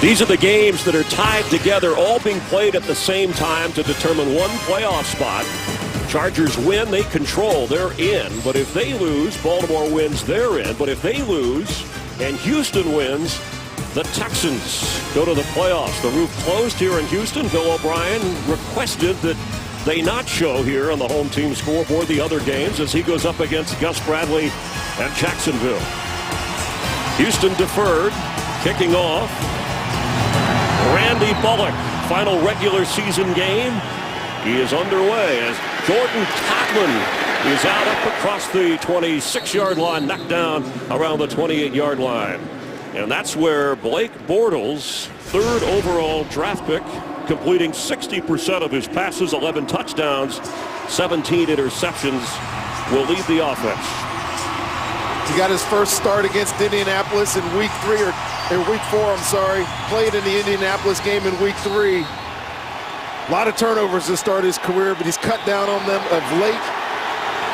These are the games that are tied together, all being played at the same time to determine one playoff spot. Chargers win, they control, they're in. But if they lose, Baltimore wins, they're in. But if they lose and Houston wins, the Texans go to the playoffs. The roof closed here in Houston. Bill O'Brien requested that they not show here on the home team scoreboard the other games as he goes up against Gus Bradley at Jacksonville. Houston deferred, kicking off. Randy Bullock, final regular season game. He is underway as Jordan Todman is out up across the 26-yard line, knocked down around the 28-yard line. And that's where Blake Bortles, third overall draft pick, completing 60% of his passes, 11 touchdowns, 17 interceptions, will lead the offense. He got his first start against Indianapolis in week 4, played in the Indianapolis game in week 3. A lot of turnovers to start his career, but he's cut down on them of late.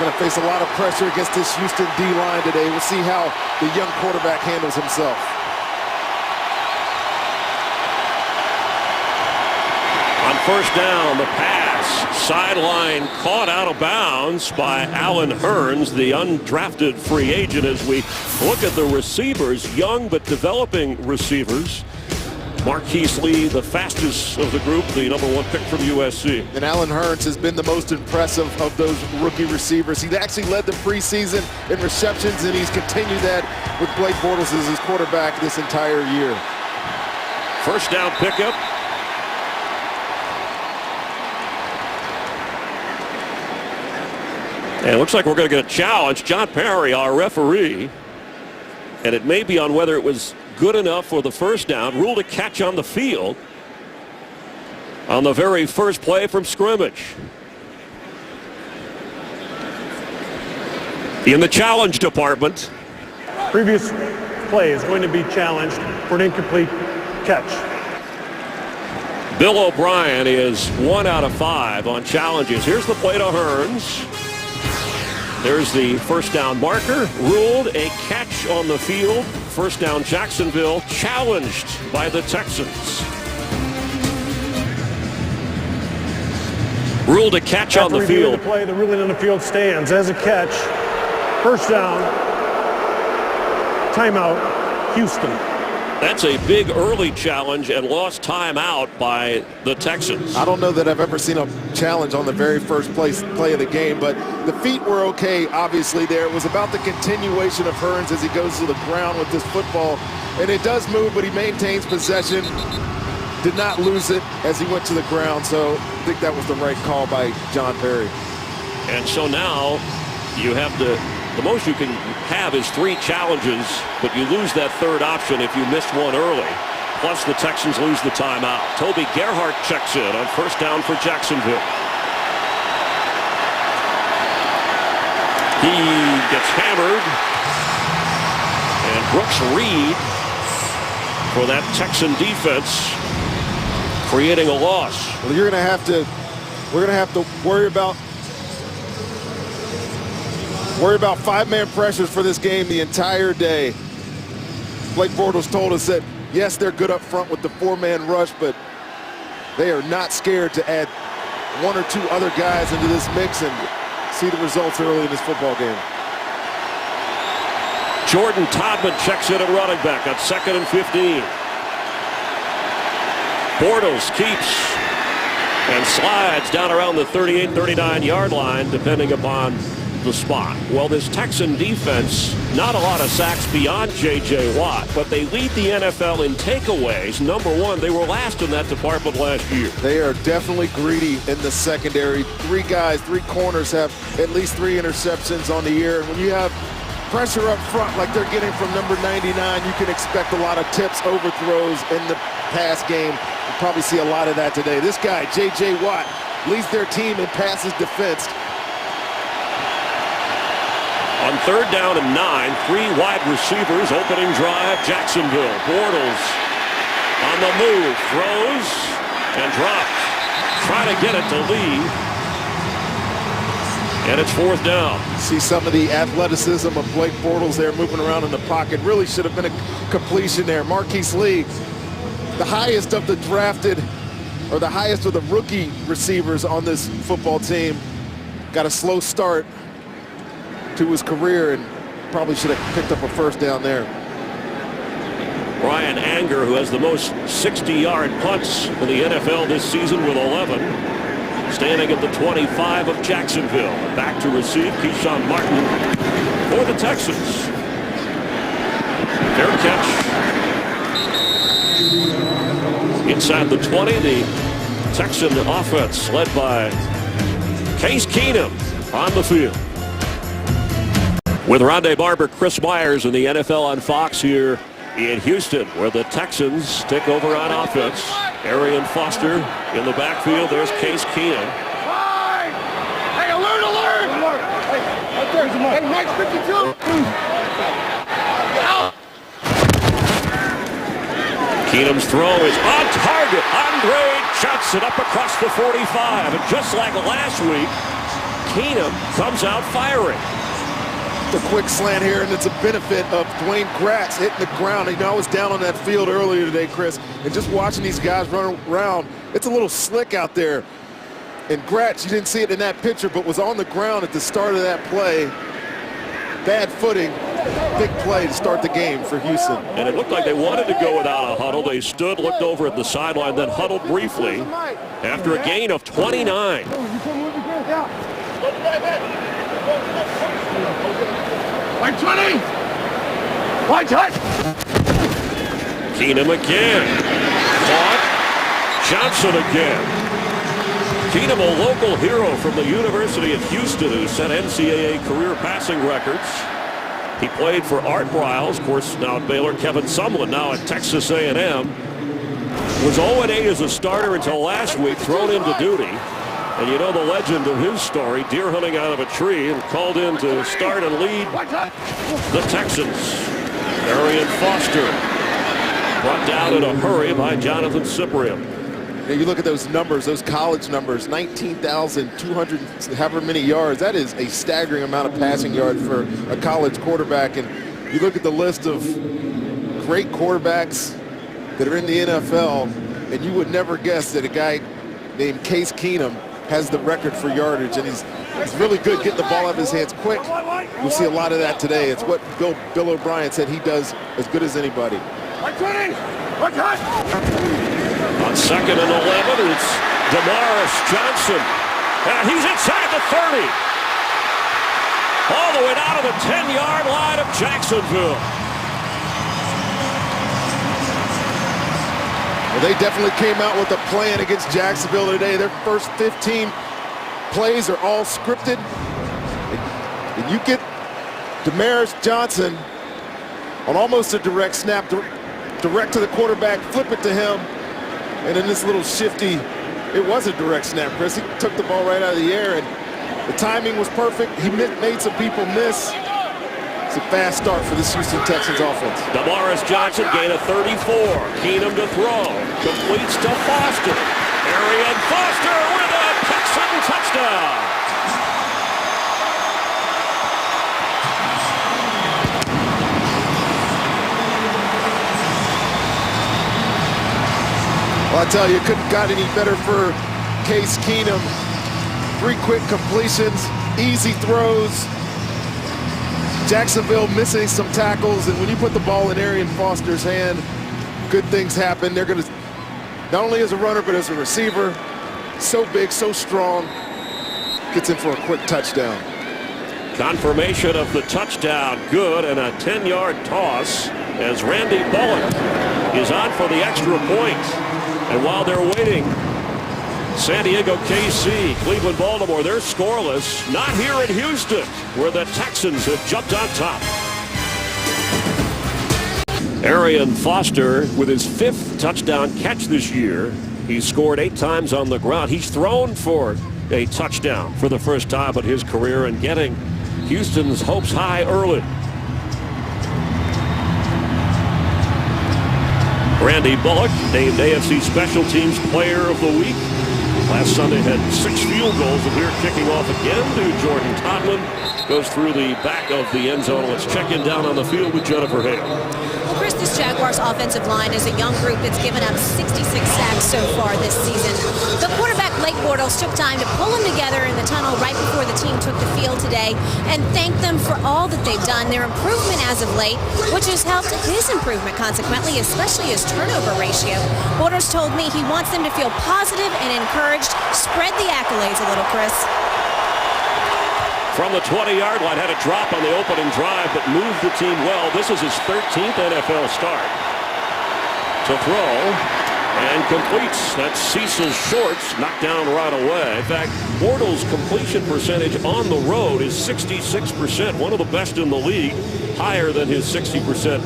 Going to face a lot of pressure against this Houston D-line today. We'll see how the young quarterback handles himself. On first down, the pass, sideline caught out of bounds by Allen Hurns, the undrafted free agent. As we look at the receivers, young but developing receivers. Marquise Lee, the fastest of the group, the #1 pick from USC. And Allen Hurns has been the most impressive of those rookie receivers. He actually led the preseason in receptions, and he's continued that with Blake Bortles as his quarterback this entire year. First down pickup. And it looks like we're going to get a challenge. John Perry, our referee, and it may be on whether it was good enough for the first down, ruled a catch on the field on the very first play from scrimmage. In the challenge department. Previous play is going to be challenged for an incomplete catch. Bill O'Brien is 1 out of 5 on challenges. Here's the play to Hurns. There's the first down marker, ruled a catch on the field. First down Jacksonville, challenged by the Texans. Ruled a catch on the field. The play, the ruling on the field stands as a catch. First down, timeout, Houston. That's a big early challenge and lost timeout by the Texans. I don't know that I've ever seen a challenge on the very first play of the game, but the feet were okay, obviously, there. It was about the continuation of Hurns as he goes to the ground with this football. And it does move, but he maintains possession. Did not lose it as he went to the ground, so I think that was the right call by John Perry. And so now you have the most you can have is 3 challenges, but you lose that third option if you missed one early. Plus the Texans lose the timeout. Toby Gerhart checks in on first down for Jacksonville. He gets hammered. And Brooks Reed for that Texan defense creating a loss. Well, we're going to have to worry about 5-man pressures for this game the entire day. Blake Bortles told us that, yes, they're good up front with the 4-man rush, but they are not scared to add 1 or 2 other guys into this mix and see the results early in this football game. Jordan Todman checks in at running back on 2nd and 15. Bortles keeps and slides down around the 38, 39-yard line, depending upon the spot. Well, this Texan defense, not a lot of sacks beyond J.J. Watt, but they lead the NFL in takeaways. #1, they were last in that department last year. They are definitely greedy in the secondary. 3 guys, 3 corners have at least 3 interceptions on the year. And when you have pressure up front like they're getting from number 99, you can expect a lot of tips, overthrows in the pass game. You'll probably see a lot of that today. This guy, J.J. Watt, leads their team in passes defensed. On third down and 9, 3 wide receivers, opening drive, Jacksonville. Bortles on the move, throws and drops. Try to get it to Lee. And it's 4th down. See some of the athleticism of Blake Bortles there moving around in the pocket. Really should have been a completion there. Marquise Lee the highest of the drafted, or the highest of the rookie receivers on this football team. Got a slow start to his career and probably should have picked up a first down there. Brian Anger, who has the most 60-yard punts in the NFL this season with 11, standing at the 25 of Jacksonville. Back to receive Keyshawn Martin for the Texans. Fair catch. Inside the 20, the Texan offense led by Case Keenum on the field. With Rondé Barber, Chris Myers, and the NFL on Fox here in Houston, where the Texans take over on offense. Arian Foster in the backfield. There's Case Keenum. Hey, alert, alert! Alert! Hey, Mike 52! Keenum's throw is on target. Andre Johnson up across the 45. And just like last week, Keenum comes out firing. The quick slant here, and it's a benefit of Dwayne Gratz hitting the ground. You know, I was down on that field earlier today, Chris, and just watching these guys run around, it's a little slick out there. And Gratz, you didn't see it in that picture, but was on the ground at the start of that play. Bad footing, big play to start the game for Houston. And it looked like they wanted to go without a huddle. They stood, looked over at the sideline, then huddled briefly after a gain of 29. White 20! White touch! Keenum again. Caught. Johnson again. Keenum, a local hero from the University of Houston who set NCAA career passing records. He played for Art Briles, of course, now at Baylor. Kevin Sumlin, now at Texas A&M. Was 0-8 as a starter until last week, thrown into duty. And you know the legend of his story, deer hunting out of a tree, and called in to start and lead the Texans. Arian Foster brought down in a hurry by Jonathan Cyprien. You look at those numbers, those college numbers, 19,200 however many yards. That is a staggering amount of passing yards for a college quarterback. And you look at the list of great quarterbacks that are in the NFL, and you would never guess that a guy named Case Keenum has the record for yardage, and he's really good getting the ball out of his hands quick. You'll see a lot of that today. It's what Bill O'Brien said he does as good as anybody. On second and 11, it's Damaris Johnson. And he's inside the 30. All the way down to the 10-yard line of Jacksonville. Well, they definitely came out with a plan against Jacksonville today. Their first 15 plays are all scripted. And you get Damaris Johnson on almost a direct snap, direct to the quarterback, flip it to him. And in this little shifty, it was a direct snap, Chris. He took the ball right out of the air, and the timing was perfect. He made some people miss. It's a fast start for this Houston Texans offense. Damaris Johnson gain of 34. Keenum to throw. Completes to Foster. Arian Foster with a Texan touchdown. Well, I tell you, it couldn't have got any better for Case Keenum. 3 quick completions, easy throws. Jacksonville missing some tackles, and when you put the ball in Arian Foster's hand, good things happen. They're going to, not only as a runner, but as a receiver, so big, so strong, gets in for a quick touchdown. Confirmation of the touchdown, good, and a 10-yard toss as Randy Bullock is on for the extra point. And while they're waiting, San Diego, KC, Cleveland, Baltimore, they're scoreless. Not here in Houston, where the Texans have jumped on top. Arian Foster with his 5th touchdown catch this year. He's scored 8 times on the ground. He's thrown for a touchdown for the first time in his career and getting Houston's hopes high early. Randy Bullock named AFC Special Teams Player of the Week. Last Sunday had 6 field goals, and here kicking off again to Jordan Todman. Goes through the back of the end zone. Let's check in down on the field with Jennifer Hale. Chris, this Jaguars offensive line is a young group. It's given up 66 sacks so far this season. The quarterback, Blake Bortles, took time to pull them together in the tunnel right before the team took the field today and thank them for all that they've done, their improvement as of late, which has helped his improvement consequently, especially his turnover ratio. Bortles told me he wants them to feel positive and encouraged. Spread the accolades a little, Chris. From the 20-yard line, had a drop on the opening drive, but moved the team well. This is his 13th NFL start. To throw, and completes. That's Cecil Shorts, knocked down right away. In fact, Bortles' completion percentage on the road is 66%, one of the best in the league, higher than his 60%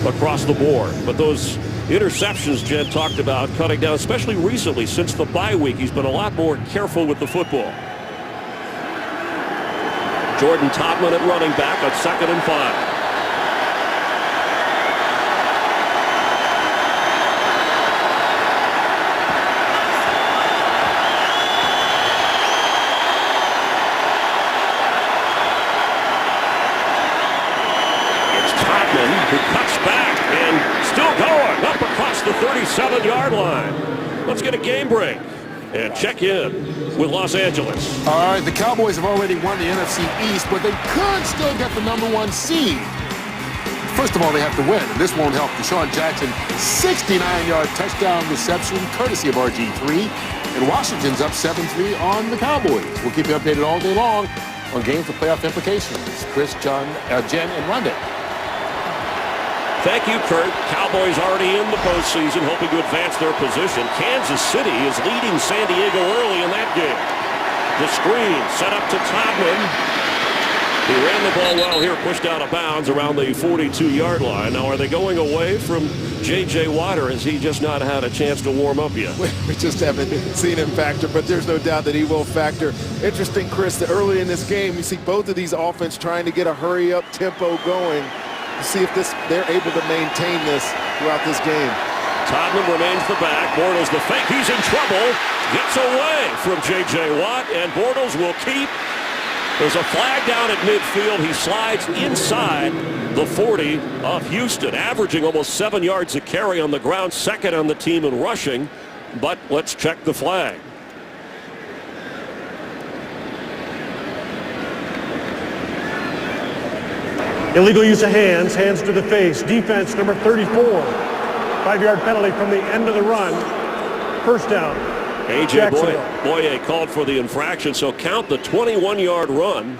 across the board. But those interceptions Jed talked about cutting down, especially recently since the bye week, he's been a lot more careful with the football. Jordan Todman at running back on 2nd and 5. Who cuts back and still going up across the 37-yard line. Let's get a game break and check in with Los Angeles. All right, the Cowboys have already won the NFC East, but they could still get the #1 seed. First of all, they have to win, and this won't help. Deshaun Jackson, 69-yard touchdown reception, courtesy of RG3, and Washington's up 7-3 on the Cowboys. We'll keep you updated all day long on games with playoff implications. Chris, John, Jen, and Rondé. Thank you, Kurt. Cowboys already in the postseason, hoping to advance their position. Kansas City is leading San Diego early in that game. The screen set up to Todman. He ran the ball well here, pushed out of bounds around the 42-yard line. Now, are they going away from J.J. Watt, or has he just not had a chance to warm up yet? We just haven't seen him factor, but there's no doubt that he will factor. Interesting, Chris, that early in this game, you see both of these offense trying to get a hurry-up tempo going. See if they're able to maintain this throughout this game. Todman remains the back. Bortles the fake. He's in trouble. Gets away from J.J. Watt, and Bortles will keep. There's a flag down at midfield. He slides inside the 40 of Houston, averaging almost 7 yards a carry on the ground, second on the team in rushing. But let's check the flag. Illegal use of hands, hands to the face. Defense number 34. 5-yard penalty from the end of the run. First down. A.J. Boye called for the infraction, so count the 21-yard run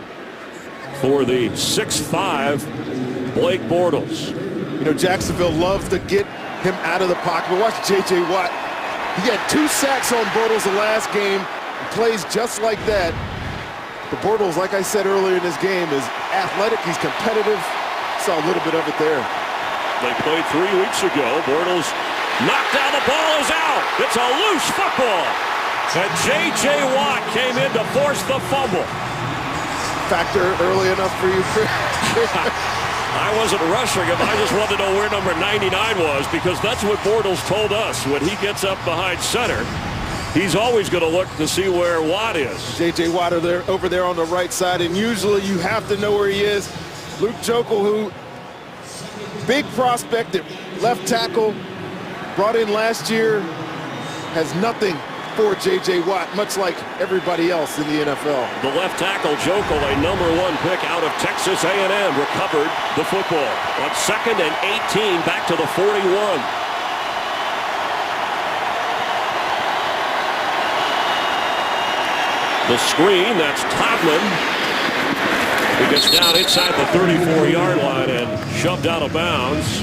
for the 6'5" Blake Bortles. You know, Jacksonville loves to get him out of the pocket. But watch J.J. Watt. He had 2 sacks on Bortles the last game. He plays just like that. The Bortles, like I said earlier in this game, is athletic. He's competitive. Saw a little bit of it there. They played 3 weeks ago. Bortles knocked down. The ball is out. It's a loose football. And J.J. Watt came in to force the fumble. Factor early enough for you, Chris? I wasn't rushing him. I just wanted to know where number 99 was, because that's what Bortles told us. When he gets up behind center, he's always going to look to see where Watt is. J.J. Watt over there on the right side, and usually you have to know where he is. Luke Joeckel, who big prospect at left tackle, brought in last year, has nothing for J.J. Watt, much like everybody else in the NFL. The left tackle, Joeckel, a #1 pick out of Texas A&M, recovered the football. On 2nd and 18, back to the 41. The screen, that's Todman, who gets down inside the 34-yard line and shoved out of bounds.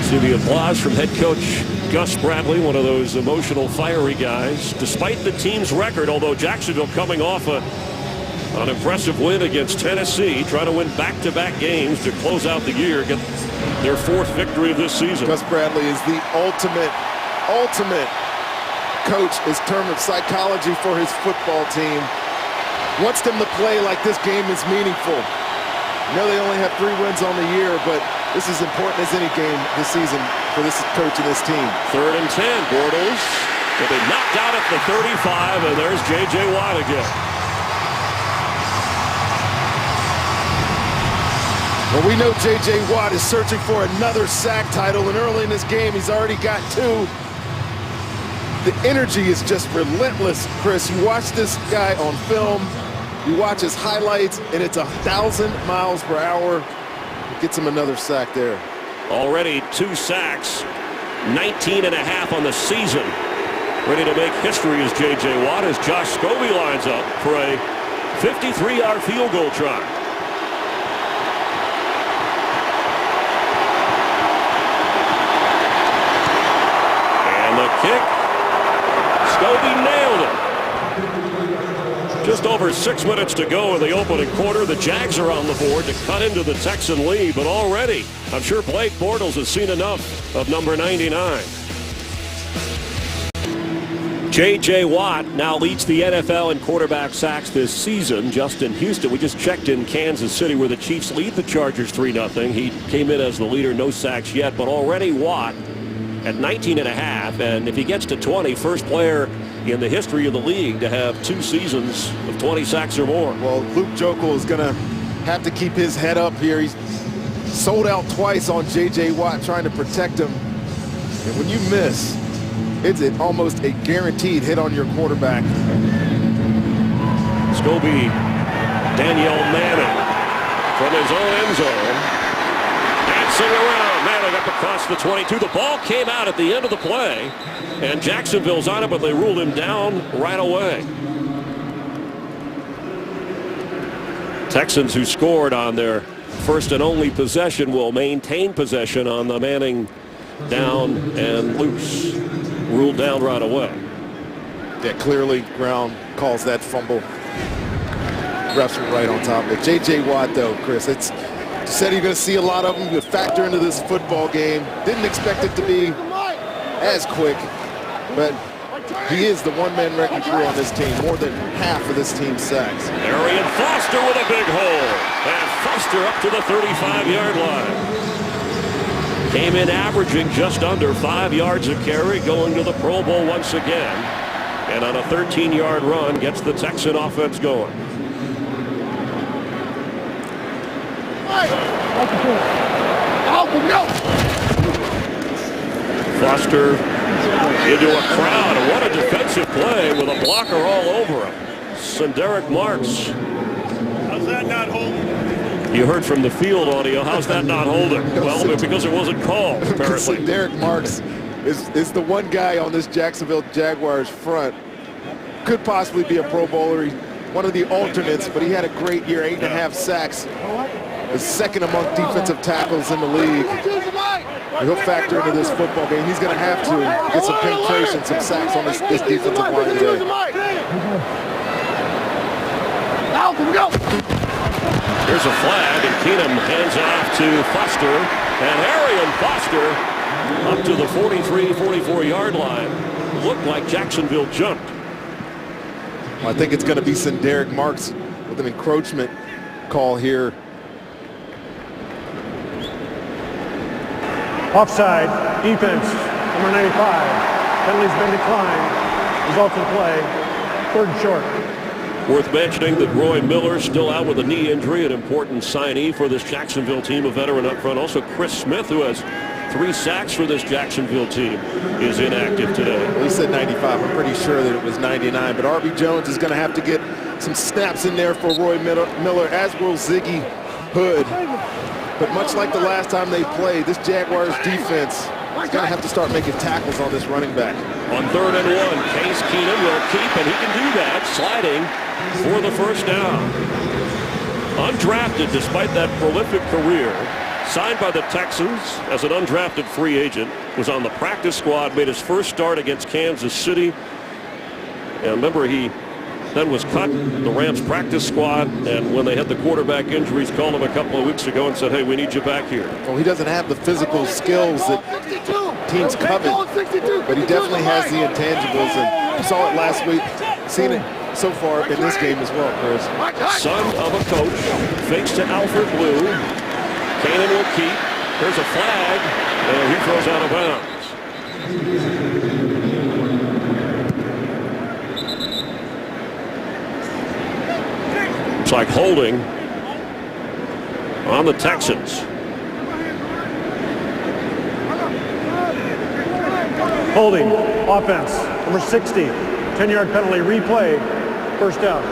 See the applause from head coach Gus Bradley, one of those emotional, fiery guys. Despite the team's record, although Jacksonville coming off an impressive win against Tennessee, trying to win back-to-back games to close out the year, get their 4th victory of this season. Gus Bradley is the ultimate coach in terms of psychology for his football team. Wants them to play like this game is meaningful. I know they only have 3 wins on the year, but this is important as any game this season for this coach and this team. 3rd and 10, Bortles will be knocked out at the 35, and there's J.J. Watt again. Well, we know J.J. Watt is searching for another sack title, and early in this game, he's already got 2. The energy is just relentless, Chris. You watch this guy on film, you watch his highlights, and it's 1,000 miles per hour. Gets him another sack there. Already 2 sacks, 19.5 on the season. Ready to make history is J.J. Watt as Josh Scobie lines up for a 53-yard field goal try. And the kick. Scobie nailed it. Just over 6 minutes to go in the opening quarter. The Jags are on the board to cut into the Texan lead, but already I'm sure Blake Bortles has seen enough of number 99. J.J. Watt now leads the NFL in quarterback sacks this season. Just in Houston, we just checked in Kansas City where the Chiefs lead the Chargers 3-0. He came in as the leader, no sacks yet, but already Watt at 19.5, and if he gets to 20, first player in the history of the league to have 2 seasons of 20 sacks or more. Well, Luke Joeckel is going to have to keep his head up here. He's sold out twice on J.J. Watt trying to protect him. And when you miss, it's almost a guaranteed hit on your quarterback. Scobie, Danielle Manning from his own end zone. Dancing around, Manning up across the 22. The ball came out at the end of the play, and Jacksonville's on it, but they ruled him down right away. Texans, who scored on their first and only possession, will maintain possession on the Manning down and loose. Ruled down right away. Yeah, clearly ground calls that fumble. Refs were right on top of it. J.J. Watt, though, Chris, you said you're going to see a lot of them. You factor into this football game. Didn't expect it to be as quick, but he is the one-man wrecking crew on this team. More than half of this team's sacks. Arian Foster with a big hole. And Foster up to the 35-yard line. Came in averaging just under 5 yards a carry, going to the Pro Bowl once again. And on a 13-yard run, gets the Texan offense going. Foster into a crowd. And what a defensive play with a blocker all over him. Senderick Marks. How's that not holding? You heard from the field audio. How's that not holding? Well, because it wasn't called, apparently. Derek Marks is the one guy on this Jacksonville Jaguars front. Could possibly be a Pro Bowler. He's one of the alternates, but he had a great year, 8.5 sacks. The second among defensive tackles in the league. He'll factor into this football game. He's going to have to get some penetration, some sacks on this defensive line today. Here's a flag, and Keenum hands off to Foster. And Arian Foster up to the 43, 44-yard line. Looked like Jacksonville jumped. Well, I think it's going to be Senderick Marks with an encroachment call here. Offside, defense, number 95. Penalty's been declined. Results in play, 3rd and short. Worth mentioning that Roy Miller still out with a knee injury, an important signee for this Jacksonville team, a veteran up front. Also Chris Smith, who has 3 sacks for this Jacksonville team, is inactive today. Well, he said 95. I'm pretty sure that it was 99. But R.B. Jones is going to have to get some snaps in there for Roy Miller, as will Ziggy Hood. But much like the last time they played, this Jaguars defense is going to have to start making tackles on this running back. On 3rd and 1, Case Keenum will keep, and he can do that, sliding for the first down. Undrafted despite that prolific career, signed by the Texans as an undrafted free agent, was on the practice squad, made his first start against Kansas City. And remember, he then was cut, the Rams practice squad, and when they had the quarterback injuries, called him a couple of weeks ago and said, hey, we need you back here. Well, he doesn't have the physical skills that teams covet, but he definitely has the intangibles, and you saw it last week, seen it so far in this game as well, Chris. Son of a coach, fakes to Alfred Blue. Kanan will keep. There's a flag, and he throws out of bounds. It's like holding on the Texans. Holding, offense, number 60, 10-yard penalty, replay, first down.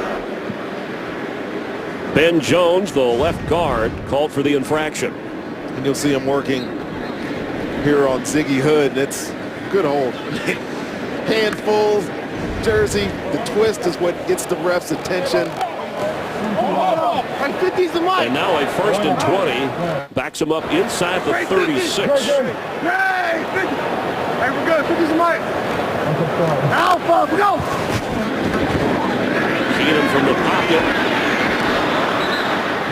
Ben Jones, the left guard, called for the infraction. And you'll see him working here on Ziggy Hood. That's good hold. Handful, jersey, the twist is what gets the ref's attention. And now a 1st and 20. Backs him up inside the 36. Hey, we're good. Put this in my Alpha, go! Keenum from the pocket.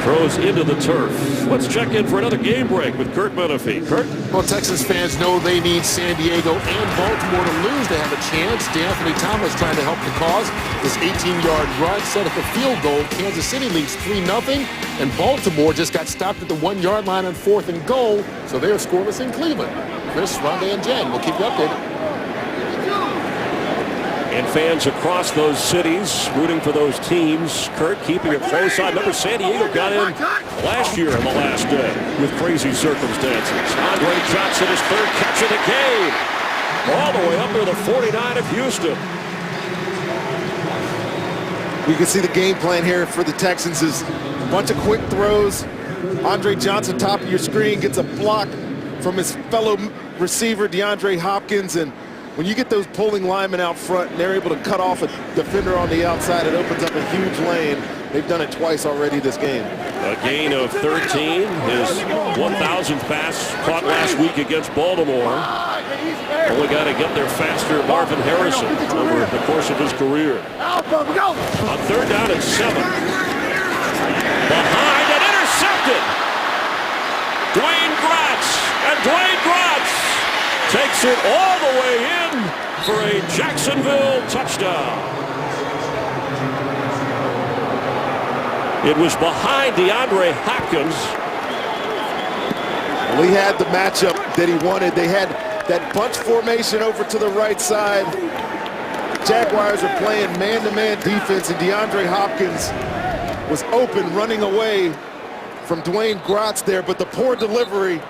Throws into the turf. Let's check in for another game break with Kurt Menefee. Kurt? Well, Texans fans know they need San Diego and Baltimore to lose to have a chance. DeAnthony Thomas trying to help the cause. This 18-yard run set up a field goal. Kansas City leads 3-0, and Baltimore just got stopped at the 1-yard line on 4th and goal, so they are scoreless in Cleveland. Chris, Rhonda, and Jen, we'll keep you updated. And fans across those cities rooting for those teams. Kurt keeping a close eye. Remember, San Diego got in last year on the last day with crazy circumstances. Andre Johnson, his 3rd catch of the game. All the way up near the 49 of Houston. You can see the game plan here for the Texans is a bunch of quick throws. Andre Johnson, top of your screen, gets a block from his fellow receiver, DeAndre Hopkins, and when you get those pulling linemen out front and they're able to cut off a defender on the outside, it opens up a huge lane. They've done it twice already this game. A gain of 13. His 1,000th pass caught last week against Baltimore. Only got to get there faster, Marvin Harrison, over the course of his career. On 3rd down and 7. Behind and intercepted. Dwayne Gratz takes it all the way in for a Jacksonville touchdown. It was behind DeAndre Hopkins. Well, he had the matchup that he wanted. They had that bunch formation over to the right side. Jaguars are playing man-to-man defense, and DeAndre Hopkins was open, running away from Dwayne Gratz there, but the poor delivery,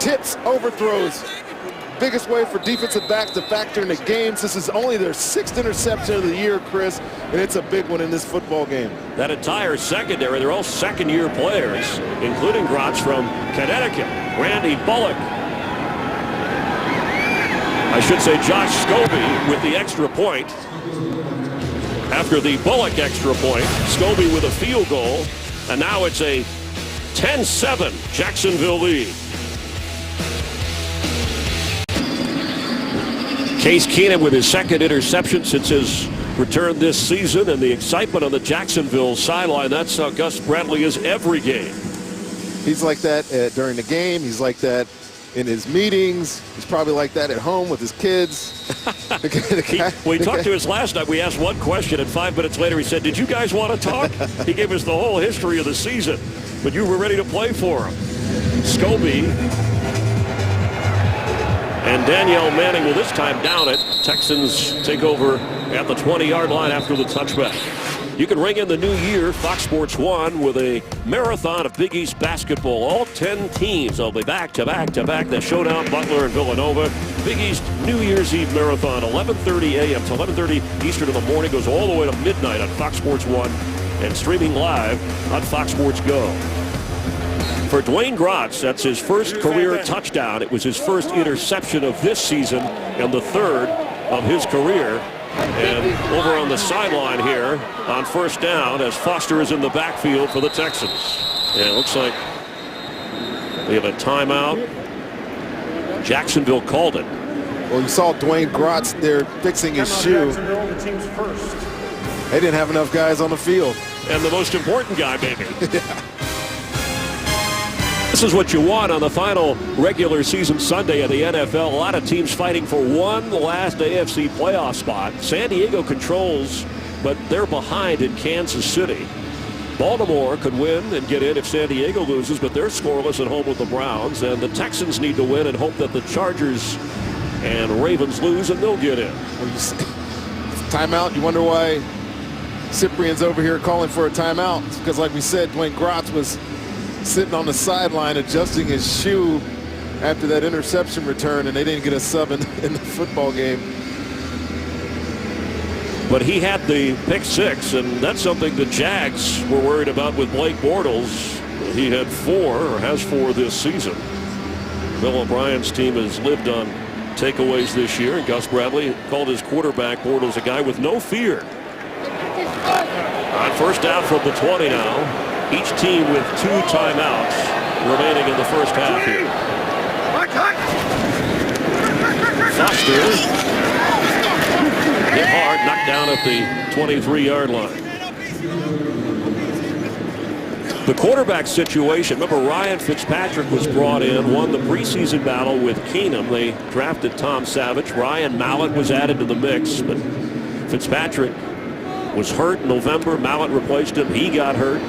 tips, overthrows. Biggest way for defensive backs to factor into games. This is only their 6th interception of the year, Chris, and it's a big one in this football game. That entire secondary, they're all second-year players, including Gratz from Connecticut. Randy Bullock. I should say Josh Scobie with the extra point. After the Bullock extra point, Scobie with a field goal, and now it's a 10-7 Jacksonville lead. Case Keenum with his 2nd interception since his return this season, and the excitement on the Jacksonville sideline. That's how Gus Bradley is every game. He's like that during the game. He's like that in his meetings. He's probably like that at home with his kids. We talked to us last night. We asked one question, and 5 minutes later he said, "Did you guys want to talk?" He gave us the whole history of the season, but you were ready to play for him. Scobie and Danielle Manning will this time down it. Texans take over at the 20-yard line after the touchback. You can ring in the new year, Fox Sports 1, with a marathon of Big East basketball. All 10 teams will be back to back to back. The showdown, Butler and Villanova. Big East New Year's Eve marathon, 11:30 a.m. to 11:30 Eastern in the morning. Goes all the way to midnight on Fox Sports 1 and streaming live on Fox Sports Go. For Dwayne Gratz, that's his 1st career touchdown. It was his 1st interception of this season and the 3rd of his career. And over on the sideline here on 1st down as Foster is in the backfield for the Texans. And it looks like we have a timeout. Jacksonville called it. Well, you saw Dwayne Gratz there fixing his shoe. The team's first. They didn't have enough guys on the field. And the most important guy, maybe. This is what you want on the final regular season Sunday of the NFL. A lot of teams fighting for one last AFC playoff spot. San Diego controls, but they're behind in Kansas City. Baltimore could win and get in if San Diego loses, but they're scoreless at home with the Browns. And the Texans need to win and hope that the Chargers and Ravens lose, and they'll get in. Timeout. You wonder why Cyprian's over here calling for a timeout. It's because, like we said, Dwayne Gratz was sitting on the sideline adjusting his shoe after that interception return, and they didn't get a sub in the football game. But he had the pick six, and that's something the Jags were worried about with Blake Bortles. He had four, or has four this season. Bill O'Brien's team has lived on takeaways this year, and Gus Bradley called his quarterback Bortles a guy with no fear. On first down from the 20 now. Each team with 2 timeouts remaining in the first half here. Foster hit hard, knocked down at the 23-yard line. The quarterback situation, remember Ryan Fitzpatrick was brought in, won the preseason battle with Keenum. They drafted Tom Savage. Ryan Mallett was added to the mix, but Fitzpatrick was hurt in November. Mallett replaced him. He got hurt.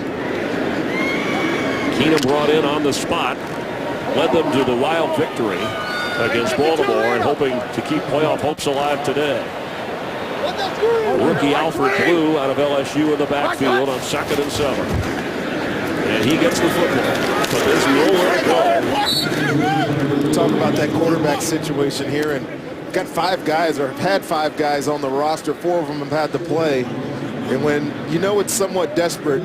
Keenum brought in on the spot, led them to the wild victory against Baltimore, and hoping to keep playoff hopes alive today. Rookie Alfred Blue out of LSU in the backfield on 2nd and 7. And he gets the football, but there's nowhere to go. Talk about that quarterback situation here, and got 5 guys, or have had 5 guys on the roster. 4 of them have had to play. And when you know it's somewhat desperate,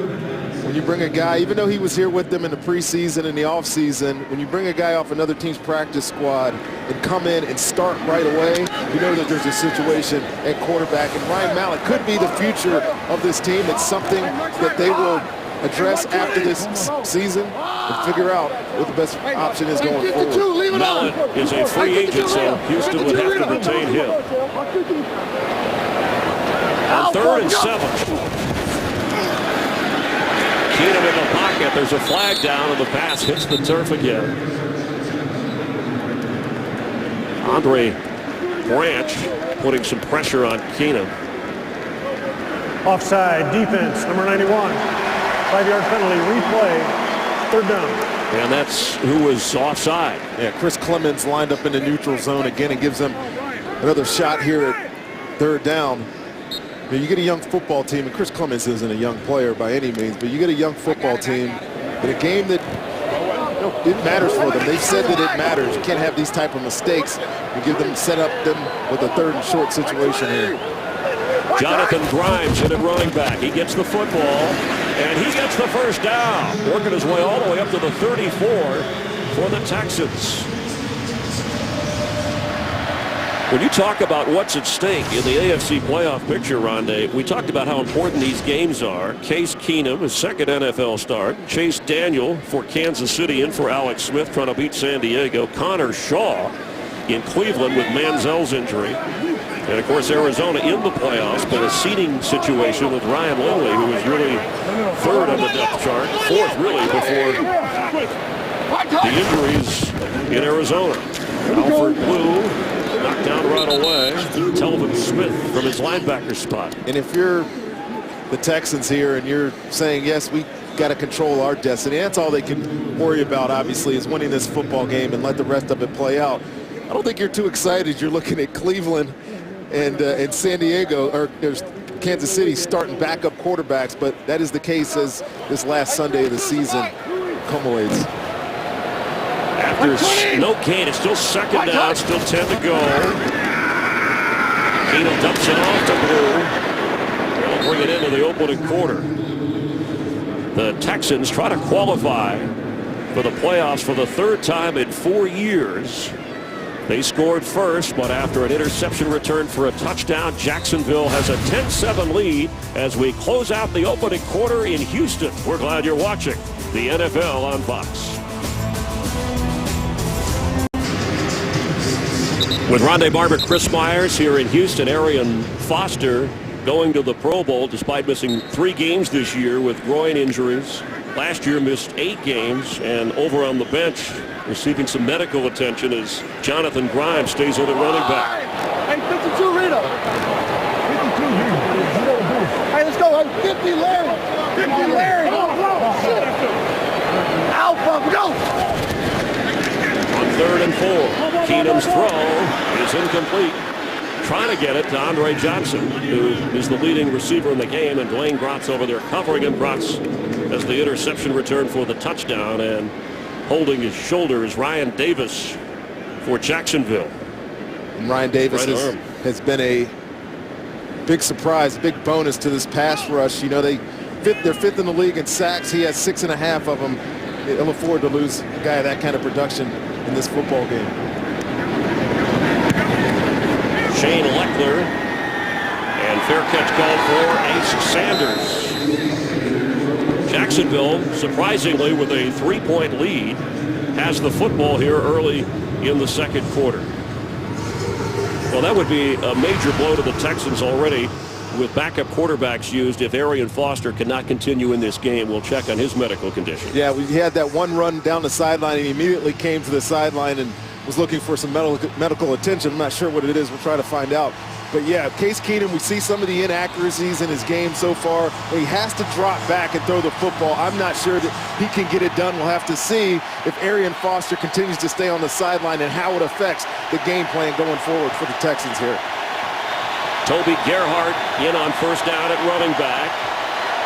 when you bring a guy, even though he was here with them in the preseason and the offseason, when you bring a guy off another team's practice squad and come in and start right away, you know that there's a situation at quarterback. And Ryan Mallett could be the future of this team. It's something that they will address after this season and figure out what the best option is going forward. Mallett is a free agent, so Houston would have to retain him. On 3rd and 7. Keenum in the pocket. There's a flag down, and the pass hits the turf again. Andre Branch putting some pressure on Keenum. Offside, defense, number 91. 5-yard penalty, replay, 3rd down. And that's who was offside. Yeah, Chris Clemens lined up in the neutral zone again and gives them another shot here at 3rd down. You get a young football team, and Chris Clemens isn't a young player by any means, but you get a young football team in a game that it matters for them. They've said that it matters. You can't have these type of mistakes and give them, set up them with a 3rd and short situation here. Jonathan Grimes hit at running back. He gets the football, and he gets the first down, working his way all the way up to the 34 for the Texans. When you talk about what's at stake in the AFC playoff picture, Rondé, we talked about how important these games are. Case Keenum, his 2nd NFL start. Chase Daniel for Kansas City in for Alex Smith, trying to beat San Diego. Connor Shaw in Cleveland with Manziel's injury. And, of course, Arizona in the playoffs, but a seeding situation with Ryan Lindley, who was really 3rd on the depth chart, 4th really before the injuries in Arizona. Alfred Blue knocked down right away. Telvin Smith from his linebacker spot. And if you're the Texans here and you're saying, yes, we got to control our destiny, that's all they can worry about, obviously, is winning this football game and let the rest of it play out. I don't think you're too excited. You're looking at Cleveland and San Diego, or there's Kansas City starting backup quarterbacks, but that is the case as this last Sunday of the season culminates. After no gain, it's still 2nd down, still 10 to go. Keenum dumps it off to Blue. They'll bring it into the opening quarter. The Texans try to qualify for the playoffs for the 3rd time in 4 years. They scored first, but after an interception return for a touchdown, Jacksonville has a 10-7 lead as we close out the opening quarter in Houston. We're glad you're watching the NFL on Fox. With Rondé Barber, Chris Myers here in Houston, Arian Foster going to the Pro Bowl despite missing 3 games this year with groin injuries. Last year missed 8 games, and over on the bench receiving some medical attention as Jonathan Grimes stays on the running back. Hey, 52 Rita. 52 Rita. Hey, let's go. Hey, 50 Larry. 50 Larry. Alpha, go. On 3rd and 4, Keenum's throw is incomplete. trying to get it to Andre Johnson, who is the leading receiver in the game, and Blaine Grotz over there covering him. Grotz as the interception return for the touchdown, and holding his shoulder is Ryan Davis for Jacksonville. And Ryan Davis has been a big surprise, big bonus to this pass rush. You know, they're fifth in the league in sacks. He has 6.5 of them. He'll afford to lose a guy of that kind of production in this football game. Shane Leckler, and fair catch called for Ace Sanders. Jacksonville, surprisingly, with a 3-point lead, has the football here early in the second quarter. Well, that would be a major blow to the Texans already, with backup quarterbacks used if Arian Foster cannot continue in this game. We'll check on his medical condition. Yeah, we had that one run down the sideline, and he immediately came to the sideline and was looking for some medical attention. I'm not sure what it is. We'll try to find out. But yeah, Case Keenum, we see some of the inaccuracies in his game so far. He has to drop back and throw the football. I'm not sure that he can get it done. We'll have to see if Arian Foster continues to stay on the sideline and how it affects the game plan going forward for the Texans here. Toby Gerhart in on first down at running back.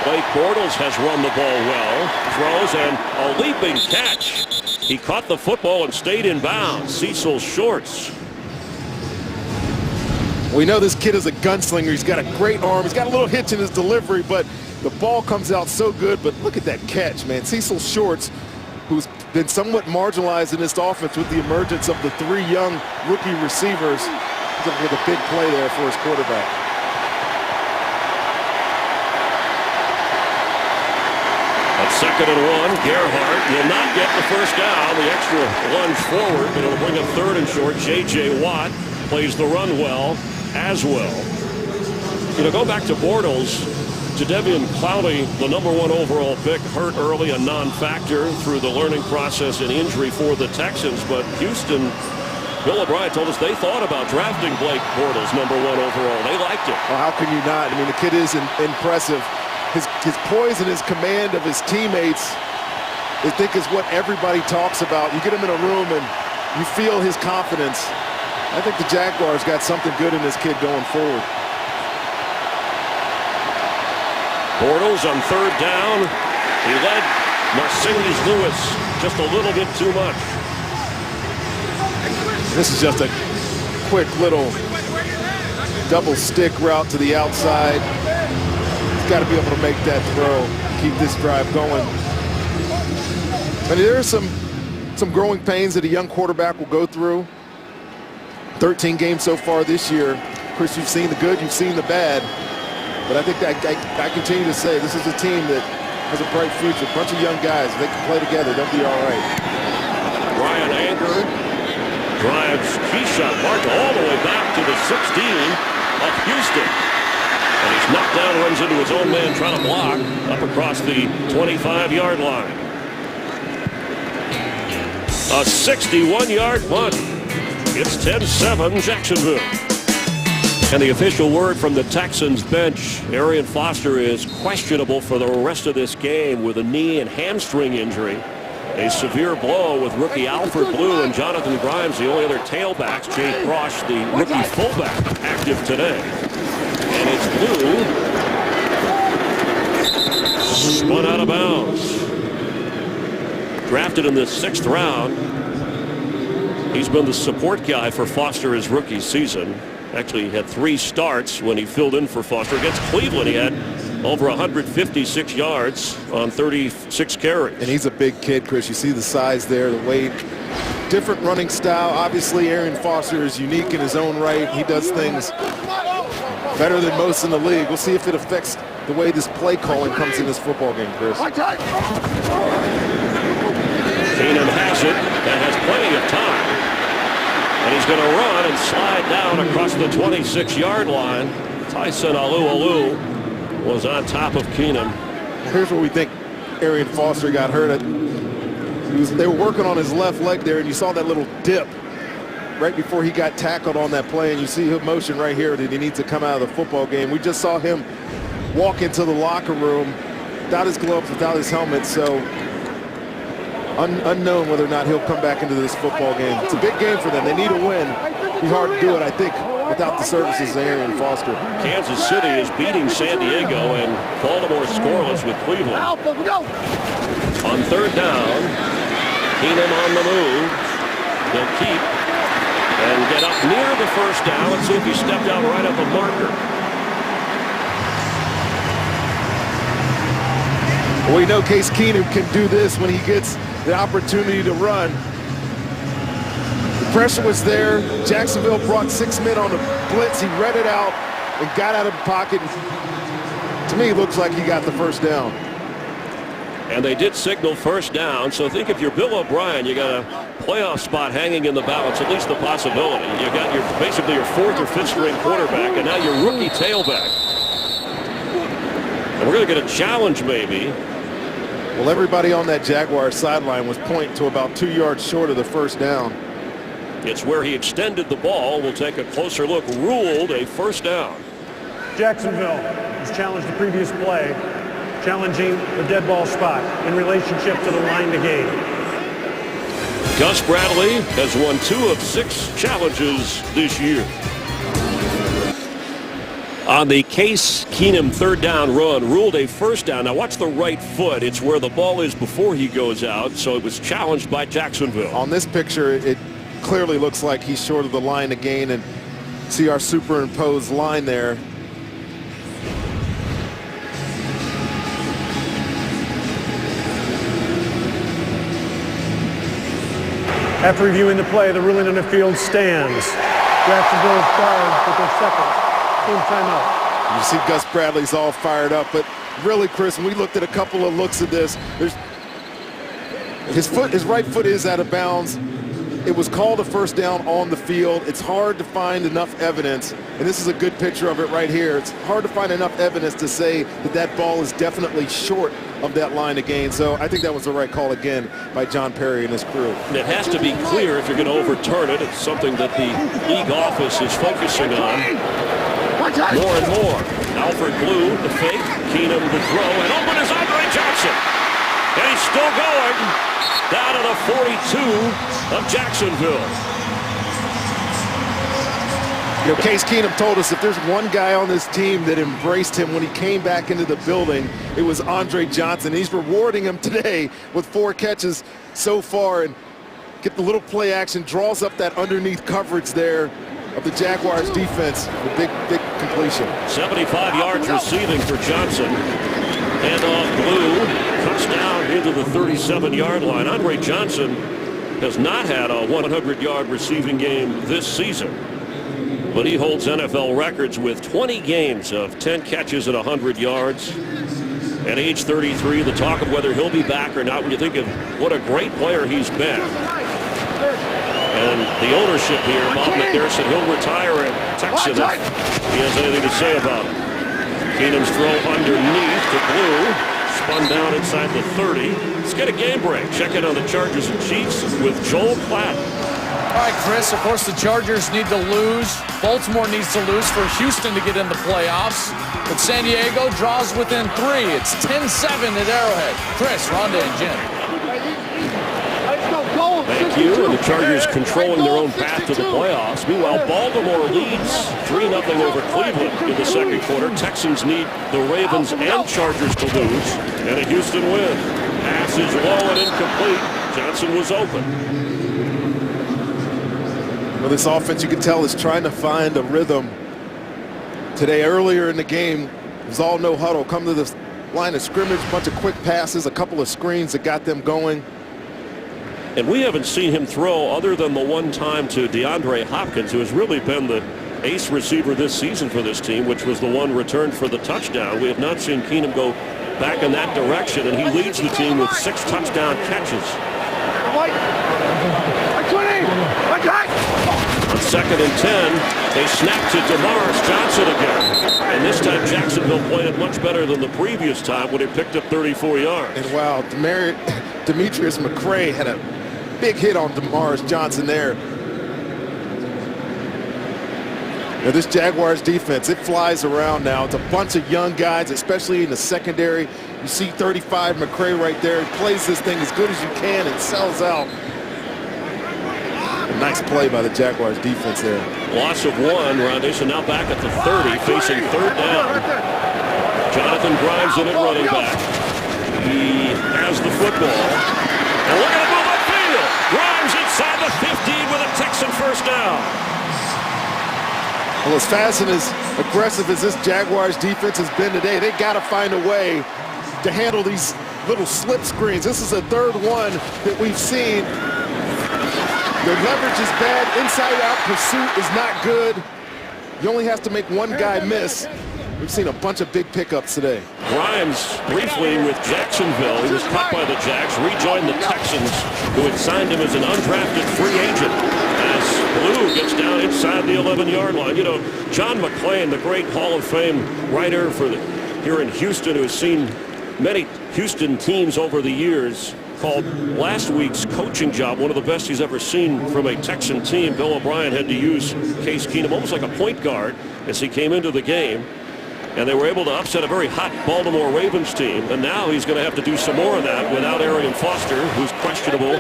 Blake Bortles has run the ball well. Throws, and a leaping catch. He caught the football and stayed in bounds. Cecil Shorts. We know this kid is a gunslinger. He's got a great arm. He's got a little hitch in his delivery, but the ball comes out so good. But look at that catch, man. Cecil Shorts, who's been somewhat marginalized in this offense with the emergence of the 3 young rookie receivers, with a big play there for his quarterback. At 2nd and 1, Gerhart will not get the first down. The extra lunge forward, but it'll bring up 3rd and short. J.J. Watt plays the run well as well. You know, go back to Bortles. Jadeveon Clowney, the #1 overall pick, hurt early, a non-factor through the learning process and injury for the Texans. But Houston, Bill O'Brien told us they thought about drafting Blake Bortles #1 overall. They liked it. Well, how can you not? I mean, the kid is impressive. His poise and his command of his teammates, I think, is what everybody talks about. You get him in a room and you feel his confidence. I think the Jaguars got something good in this kid going forward. Bortles on 3rd down. He led Mercedes Lewis just a little bit too much. This is just a quick little double stick route to the outside. He's got to be able to make that throw, keep this drive going. And there are some growing pains that a young quarterback will go through. 13 games so far this year. Chris, you've seen the good, you've seen the bad. But I think I continue to say this is a team that has a bright future. A bunch of young guys. If they can play together, they'll be all right. Ryan Anger drives key shot mark all the way back to the 16 of Houston. And he's knocked down, runs into his own man trying to block up across the 25-yard line. A 61-yard punt. It's 10-7 Jacksonville. And the official word from the Texans bench, Arian Foster is questionable for the rest of this game with a knee and hamstring injury. A severe blow with rookie Alfred Blue and Jonathan Grimes, the only other tailbacks. Jay Cross, the rookie fullback, active today. And it's Blue. Spun out of bounds. Drafted in the 6th round. He's been the support guy for Foster his rookie season. Actually, he had 3 starts when he filled in for Foster. Against Cleveland, he had over 156 yards on 36 carries. And he's a big kid, Chris. You see the size there, the weight. Different running style. Obviously, Arian Foster is unique in his own right. He does things better than most in the league. We'll see if it affects the way this play calling comes in this football game, Chris. Keenan has it and has plenty of time. And he's going to run and slide down across the 26-yard line. Tyson Alualu was on top of Keenan. Here's where we think Arian Foster got hurt. They were working on his left leg there, and you saw that little dip right before he got tackled on that play. And you see him motion right here that he needs to come out of the football game. We just saw him walk into the locker room without his gloves, without his helmet. So unknown whether or not he'll come back into this football game. It's a big game for them. They need a win. It'd be hard to do it, I think, without the services of Arian Foster. Kansas City is beating San Diego, and Baltimore scoreless with Cleveland. On third down, Keenum on the move. He'll keep and get up near the first down. Let's see if he stepped out right at the marker. We know Case Keenum can do this when he gets the opportunity to run. The pressure was there. Jacksonville brought 6 men on the blitz. He read it out and got out of the pocket. To me, it looks like he got the first down. And they did signal first down, so think if you're Bill O'Brien, you got a playoff spot hanging in the balance, at least the possibility. You got basically your 4th or 5th string quarterback, and now your rookie tailback. And we're going to get a challenge maybe. Well, everybody on that Jaguars sideline was pointing to about 2 yards short of the first down. It's where he extended the ball. We'll take a closer look. Ruled a first down. Jacksonville has challenged the previous play, challenging the dead ball spot in relationship to the line to gain. Gus Bradley has won 2 of 6 challenges this year. On the Case Keenum third down run, ruled a first down. Now watch the right foot. It's where the ball is before he goes out, so it was challenged by Jacksonville. On this picture, it clearly looks like he's short of the line to gain, and see our superimposed line there. After reviewing the play, the ruling on the field stands. Jacksonville is fired with their second team timeout. You see Gus Bradley's all fired up, but really, Chris, when we looked at a couple of looks at this, his right foot is out of bounds. It was called a first down on the field. It's hard to find enough evidence, and this is a good picture of it right here. It's hard to find enough evidence to say that that ball is definitely short of that line to gain. So I think that was the right call again by John Perry and his crew. And it has to be clear if you're going to overturn it. It's something that the league office is focusing on more and more. Alfred Blue, the fake, Keenum the throw, and open is Andre Johnson. And he's still going down to the 42 of Jacksonville. You know, Case Keenum told us if there's one guy on this team that embraced him when he came back into the building, it was Andre Johnson. He's rewarding him today with 4 catches so far, and get the little play action, draws up that underneath coverage there of the Jaguars defense. A big completion. 75 yards receiving for Johnson. And off Blue, cuts down into the 37-yard line. Andre Johnson has not had a 100-yard receiving game this season, but he holds NFL records with 20 games of 10 catches at 100 yards. At age 33, the talk of whether he'll be back or not, when you think of what a great player he's been. And the ownership here, Bob McNair said he'll retire at Texans if he has anything to say about it. Keenum's throw underneath to Blue, spun down inside the 30. Let's get a game break. Check in on the Chargers and Chiefs with Joel Platt. All right, Chris, of course the Chargers need to lose. Baltimore needs to lose for Houston to get in the playoffs. But San Diego draws within 3. It's 10-7 at Arrowhead. Chris, Rhonda, and Jim. Thank you. And the Chargers controlling their own path to the playoffs. Meanwhile, Baltimore leads 3-0 over Cleveland in the second quarter. Texans need the Ravens and Chargers to lose, and a Houston win. Pass is low and incomplete. Johnson was open. Well, this offense, you can tell, is trying to find a rhythm. Today, earlier in the game, it was all no huddle. Come to the line of scrimmage, a bunch of quick passes, a couple of screens that got them going. And we haven't seen him throw other than the one time to DeAndre Hopkins, who has really been the ace receiver this season for this team, which was the one returned for the touchdown. We have not seen Keenum go back in that direction, and he leads the team with 6 touchdown catches. On 2nd and 10, they snap to Demarcus Johnson again. And this time Jacksonville played it much better than the previous time when he picked up 34 yards. And wow, Demetrius McCray had a big hit on Demarcus Johnson there. Now this Jaguars defense, it flies around now. It's a bunch of young guys, especially in the secondary. You see 35 McCray right there. He plays this thing as good as you can and sells out. Nice play by the Jaguars defense there. Loss of 1. Rondason now back at the 30, facing third down. Jonathan Grimes in at running back. He has the football. And look at him move upfield. Grimes inside the 15 with a Texan first down. Well, as fast and as aggressive as this Jaguars defense has been today, they got to find a way to handle these little slip screens. This is the third one that we've seen. Their leverage is bad. Inside-out pursuit is not good. You only have to make one guy miss. We've seen a bunch of big pickups today. Grimes briefly with Jacksonville. He was cut by the Jags, rejoined the Texans, who had signed him as an undrafted free agent. As Blue gets down inside the 11-yard line. You know, John McClain, the great Hall of Fame writer here in Houston, who has seen many Houston teams over the years, called last week's coaching job one of the best he's ever seen from a Texan team. Bill O'Brien had to use Case Keenum almost like a point guard as he came into the game. And they were able to upset a very hot Baltimore Ravens team. And now he's going to have to do some more of that without Arian Foster, who's questionable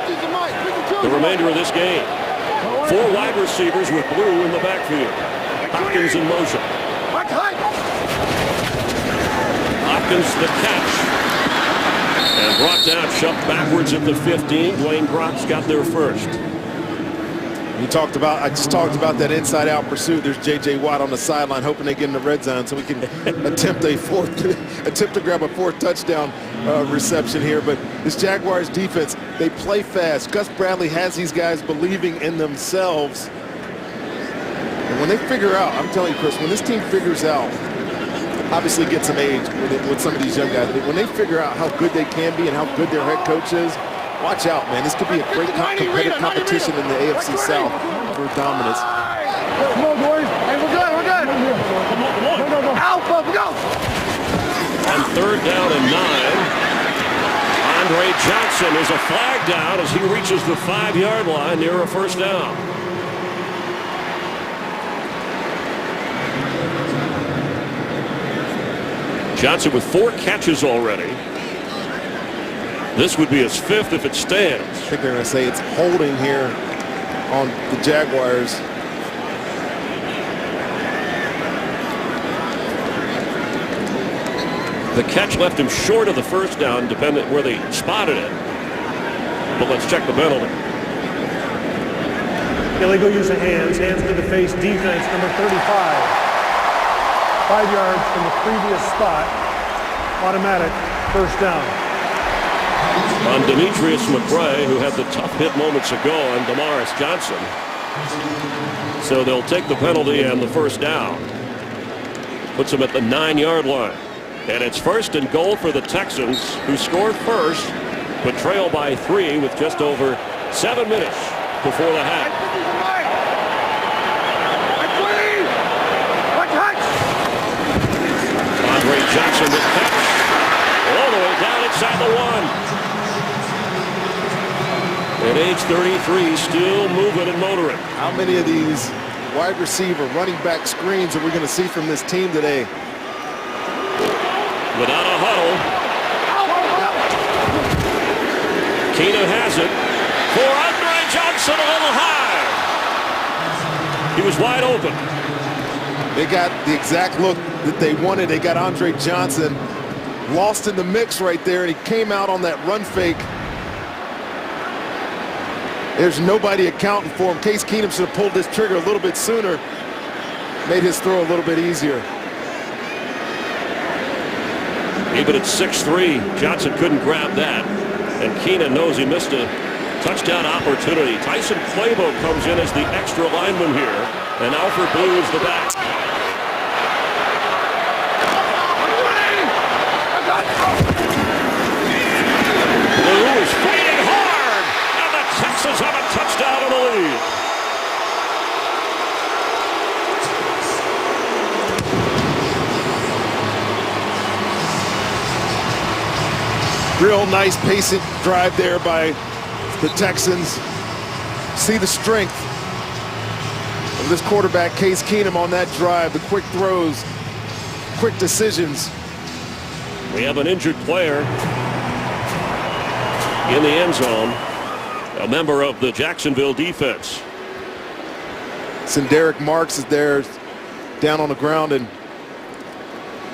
the remainder of this game. 4 wide receivers with Blue in the backfield. Hopkins in motion. Hopkins the catch. And brought down, shoved backwards at the 15. Dwayne Grox got there first. I just talked about that inside-out pursuit. There's J.J. Watt on the sideline, hoping they get in the red zone so we can attempt to grab a 4th touchdown reception here. But this Jaguars defense, they play fast. Gus Bradley has these guys believing in themselves. And when they figure out, I'm telling you, Chris, when this team figures out, obviously get some age with some of these young guys, but when they figure out how good they can be and how good their head coach is, watch out, man. This could be a great competitive competition in the AFC South for dominance. Come on, boys. Hey, we're good. We're good. Go. Alpha, go. On 3rd down and 9, Andre Johnson is a flag down as he reaches the 5-yard line near a first down. Johnson with 4 catches already. This would be his 5th if it stands. I think they're going to say it's holding here on the Jaguars. The catch left him short of the first down, depending where they spotted it. But let's check the penalty. Illegal use of hands. Hands to the face. Defense, number 35. 5 yards from the previous spot. Automatic first down. On Demetrius McRae, who had the tough hit moments ago on Damaris Johnson. So they'll take the penalty and the first down. Puts them at the 9-yard line. And it's 1st and goal for the Texans, who scored first, but trail by 3 with just over 7 minutes before the half. Andre Johnson with catch. All the way down inside the 1. At age 33, still moving and motoring. How many of these wide receiver, running back screens are we going to see from this team today? Without a huddle. Keenan has it for Andre Johnson, a little high. He was wide open. They got the exact look that they wanted. They got Andre Johnson lost in the mix right there, and he came out on that run fake. There's nobody accounting for him. Case Keenum should have pulled this trigger a little bit sooner. Made his throw a little bit easier. Even at 6'3", Johnson couldn't grab that. And Keenan knows he missed a touchdown opportunity. Tyson Clabo comes in as the extra lineman here. And Alfred Blue is the back. Blue is fighting hard. And the Texans have a touchdown in the lead. Real nice pacing drive there by the Texans. See the strength of this quarterback, Case Keenum, on that drive. The quick throws, quick decisions. We have an injured player in the end zone, a member of the Jacksonville defense. Derek Marks is there down on the ground, and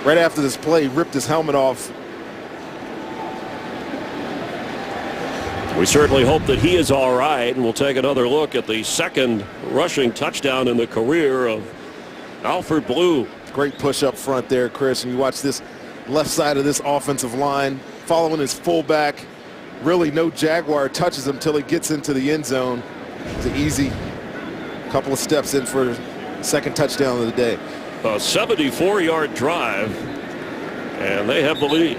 right after this play, ripped his helmet off. We certainly hope that he is all right, and we'll take another look at the second rushing touchdown in the career of Alfred Blue. Great push up front there, Chris, and you watch this left side of this offensive line following his fullback. Really no Jaguar touches him until he gets into the end zone. It's an easy couple of steps in for the second touchdown of the day. A 74-yard drive, and they have the lead.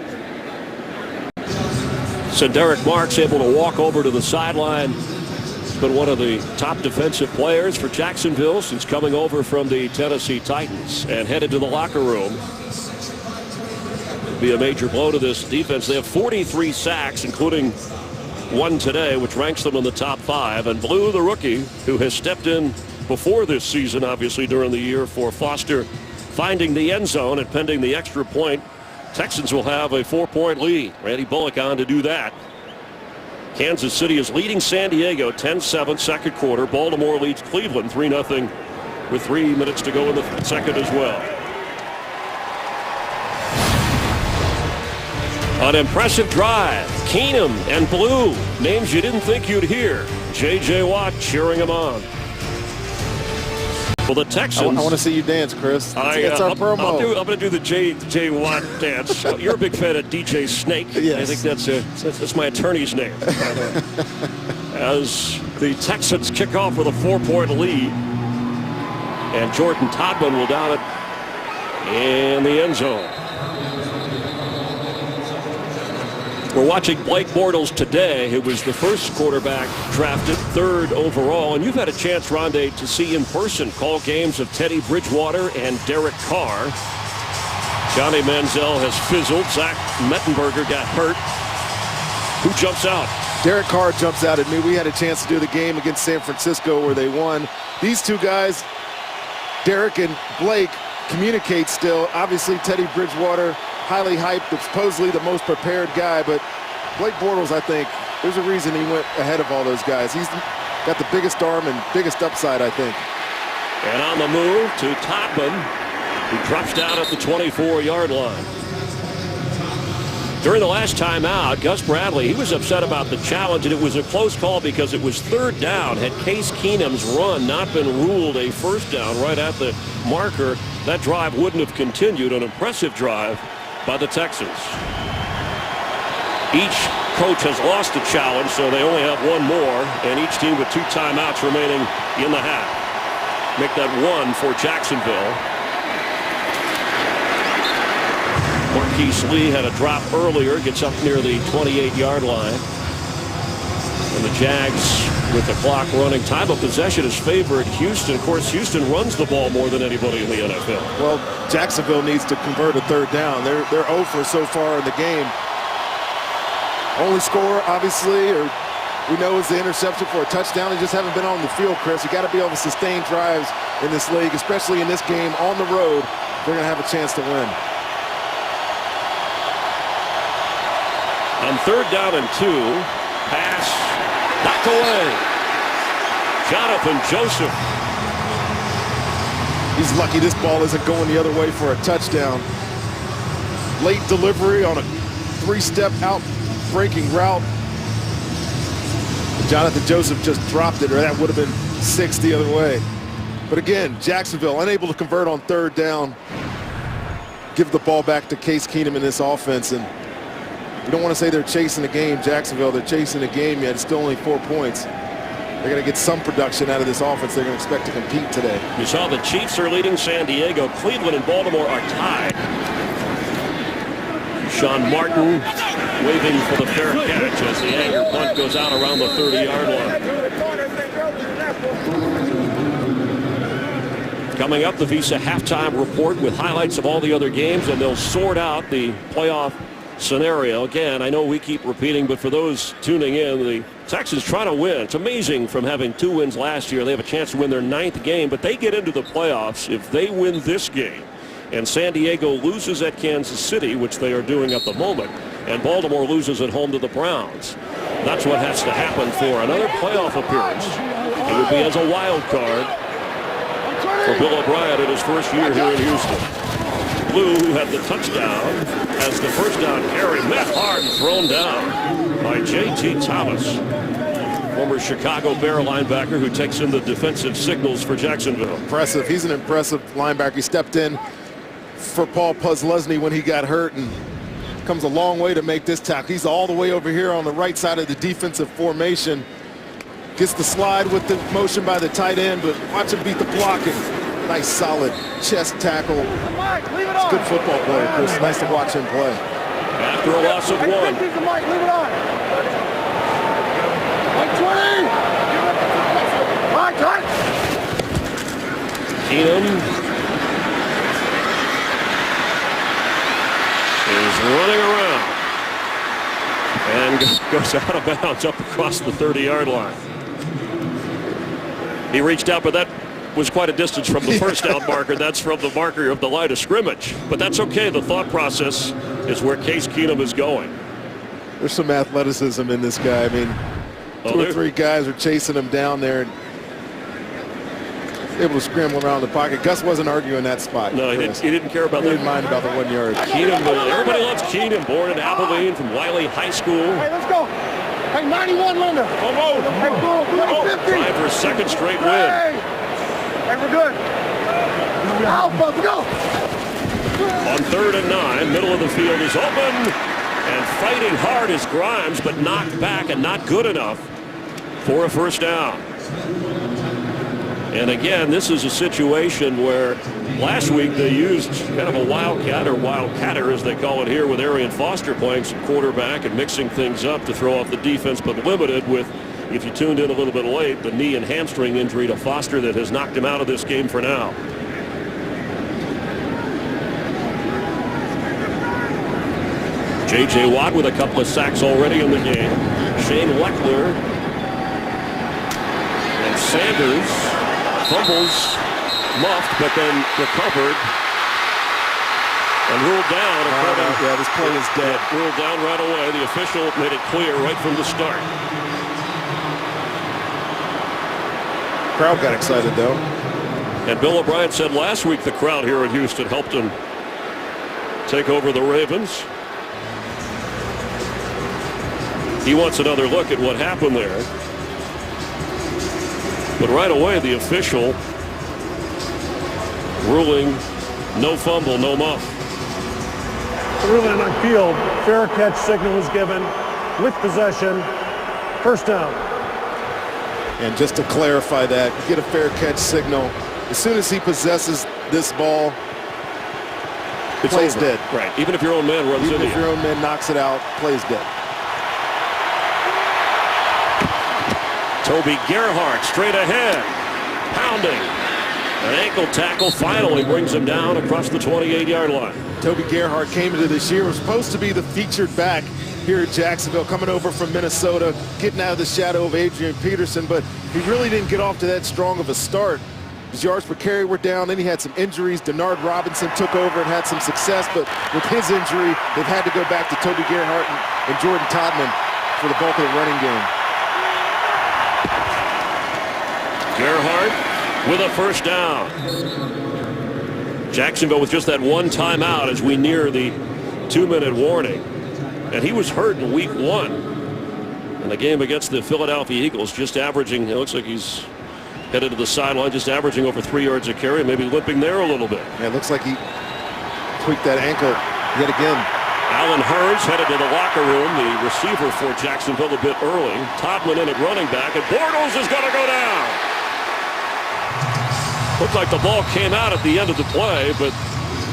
So Derek Marks able to walk over to the sideline. He's been one of the top defensive players for Jacksonville since coming over from the Tennessee Titans, and headed to the locker room. It'll be a major blow to this defense. They have 43 sacks, including one today, which ranks them in the top 5. And Blue, the rookie, who has stepped in before this season, obviously during the year, for Foster, finding the end zone and pending the extra point, Texans will have a 4-point lead. Randy Bullock on to do that. Kansas City is leading San Diego 10-7 second quarter. Baltimore leads Cleveland 3-0 with 3 minutes to go in the second as well. An impressive drive. Keenum and Blue, names you didn't think you'd hear. J.J. Watt cheering him on. Well, the Texans. I want to see you dance, Chris. It's our promo. I'm going to do the J.J. Watt dance. You're a big fan of DJ Snake. Yes. I think that's my attorney's name. As the Texans kick off with a 4-point lead, and Jordan Todman will down it in the end zone. We're watching Blake Bortles today, who was the first quarterback drafted 3rd overall. And you've had a chance, Rondé, to see in person call games of Teddy Bridgewater and Derek Carr. Johnny Manziel has fizzled. Zach Mettenberger got hurt. Who jumps out? Derek Carr jumps out at me. We had a chance to do the game against San Francisco where they won. These two guys, Derek and Blake, communicate still. Obviously, Teddy Bridgewater, highly hyped, supposedly the most prepared guy, but Blake Bortles, I think, there's a reason he went ahead of all those guys. He's got the biggest arm and biggest upside, I think. And on the move to Todman, who drops down at the 24-yard line. During the last time out, Gus Bradley, he was upset about the challenge, and it was a close call because it was 3rd down. Had Case Keenum's run not been ruled a first down right at the marker, that drive wouldn't have continued. An impressive drive by the Texans. Each coach has lost a challenge, so they only have one more, and each team with 2 timeouts remaining in the half. Make that 1 for Jacksonville. Marquise Lee had a drop earlier, gets up near the 28-yard line. And the Jags, with the clock running, time of possession is favored Houston. Of course, Houston runs the ball more than anybody in the NFL. Well, Jacksonville needs to convert a 3rd down. They're 0 for so far in the game. Only score, obviously, or we know is the interception for a touchdown. They just haven't been on the field, Chris. You got to be able to sustain drives in this league, especially in this game on the road. They're going to have a chance to win. On 3rd down and 2, pass knocked away. Jonathan Joseph. He's lucky this ball isn't going the other way for a touchdown. Late delivery on a 3-step out breaking route. Jonathan Joseph just dropped it, or that would have been 6 the other way. But again, Jacksonville unable to convert on 3rd down. Give the ball back to Case Keenum in this offense, and we don't want to say they're chasing the game, Jacksonville. They're chasing the game, yet it's still only 4 points. They're going to get some production out of this offense. They're going to expect to compete today. You saw the Chiefs are leading San Diego. Cleveland and Baltimore are tied. Sean Martin waving for the fair catch as the anchor punt goes out around the 30-yard line. Coming up, the Visa halftime report with highlights of all the other games, and they'll sort out the playoff scenario. Again, I know we keep repeating, but for those tuning in, the Texans trying to win. It's amazing from having 2 wins last year. They have a chance to win their 9th game, but they get into the playoffs if they win this game. And San Diego loses at Kansas City, which they are doing at the moment, and Baltimore loses at home to the Browns. That's what has to happen for another playoff appearance. It would be as a wild card. for Bill O'Brien in his first year here in Houston. Blue, who had the touchdown, has the first down carry. Met hard and thrown down by J.T. Thomas, former Chicago Bear linebacker who takes in the defensive signals for Jacksonville. Impressive. He's an impressive linebacker. He stepped in for Paul Puslesny when he got hurt and comes a long way to make this tackle. He's all the way over here on the right side of the defensive formation. Gets the slide with the motion by the tight end, but watch him beat the blocking. Nice solid chest tackle. It's good football player, Chris. Nice to watch him play. After a loss of one. Leave it on. 120. Mike, cut. Keenum is running around and goes out of bounds up across the 30-yard line. He reached out, but that was quite a distance from the first down marker. That's from the marker of the line of scrimmage. But that's okay. The thought process is where Case Keenum is going. There's some athleticism in this guy. I mean, two or three guys are chasing him down there and able to scramble around the pocket. Gus wasn't arguing that spot. No, he didn't care about that. He didn't mind about the 1 yard. Keenum, everybody loves Keenum, born in Abilene from Wiley High School. Hey, let's go. Hey, 91, Linda. Hey, go. 50. Trying for a second straight win. Hey, we're good. Alpha, go. On 3rd and 9, middle of the field is open. And fighting hard is Grimes, but knocked back and not good enough for a first down. And again, this is a situation where last week they used kind of a wildcat, or wildcatter as they call it here, with Arian Foster playing some quarterback and mixing things up to throw off the defense, but limited with, if you tuned in a little bit late, the knee and hamstring injury to Foster that has knocked him out of this game for now. J.J. Watt with a couple of sacks already in the game. Shane Weckler and Sanders fumbles, muffed, but then recovered and ruled down. Yeah, this play is dead. Ruled down right away. The official made it clear right from the start. Crowd got excited, though. And Bill O'Brien said last week the crowd here in Houston helped him take over the Ravens. He wants another look at what happened there. But right away, the official ruling no fumble, no muff. Ruling on field, fair catch signal was given with possession, first down. And just to clarify that, you get a fair catch signal. As soon as he possesses this ball, It's play's over. dead. Right. Even if your own man runs into you. Even if your own man knocks it out, play's dead. Toby Gerhardt straight ahead, pounding. An ankle tackle finally brings him down across the 28-yard line. Toby Gerhardt came into this year, was supposed to be the featured back here at Jacksonville, coming over from Minnesota, getting out of the shadow of Adrian Peterson, but he really didn't get off to that strong of a start. His yards per carry were down, then he had some injuries. Denard Robinson took over and had some success, but with his injury, they've had to go back to Toby Gerhardt and Jordan Todman for the bulk of the running game. Gerhardt with a first down. Jacksonville with just that one timeout as we near the 2-minute warning. And he was hurt in week 1 in the game against the Philadelphia Eagles, just averaging, it looks like he's headed to the sideline, just averaging over 3 yards a carry, maybe limping there a little bit. Yeah, it looks like he tweaked that ankle yet again. Allen Hurns headed to the locker room, the receiver for Jacksonville a bit early. Todman in at running back, and Bortles is going to go down. Looked like the ball came out at the end of the play, but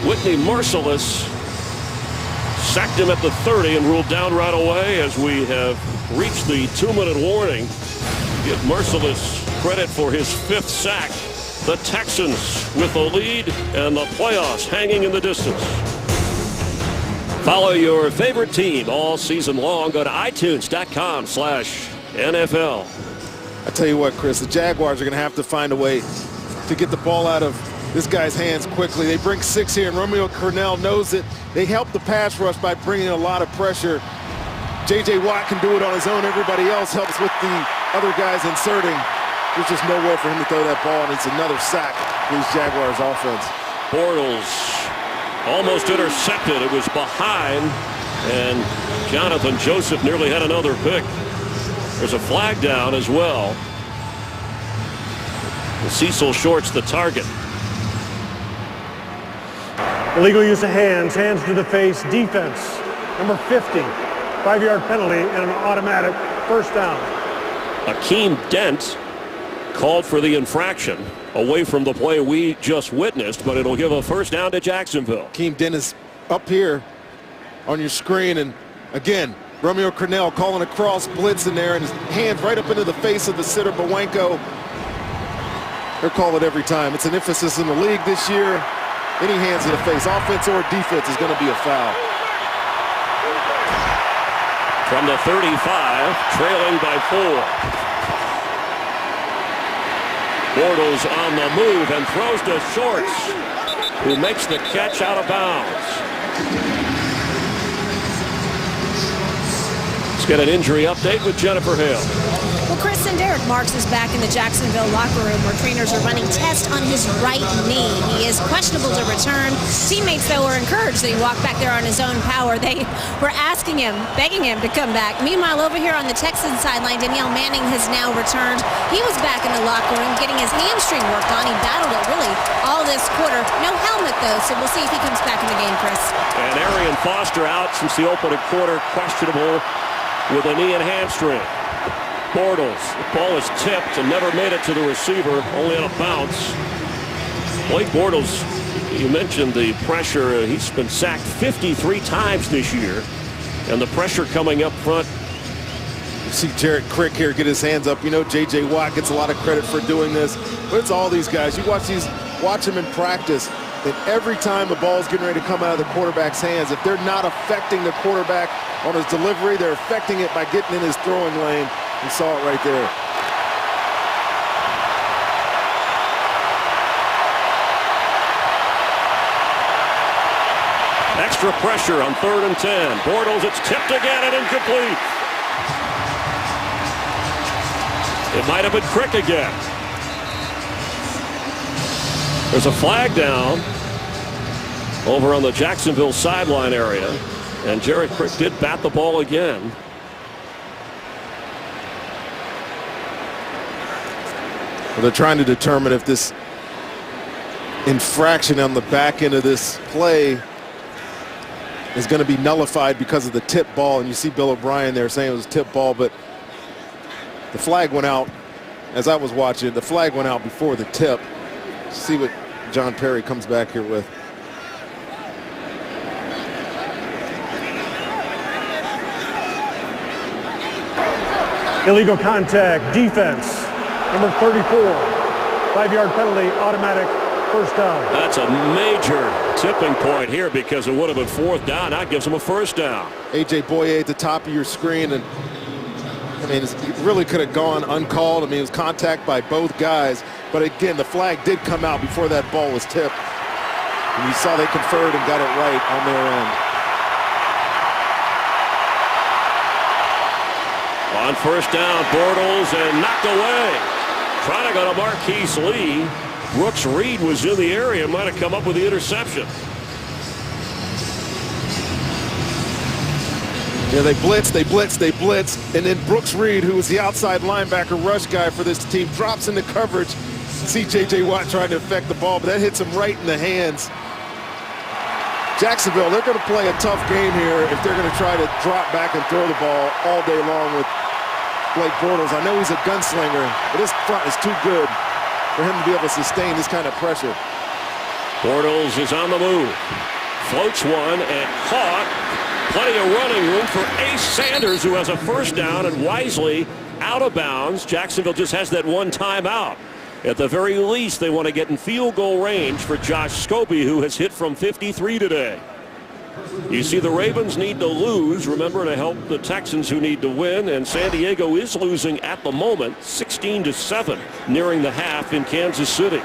Whitney Merciless sacked him at the 30 and ruled down right away as we have reached the 2-minute warning. Give Merciless credit for his 5th sack. The Texans with the lead and the playoffs hanging in the distance. Follow your favorite team all season long. Go to itunes.com/NFL. I tell you what, Chris, the Jaguars are going to have to find a way to get the ball out of this guy's hands quickly. They bring 6 here, and Romeo Cornell knows it. They help the pass rush by bringing a lot of pressure. J.J. Watt can do it on his own. Everybody else helps with the other guys inserting. There's just nowhere for him to throw that ball, and it's another sack these Jaguars offense. Bortles almost intercepted. It was behind, and Jonathan Joseph nearly had another pick. There's a flag down as well. Cecil Short's the target. Illegal use of hands to the face, defense. Number 50, 5-yard penalty and an automatic first down. Akeem Dent called for the infraction away from the play we just witnessed, but it'll give a first down to Jacksonville. Akeem Dent is up here on your screen, and again, Romeo Crennel calling a cross blitz in there, and his hand right up into the face of the sitter, Bowenko. They're calling it every time. It's an emphasis in the league this year. Any hands in the face, offense or defense, is going to be a foul. From the 35, trailing by 4. Bortles on the move and throws to Shorts, who makes the catch out of bounds. Let's get an injury update with Jennifer Hale. Well, Chris, and Derek Marks is back in the Jacksonville locker room where trainers are running tests on his right knee. He is questionable to return. Teammates, though, were encouraged that he walked back there on his own power. They were asking him, begging him to come back. Meanwhile, over here on the Texans sideline, Danielle Manning has now returned. He was back in the locker room getting his hamstring worked on. He battled it really all this quarter. No helmet, though, so we'll see if he comes back in the game, Chris. And Arian Foster out since the opening quarter, questionable with a knee and hamstring. Bortles, the ball is tipped and never made it to the receiver, only on a bounce. Blake Bortles, you mentioned the pressure. He's been sacked 53 times this year, and the pressure coming up front. You see Jarrett Crick here get his hands up. You know, J.J. Watt gets a lot of credit for doing this, but it's all these guys. You watch them in practice, and every time the ball's getting ready to come out of the quarterback's hands, if they're not affecting the quarterback on his delivery, they're affecting it by getting in his throwing lane. You saw it right there. Extra pressure on 3rd and 10. Bortles, it's tipped again and incomplete. It might have been Crick again. There's a flag down over on the Jacksonville sideline area, and Jared Crick did bat the ball again. Well, they're trying to determine if this infraction on the back end of this play is going to be nullified because of the tip ball. And you see Bill O'Brien there saying it was a tip ball, but the flag went out as I was watching. The flag went out before the tip. See what John Perry comes back here with. Illegal contact, defense. Number 34, 5-yard penalty, automatic first down. That's a major tipping point here because it would have been 4th down. That gives him a first down. A.J. Boye at the top of your screen, and I mean, it really could have gone uncalled. I mean, it was contact by both guys, but again, the flag did come out before that ball was tipped. And you saw they conferred and got it right on their end. On first down, Bortles and knocked away. Trying to go to Marquise Lee. Brooks Reed was in the area, might have come up with the interception. Yeah, they blitz, and then Brooks Reed, who was the outside linebacker rush guy for this team, drops into coverage. See J.J. Watt trying to affect the ball, but that hits him right in the hands. Jacksonville, they're going to play a tough game here if they're going to try to drop back and throw the ball all day long with Blake Bortles. I know he's a gunslinger, but his front is too good for him to be able to sustain this kind of pressure. Bortles is on the move. Floats one and caught. Plenty of running room for Ace Sanders, who has a first down, and wisely out of bounds. Jacksonville just has that one timeout. At the very least, they want to get in field goal range for Josh Scobie, who has hit from 53 today. You see the Ravens need to lose, remember, to help the Texans, who need to win, and San Diego is losing at the moment 16-7 nearing the half in Kansas City.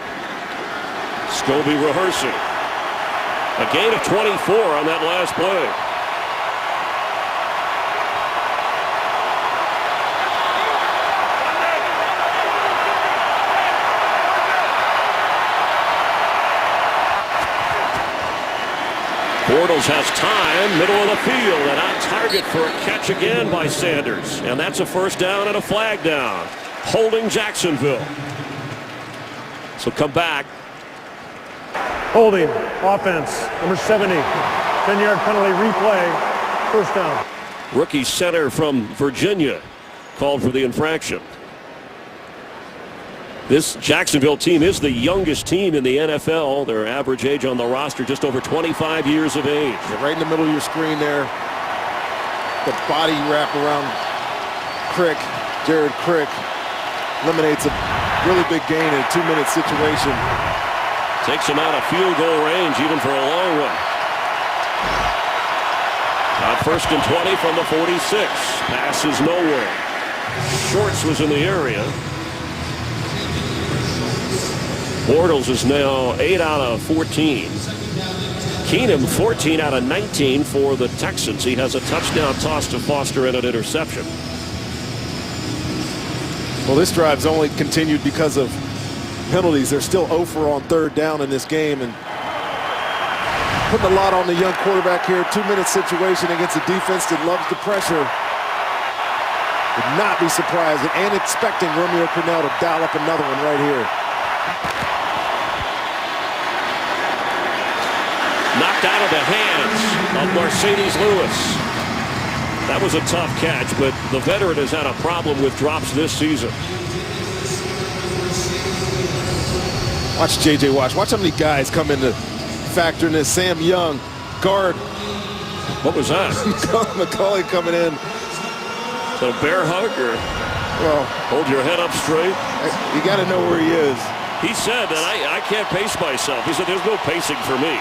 Scobie rehearsing. A gain of 24 on that last play. Bortles has time, middle of the field, and on target for a catch again by Sanders. And that's a first down and a flag down, holding Jacksonville. So come back. Holding, offense, number 70. 10-yard penalty, replay, first down. Rookie center from Virginia called for the infraction. This Jacksonville team is the youngest team in the NFL. Their average age on the roster just over 25 years of age. Right in the middle of your screen there. The body wrap around Crick, Jared Crick, eliminates a really big gain in a 2-minute situation. Takes him out of field goal range even for a long one. First and 20 from the 46. Pass is nowhere. Shorts was in the area. Bortles is now 8 out of 14. Keenum 14 out of 19 for the Texans. He has a touchdown toss to Foster and an interception. Well, this drive's only continued because of penalties. They're still 0 for on third down in this game, and putting a lot on the young quarterback here. 2-minute situation against a defense that loves the pressure. Would not be surprised and expecting Romeo Crennel to dial up another one right here. Knocked out of the hands of Mercedes Lewis. That was a tough catch, but the veteran has had a problem with drops this season. Watch J.J. Watt. Watch how many guys come into factor in this. Sam Young, guard. What was that? McCauley coming in. So bear hug or well, hold your head up straight? You got to know where he is. He said that I can't pace myself. He said there's no pacing for me.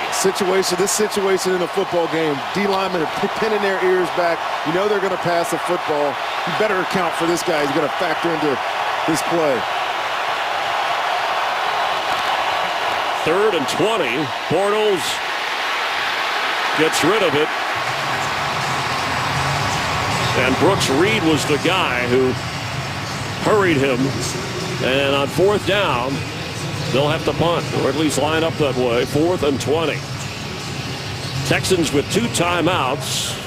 This situation in a football game, D linemen are pinning their ears back. You know they're going to pass the football. You better account for this guy. He's going to factor into this play. 3rd and 20. Bortles gets rid of it. And Brooks Reed was the guy who hurried him. And on 4th down, they'll have to punt, or at least line up that way. 4th and 20. Texans with 2 timeouts.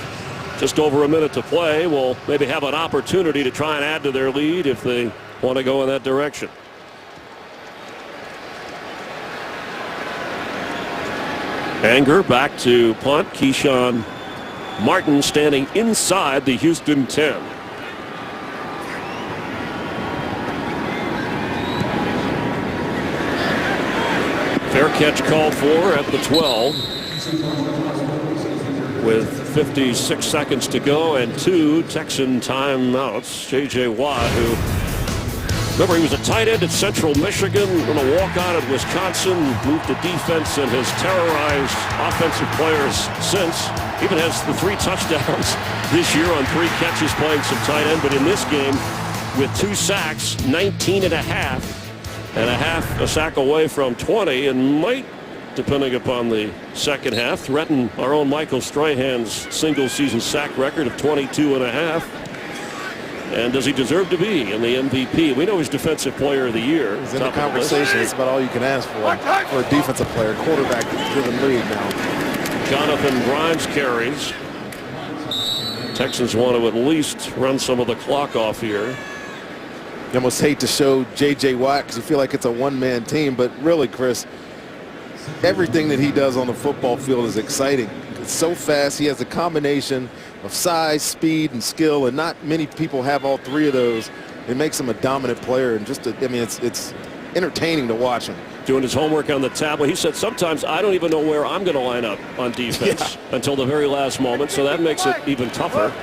Just over a minute to play. Will maybe have an opportunity to try and add to their lead if they want to go in that direction. Anger back to punt. Keyshawn Martin standing inside the Houston 10. Fair catch called for at the 12 with 56 seconds to go and 2 Texan timeouts. J.J. Watt, who, remember, he was a tight end at Central Michigan, going to walk on at Wisconsin, moved to defense, and has terrorized offensive players since. Even has the 3 touchdowns this year on 3 catches playing some tight end. But in this game, with 2 sacks, 19 and a half a sack away from 20, and might, depending upon the second half, threaten our own Michael Strahan's single-season sack record of 22 and a half. And does he deserve to be in the MVP? We know he's Defensive Player of the Year. He's in the conversation. It's about all you can ask for a defensive player. Quarterback-driven league now. Jonathan Grimes carries. Texans want to at least run some of the clock off here. You almost hate to show J.J. Watt because you feel like it's a one-man team, but really, Chris, everything that he does on the football field is exciting. It's so fast. He has a combination of size, speed, and skill, and not many people have all 3 of those. It makes him a dominant player, and it's entertaining to watch him. Doing his homework on the tablet. He said, sometimes I don't even know where I'm going to line up on defense until the very last moment, so that makes it even tougher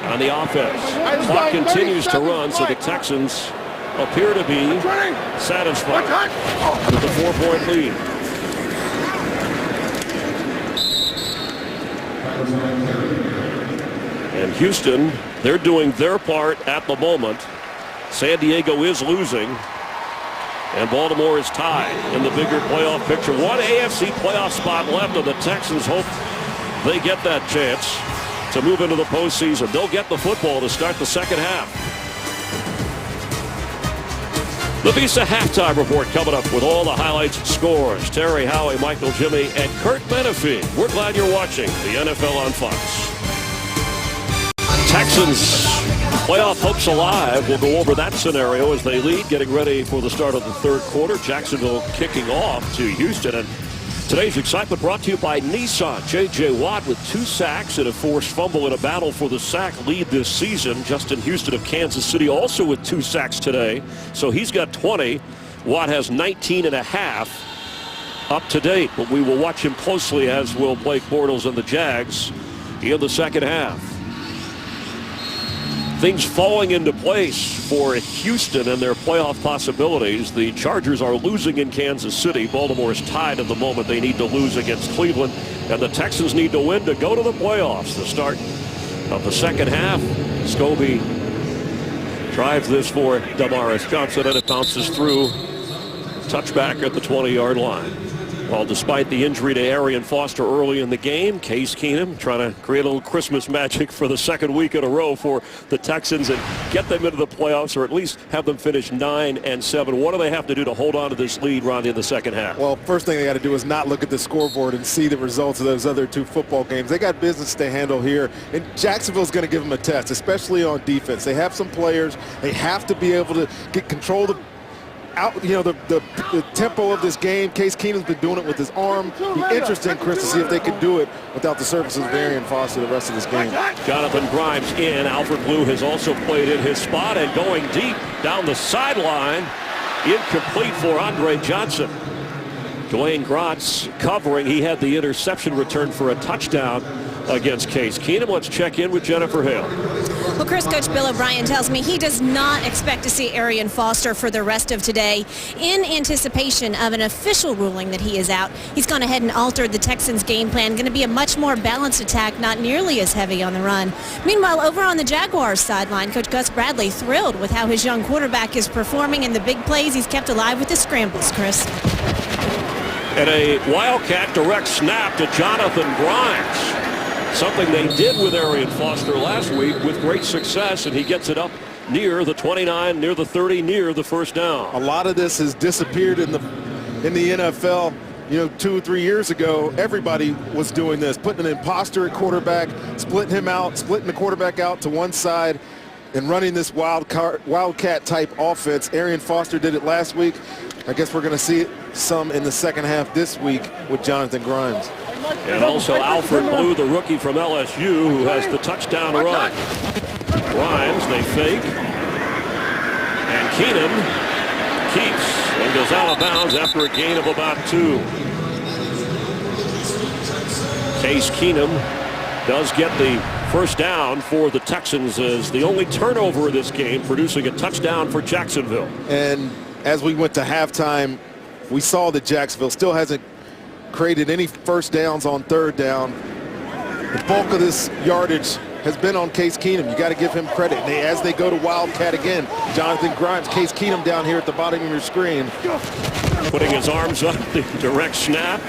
on the offense. Clock continues to run, so the Texans appear to be satisfied with the 4-point lead. And Houston, they're doing their part at the moment. San Diego is losing. And Baltimore is tied in the bigger playoff picture. 1 AFC playoff spot left, and the Texans hope they get that chance to move into the postseason. They'll get the football to start the second half. The Visa Halftime Report coming up with all the highlights and scores. Terry, Howie, Michael, Jimmy, and Kurt Menefee. We're glad you're watching the NFL on Fox. Texans playoff hopes alive. We'll go over that scenario as they lead, getting ready for the start of the third quarter. Jacksonville kicking off to Houston. And today's excitement brought to you by Nissan. J.J. Watt with 2 sacks and a forced fumble in a battle for the sack lead this season. Justin Houston of Kansas City also with 2 sacks today. So he's got 20. Watt has 19 and a half up to date. But we will watch him closely, as will Blake Bortles and the Jags in the second half. Things falling into place for Houston and their playoff possibilities. The Chargers are losing in Kansas City. Baltimore is tied at the moment. They need to lose against Cleveland. And the Texans need to win to go to the playoffs. The start of the second half. Scobie drives this for Damaris Johnson, and it bounces through. Touchback at the 20-yard line. Well, despite the injury to Arian Foster early in the game, Case Keenum trying to create a little Christmas magic for the second week in a row for the Texans and get them into the playoffs, or at least have them finish 9-7. What do they have to do to hold on to this lead, Ronnie, in the second half? Well, first thing they got to do is not look at the scoreboard and see the results of those other 2 football games. They got business to handle here, and Jacksonville's going to give them a test, especially on defense. They have some players. They have to be able to get control of the tempo of this game. Case Keenum's been doing it with his arm. Be interesting, Chris, to see if they can do it without the services of Arian Foster the rest of this game. Jonathan Grimes in. Alfred Blue has also played in his spot and going deep down the sideline. Incomplete for Andre Johnson. Dwayne Grotz covering. He had the interception return for a touchdown against Case Keenum. Let's check in with Jennifer Hale. Well, Chris, Coach Bill O'Brien tells me he does not expect to see Arian Foster for the rest of today in anticipation of an official ruling that he is out. He's gone ahead and altered the Texans' game plan. Going to be a much more balanced attack, not nearly as heavy on the run. Meanwhile, over on the Jaguars sideline, Coach Gus Bradley thrilled with how his young quarterback is performing and the big plays he's kept alive with the scrambles, Chris. And a Wildcat direct snap to Jonathan Grimes. Something they did with Arian Foster last week with great success, and he gets it up near the 29, near the 30, near the first down. A lot of this has disappeared in the NFL. 2 or 3 years ago, everybody was doing this, putting an imposter at quarterback, splitting the quarterback out to one side, and running this wildcat type offense. Arian Foster did it last week. I guess we're going to see it some in the second half this week with Jonathan Grimes. And also Alfred Blue, the rookie from LSU, who has the touchdown run. Grimes, they fake. And Keenum keeps and goes out of bounds after a gain of about 2. Case Keenum does get the first down for the Texans as the only turnover of this game, producing a touchdown for Jacksonville. And as we went to halftime, we saw that Jacksonville still hasn't created any first downs on third down. The bulk of this yardage has been on Case Keenum. You got to give him credit. And as they go to Wildcat again, Jonathan Grimes, Case Keenum down here at the bottom of your screen. Putting his arms up, the direct snap.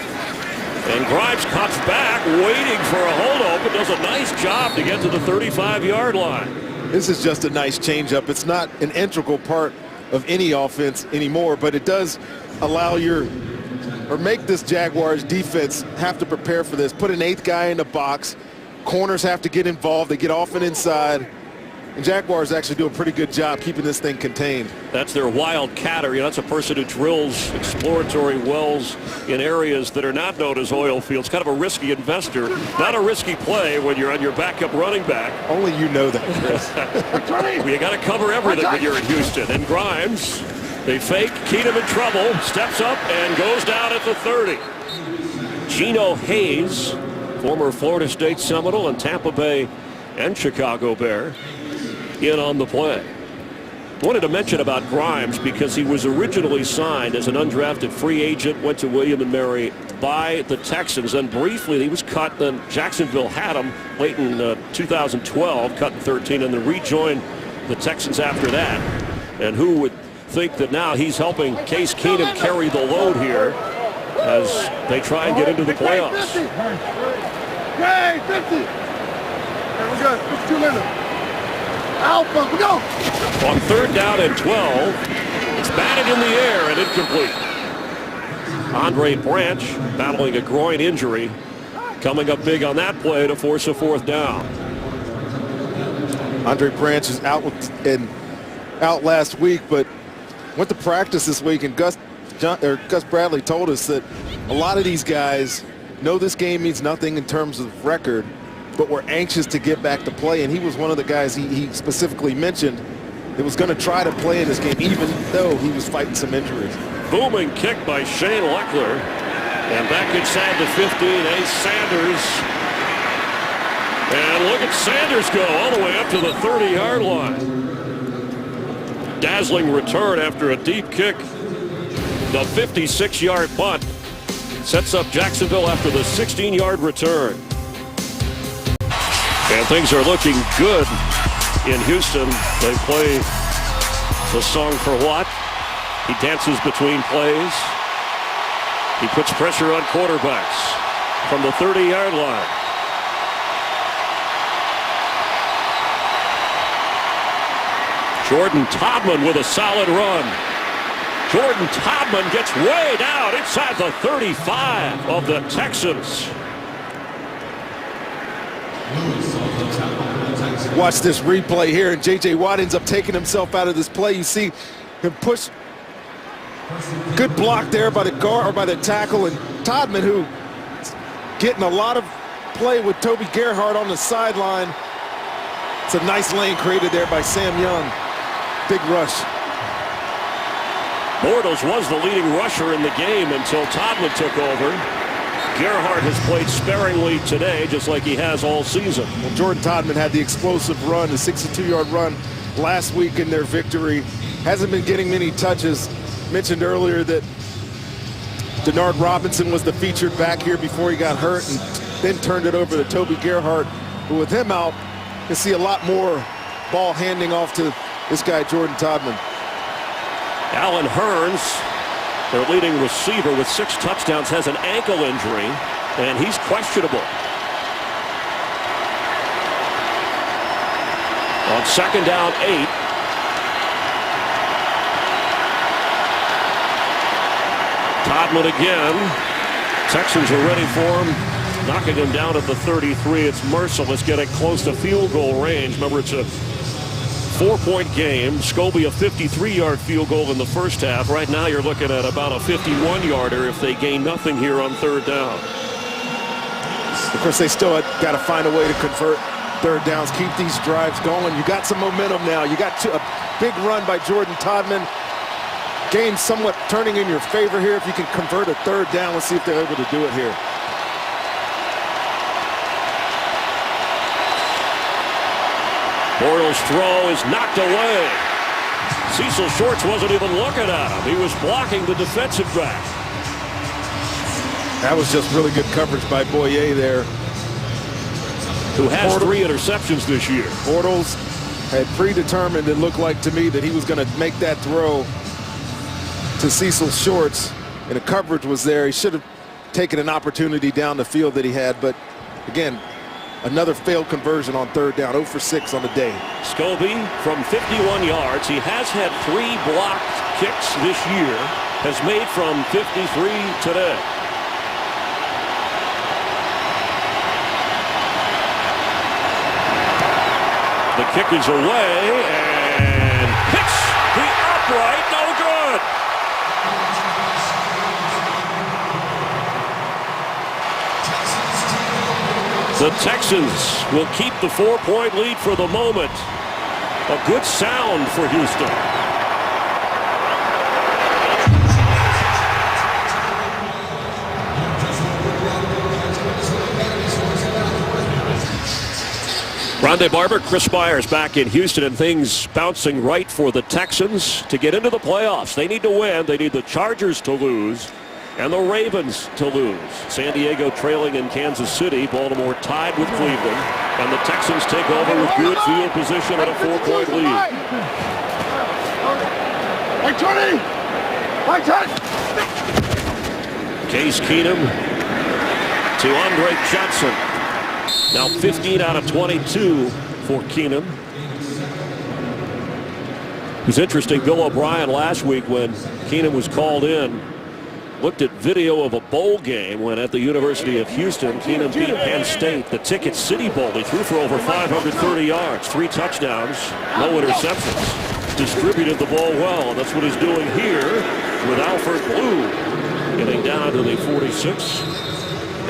And Grimes cuts back, waiting for a holdout, but does a nice job to get to the 35-yard line. This is just a nice changeup. It's not an integral part of any offense anymore, but it does allow make this Jaguars defense have to prepare for this. Put an 8th guy in the box. Corners have to get involved. They get off and inside. And Jaguars actually do a pretty good job keeping this thing contained. That's their wildcatter. That's a person who drills exploratory wells in areas that are not known as oil fields. Kind of a risky investor. Not a risky play when you're on your backup running back. Only you know that, Chris. Well, you got to cover everything when you're in Houston. And Grimes, they fake. Keenum in trouble. Steps up and goes down at the 30. Geno Hayes, former Florida State Seminole and Tampa Bay and Chicago Bear, in on the play. Wanted to mention about Grimes because he was originally signed as an undrafted free agent, went to William & Mary by the Texans, and briefly he was cut. Then Jacksonville had him late in 2012, cut in 13, and then rejoined the Texans after that. And who would think that now he's helping Case Keenum carry the load here as they try and get into the playoffs. Hey, 50. We're good. 52 minutes. Alpha, we go. On third down and 12, It's batted in the air and incomplete. Andre Branch battling a groin injury, coming up big on that play to force a 4th down. Andre Branch is out last week, but went to practice this week, and Gus Bradley told us that a lot of these guys know this game means nothing in terms of record, but we're anxious to get back to play, and he was one of the guys he specifically mentioned that was going to try to play in this game even though he was fighting some injuries. Booming kick by Shane Leckler, and back inside the 15, Ace Sanders. And look at Sanders go all the way up to the 30-yard line. Dazzling return after a deep kick. The 56-yard punt sets up Jacksonville after the 16-yard return. And things are looking good in Houston. They play the song for what? He dances between plays. He puts pressure on quarterbacks from the 30-yard line. Jordan Todman with a solid run. Jordan Todman gets way down inside the 35 of the Texans. Watch this replay here, and J.J. Watt ends up taking himself out of this play. You see him push. Good block there by the guard or by the tackle, and Todman, who getting a lot of play with Toby Gerhart on the sideline. It's a nice lane created there by Sam Young. Big rush. Bortles was the leading rusher in the game until Todman took over. Gerhart has played sparingly today, just like he has all season. Well, Jordan Todman had the explosive run, the 62-yard run last week in their victory. Hasn't been getting many touches. Mentioned earlier that Denard Robinson was the featured back here before he got hurt, and then turned it over to Toby Gerhart. But with him out, you see a lot more ball handing off to this guy, Jordan Todman. Allen Hurns, their leading receiver with 6 touchdowns, has an ankle injury, and he's questionable. On 2nd down, 8. Todman again. Texans are ready for him. Knocking him down at the 33. It's merciless, getting close to field goal range. Remember, it's a 4-point game. Scobie a 53-yard field goal in the first half. Right now you're looking at about a 51-yarder if they gain nothing here on 3rd down. Of course, they still got to find a way to convert 3rd downs, keep these drives going. You got some momentum now. You got a big run by Jordan Todman. Game somewhat turning in your favor here if you can convert a 3rd down. Let's see if they're able to do it here. Bortles' throw is knocked away. Cecil Shorts wasn't even looking at him. He was blocking the defensive back. That was just really good coverage by Boyer there. Who has 3 interceptions this year. Bortles had predetermined, it looked like to me, that he was going to make that throw to Cecil Shorts, and the coverage was there. He should have taken an opportunity down the field that he had, but again, another failed conversion on 3rd down. 0 for 6 on the day. Scobie from 51 yards. He has had 3 blocked kicks this year. Has made from 53 today. The kick is away and hits the upright. No good. The Texans will keep the 4-point lead for the moment. A good sound for Houston. Rondé Barber, Chris Byers back in Houston, and things bouncing right for the Texans to get into the playoffs. They need to win. They need the Chargers to lose and the Ravens to lose. San Diego trailing in Kansas City. Baltimore tied with Cleveland. And the Texans take over with good field position at a 4-point lead. Case Keenum to Andre Johnson. Now 15 out of 22 for Keenum. was interesting. Bill O'Brien last week when Keenum was called in looked at video of a bowl game when at the University of Houston, Keenum beat Penn State, the Ticket City Bowl. He threw for over 530 yards, 3 touchdowns, no interceptions. Distributed the ball well, and that's what he's doing here with Alfred Blue getting down to the 46.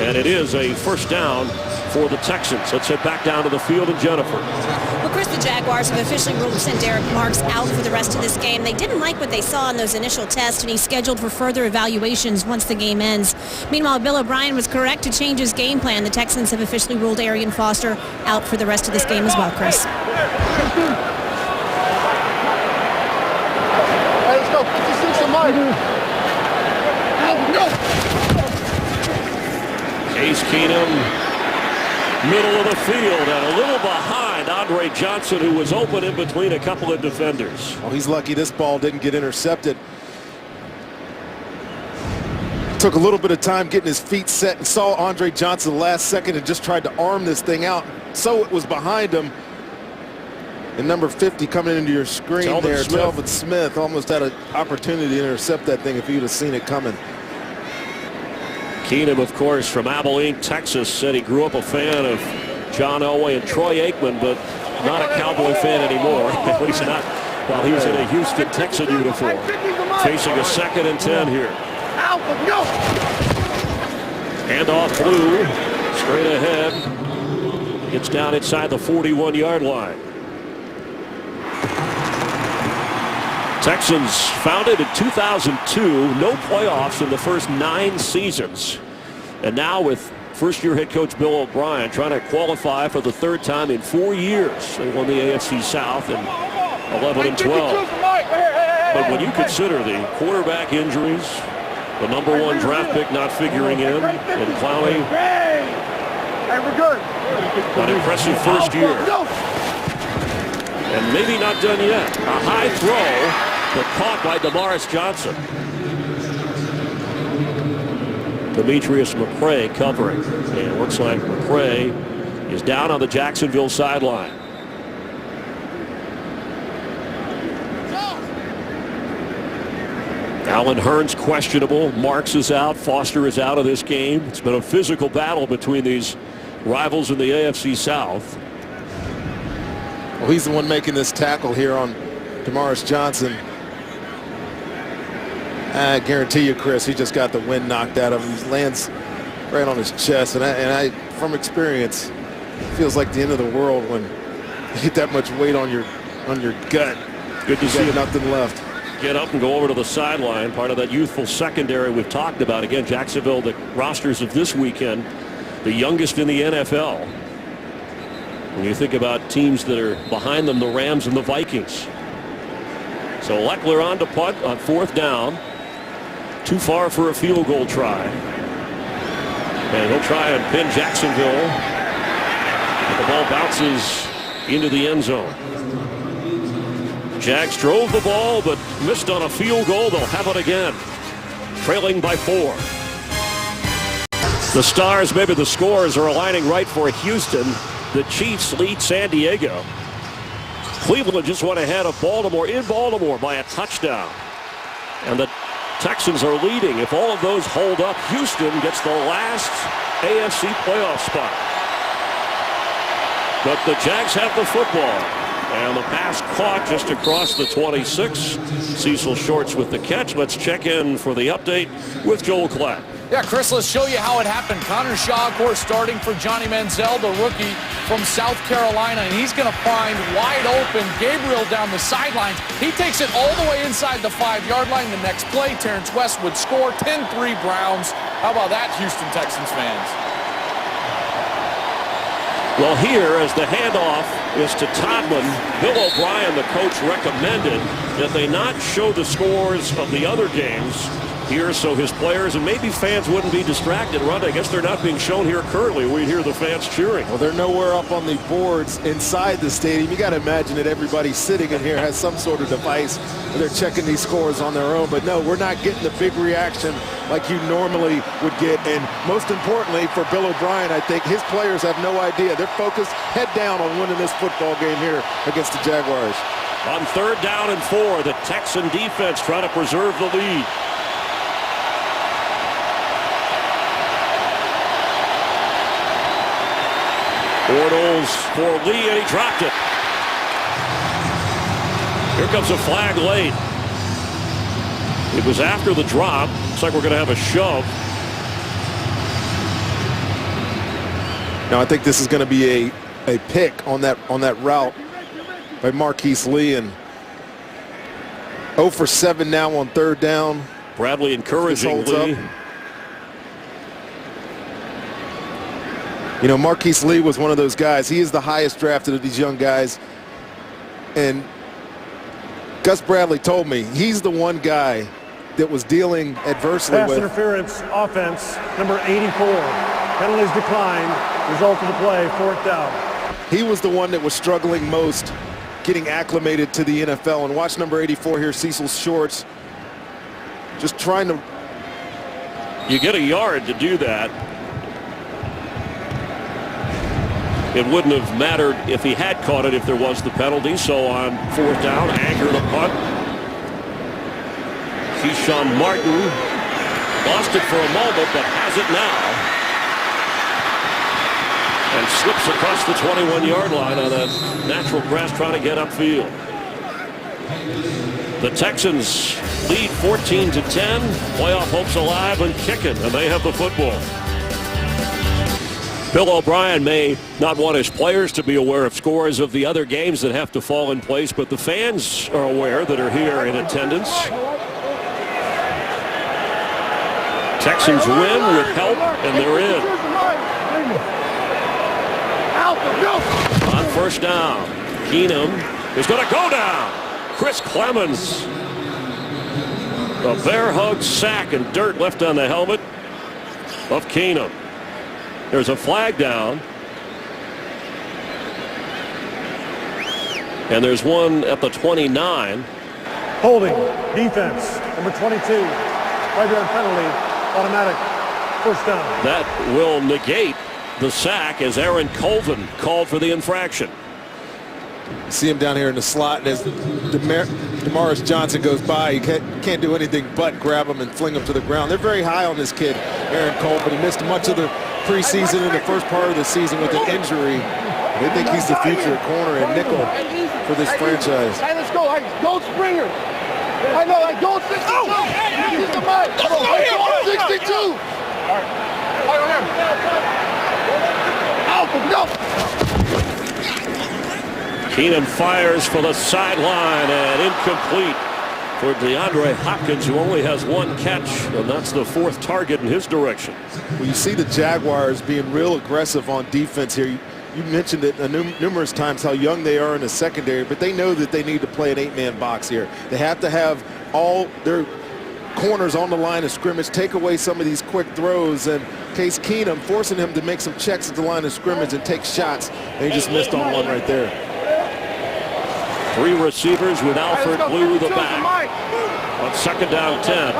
And it is a first down for the Texans. Let's head back down to the field and Jennifer. Well, Chris, the Jaguars have officially ruled Derek Marks out for the rest of this game. They didn't like what they saw in those initial tests, and he's scheduled for further evaluations once the game ends. Meanwhile, Bill O'Brien was correct to change his game plan. The Texans have officially ruled Arian Foster out for the rest of this game as well, Chris. Let's go. 56 and Mike. Case Keenum, middle of the field, and a little behind Andre Johnson, who was open in between a couple of defenders. Oh, he's lucky this ball didn't get intercepted. Took a little bit of time getting his feet set and saw Andre Johnson last second and just tried to arm this thing out. So it was behind him. And number 50 coming into your screen Telvin Smith almost had an opportunity to intercept that thing if he'd have seen it coming. Keenum, of course, from Abilene, Texas, said he grew up a fan of John Elway and Troy Aikman, but not a Cowboy fan anymore. At least not while he was in a Houston Texan uniform. Facing a 2nd and 10 here. Handoff Blue, straight ahead. Gets down inside the 41-yard line. Texans founded in 2002, no playoffs in the first 9 seasons. And now with first-year head coach Bill O'Brien trying to qualify for the 3rd time in 4 years. They won the AFC South in 11 and 12. But when you consider the quarterback injuries, the number 1 draft pick not figuring in Clowney, an impressive first year. And maybe not done yet. A high throw, but caught by Demarcus Johnson. Demetrius McCray covering. And it looks like McCray is down on the Jacksonville sideline. Alan Hearn's questionable. Marks is out. Foster is out of this game. It's been a physical battle between these rivals in the AFC South. Well, he's the one making this tackle here on Demarcus Johnson. I guarantee you, Chris, he just got the wind knocked out of him. He lands right on his chest. And I from experience, it feels like the end of the world when you get that much weight on your gut. Good to see you. Nothing left. Get up and go over to the sideline. Part of that youthful secondary we've talked about. Again, Jacksonville, the rosters of this weekend, the youngest in the NFL. When you think about teams that are behind them, the Rams and the Vikings. So Leckler on to punt on 4th down. Too far for a field goal try. And he'll try and pin Jacksonville. But the ball bounces into the end zone. Jags drove the ball but missed on a field goal. They'll have it again. Trailing by 4. The Stars, maybe the scores, are aligning right for Houston. The Chiefs lead San Diego. Cleveland just went ahead of Baltimore in Baltimore by a touchdown. And the Texans are leading. If all of those hold up, Houston gets the last AFC playoff spot. But the Jags have the football. And the pass caught just across the 26. Cecil Shorts with the catch. Let's check in for the update with Joel Klatt. Yeah, Chris, let's show you how it happened. Connor Shaw, of course, starting for Johnny Manziel, the rookie from South Carolina, and he's going to find wide open Gabriel down the sidelines. He takes it all the way inside the 5-yard line. The next play, Terrence West would score. 10-3 Browns. How about that, Houston Texans fans? Well, here, as the handoff is to Todman, Bill O'Brien, the coach, recommended that they not show the scores of the other games here so his players and maybe fans wouldn't be distracted. Run, I guess they're not being shown here currently. We hear the fans cheering. Well, they're nowhere up on the boards inside the stadium. You got to imagine that everybody sitting in here has some sort of device where they're checking these scores on their own. But no, we're not getting the big reaction like you normally would get. And most importantly for Bill O'Brien, I think his players have no idea. They're focused head down on winning this football game here against the Jaguars. On 3rd down and 4, the Texan defense trying to preserve the lead. Bortles for Lee, and he dropped it. Here comes a flag late. It was after the drop. Looks like we're going to have a shove. Now I think this is going to be a pick on that route by Marquise Lee, and 0 for 7 now on 3rd down. Bradley encouraging Lee. You know, Marquise Lee was one of those guys. He is the highest drafted of these young guys. And Gus Bradley told me he's the one guy that was dealing adversely Pass with interference offense, number 84. Penalties declined. Result of the play, 4th down. He was the one that was struggling most getting acclimated to the NFL. And watch number 84 here, Cecil Shorts, just trying to. You get a yard to do that. It wouldn't have mattered if he had caught it if there was the penalty. So on 4th down, anchored a punt. Keyshawn Martin lost it for a moment, but has it now. And slips across the 21-yard line on a natural grass trying to get upfield. The Texans lead 14-10. Playoff hopes alive and kicking, and they have the football. Bill O'Brien may not want his players to be aware of scores of the other games that have to fall in place, but the fans are aware that are here in attendance. Texans win with help, and they're in. On 1st down, Keenum is going to go down. Chris Clemens. A bear hug sack and dirt left on the helmet of Keenum. There's a flag down. And there's one at the 29. Holding, defense, number 22. 5-yard penalty, automatic, 1st down. That will negate the sack as Aaron Colvin called for the infraction. See him down here in the slot, and as Demarcus Johnson goes by, he can't do anything but grab him and fling him to the ground. They're very high on this kid, Aaron Colvin. He missed much of the preseason and the first part of the season with an injury. They think he's the future corner and nickel for this franchise. Hey, let's go. Hey, go Springer. I know, like, go 62. He's the man. Come on, go 62. All right. Alpha, go. Keenum fires for the sideline and incomplete for DeAndre Hopkins, who only has 1 catch, and that's the 4th target in his direction. Well, you see the Jaguars being real aggressive on defense here. You mentioned it numerous times how young they are in the secondary, but they know that they need to play an 8-man box here. They have to have all their corners on the line of scrimmage, take away some of these quick throws, and Case Keenum forcing him to make some checks at the line of scrimmage and take shots. And he just missed on one right there. 3 receivers with Alfred Blue the back. On 2nd down 10.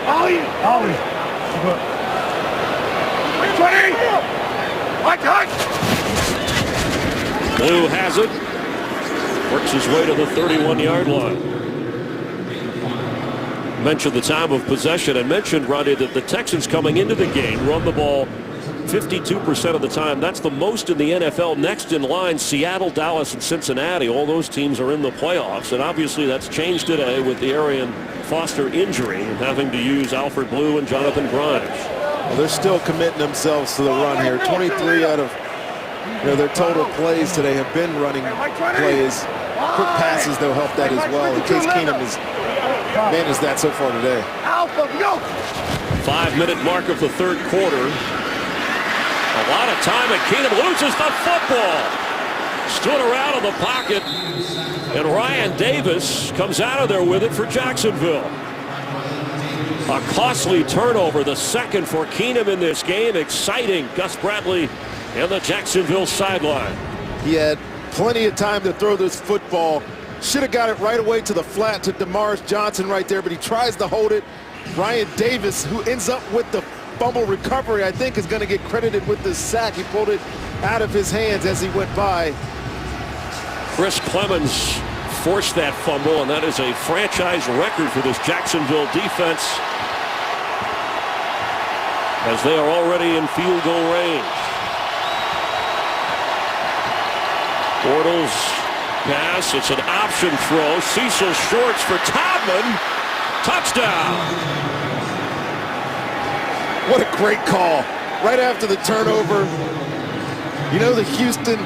Ollie. 20. Blue has it. Works his way to the 31-yard line. Mentioned the time of possession and mentioned, Ronnie, that the Texans coming into the game run the ball 52% of the time. That's the most in the NFL. Next in line, Seattle, Dallas, and Cincinnati. All those teams are in the playoffs, and obviously that's changed today with the Arian Foster injury and having to use Alfred Blue and Jonathan Grimes. Well, they're still committing themselves to the run here. 23 out of their total plays today have been running plays. Quick passes, they'll help that as well. And Case Keenum has managed that so far today. 5-minute mark of the 3rd quarter. A lot of time, and Keenum loses the football. Stood around in the pocket, and Ryan Davis comes out of there with it for Jacksonville. A costly turnover, the 2nd for Keenum in this game. Exciting. Gus Bradley and the Jacksonville sideline. He had plenty of time to throw this football. Should have got it right away to the flat to Demarcus Johnson right there, but he tries to hold it. Ryan Davis, who ends up with the fumble recovery, I think is going to get credited with this sack. He pulled it out of his hands as he went by. Chris Clemens forced that fumble, and that is a franchise record for this Jacksonville defense, as they are already in field goal range. Bortles pass. It's an option throw. Cecil Shorts for Todman. Touchdown. What a great call. Right after the turnover. You know, the Houston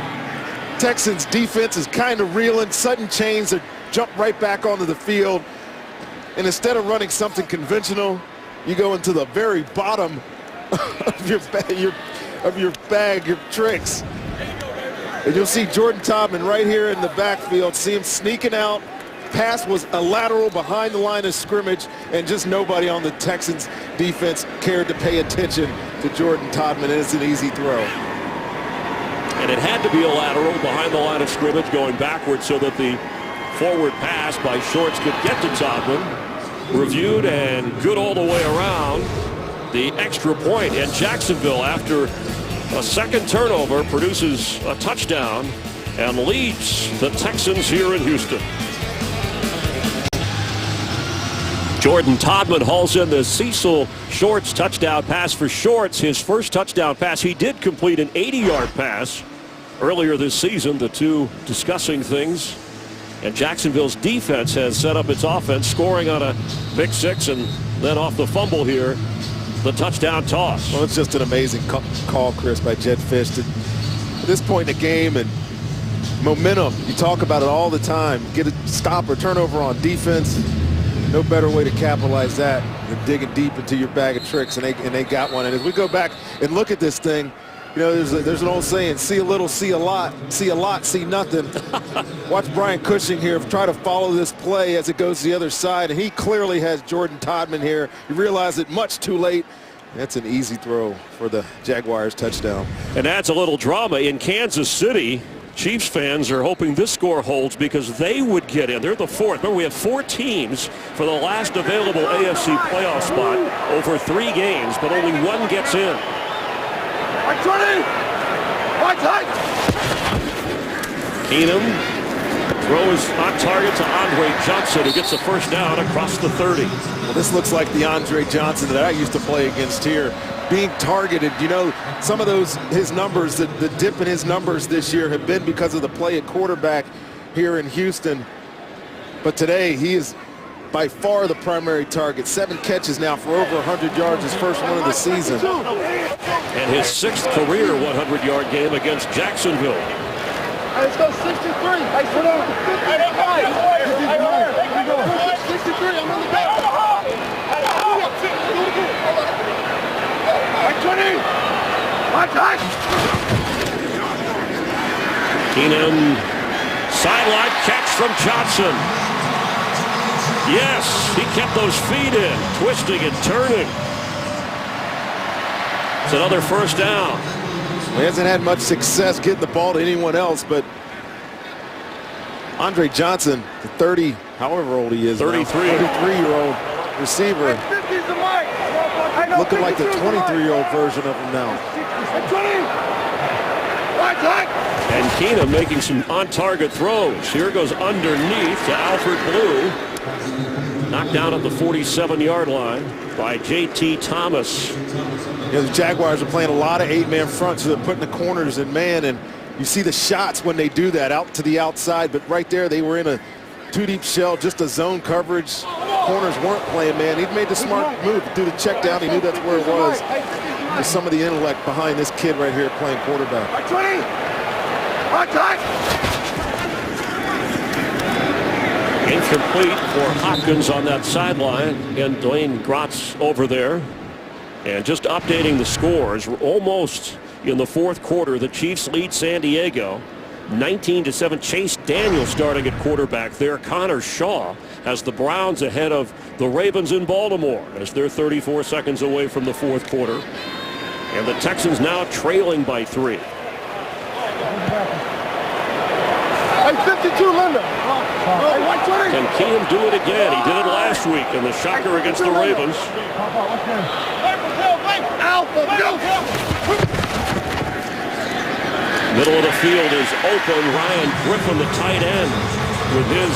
Texans defense is kind of reeling. Sudden change. They jump right back onto the field. And instead of running something conventional, you go into the very bottom of your bag, your tricks. And you'll see Jordan Todman right here in the backfield. See him sneaking out. Pass was a lateral behind the line of scrimmage, and just nobody on the Texans defense cared to pay attention to Jordan Todman. It's an easy throw. And it had to be a lateral behind the line of scrimmage going backwards so that the forward pass by Shorts could get to Todman. Reviewed and good all the way around. The extra point, and Jacksonville, after a second turnover, produces a touchdown and leads the Texans here in Houston. Jordan Todman hauls in the Cecil Shorts touchdown pass for Shorts. His first touchdown pass. He did complete an 80-yard pass earlier this season. The two discussing things. And Jacksonville's defense has set up its offense, scoring on a pick six and then off the fumble here, the touchdown toss. Well, it's just an amazing call, Chris, by Jed Fish. At this point in the game and momentum, you talk about it all the time. Get a stop or turnover on defense. No better way to capitalize that than digging deep into your bag of tricks, and they got one. And as we go back and look at this thing, you know, there's an old saying, see a little, see a lot, see nothing. Watch Brian Cushing here try to follow this play as it goes to the other side, and he clearly has Jordan Todman here. You realize it much too late. That's an easy throw for the Jaguars touchdown. And adds a little drama in Kansas City. Chiefs fans are hoping this score holds because they would get in. They're the fourth. Remember, we have 4 teams for the last available AFC playoff spot over 3 games, but only one gets in. Keenum throw is on target to Andre Johnson, who gets a first down across the 30. Well, this looks like the Andre Johnson that I used to play against here. Being targeted, you know, some of his numbers, the dip in his numbers this year have been because of the play at quarterback here in Houston. But today, he is by far the primary target. 7 catches now for over 100 yards, his first one of the season. And his 6th career 100-yard game against Jacksonville. Let's go 63. Hey, put on. 63, I'm on the back. Keenum, sideline catch from Johnson. Yes, he kept those feet in, twisting and turning. It's another first down. He hasn't had much success getting the ball to anyone else, but Andre Johnson, the 30, however old he is, 33-year-old receiver, looking like the 23-year-old version of him now. And Keenum making some on-target throws. Here goes underneath to Alfred Blue. Knocked down at the 47-yard line by J.T. Thomas. You know, the Jaguars are playing a lot of 8-man front, so they're putting the corners in man, and you see the shots when they do that out to the outside, but right there they were in a 2-deep shell, just a zone coverage. Corners weren't playing man. He made the smart move to do the check down. He knew that's where it was. There's some of the intellect behind this kid right here playing quarterback. Incomplete for Hopkins on that sideline, and Dwayne Grotz over there. And just updating the scores, we're almost in the 4th quarter. The Chiefs lead San Diego 19-7. Chase Daniel starting at quarterback there. Connor Shaw has the Browns ahead of the Ravens in Baltimore as they're 34 seconds away from the 4th quarter. And the Texans now trailing by 3. Hey, 52, Linda. Can Keenum do it again? He did it last week in the shocker against the Ravens. Middle of the field is open. Ryan Griffin, the tight end. with his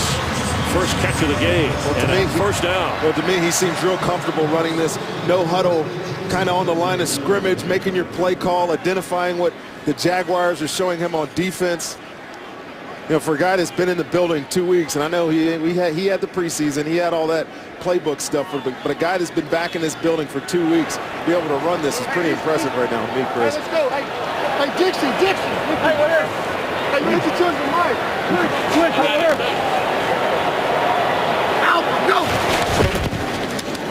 first catch of the game and first down. Well, to me, he seems real comfortable running this no huddle, kind of on the line of scrimmage, making your play call, identifying what the Jaguars are showing him on defense. You know, for a guy that's been in the building 2 weeks, and I know he had the preseason, he had all that playbook stuff, but a guy that's been back in this building for 2 weeks, to be able to run this is pretty impressive right now to me, Chris. Let's go. Hey, Dixie. Hey, right here. Hey, you need to choose the mic. Quick, right here. Out, go.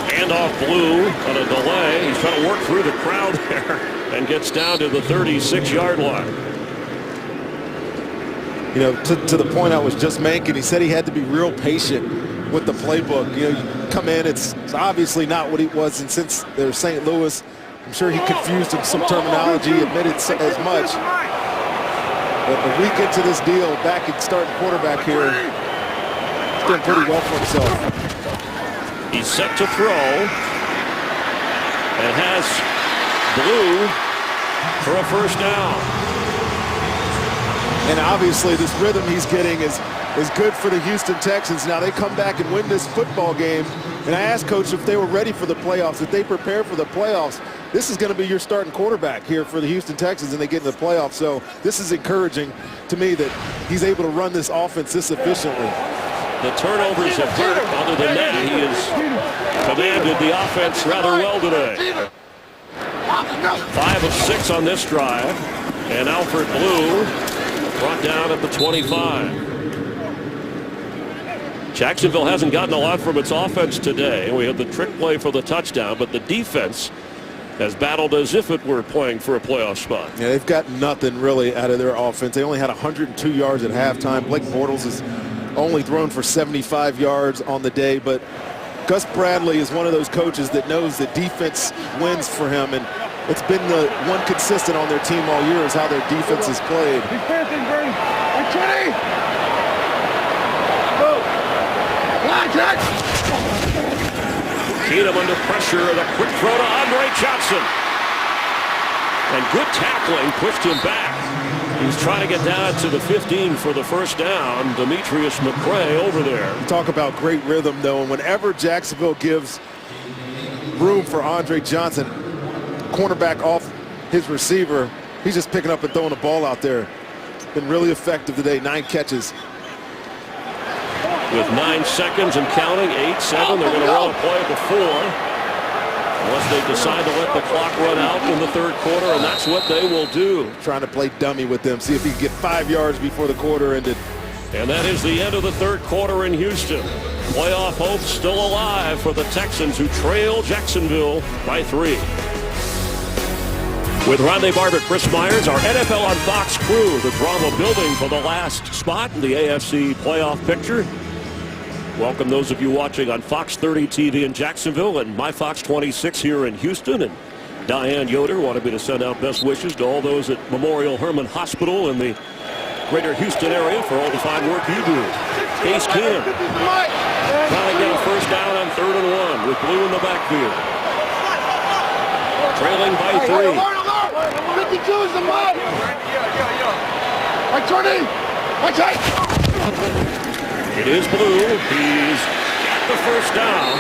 Handoff Blue on a delay. He's trying to work through the crowd there and gets down to the 36-yard line. You know, to the point I was just making, he said he had to be real patient with the playbook. You know, you come in, it's obviously not what he was, and since they're St. Louis, I'm sure he confused him some terminology, admitted as much. But a week into this deal, back at starting quarterback here, he's doing pretty well for himself. He's set to throw and has Blue for a first down. And obviously this rhythm he's getting is good for the Houston Texans. Now they come back and win this football game. And I asked Coach if they were ready for the playoffs, if they prepare for the playoffs. This is going to be your starting quarterback here for the Houston Texans, and they get in the playoffs. So this is encouraging to me that he's able to run this offense this efficiently. The turnovers have hurt. Other than that, he has commanded the offense rather well today. 5 of 6 on this drive. And Alfred Blue brought down at the 25. Jacksonville hasn't gotten a lot from its offense today. We had the trick play for the touchdown, but the defense has battled as if it were playing for a playoff spot. Yeah, they've got nothing really out of their offense. They only had 102 yards at halftime. Blake Bortles has only thrown for 75 yards on the day, but Gus Bradley is one of those coaches that knows that defense wins for him, and it's been the one consistent on their team all year is how their defense is played. Keenum under pressure, the quick throw to Andre Johnson. And good tackling pushed him back. He's trying to get down to the 15 for the first down. Demetrius McCray over there. Talk about great rhythm, though, and whenever Jacksonville gives room for Andre Johnson, cornerback off his receiver, he's just picking up and throwing the ball out there. Been really effective today, 9 catches. With 9 seconds and counting, 8-7, they're going to run a play before, unless they decide to let the clock run out in the third quarter, and that's what they will do. Trying to play dummy with them, see if he can get 5 yards before the quarter ended. And that is the end of the third quarter in Houston. Playoff hopes still alive for the Texans, who trail Jacksonville by 3. With Ronde Barber, Chris Myers, our NFL on Fox crew, the drama building for the last spot in the AFC playoff picture. Welcome those of you watching on Fox 30 TV in Jacksonville and my Fox 26 here in Houston. And Diane Yoder wanted me to send out best wishes to all those at Memorial Hermann Hospital in the greater Houston area for all the fine work you do. Case Keenum trying to get a first down on 3rd and 1 with Blue in the backfield. Trailing by 3. 52 is the mic. Right, Tony. Right. It is Blue. He's got the first down.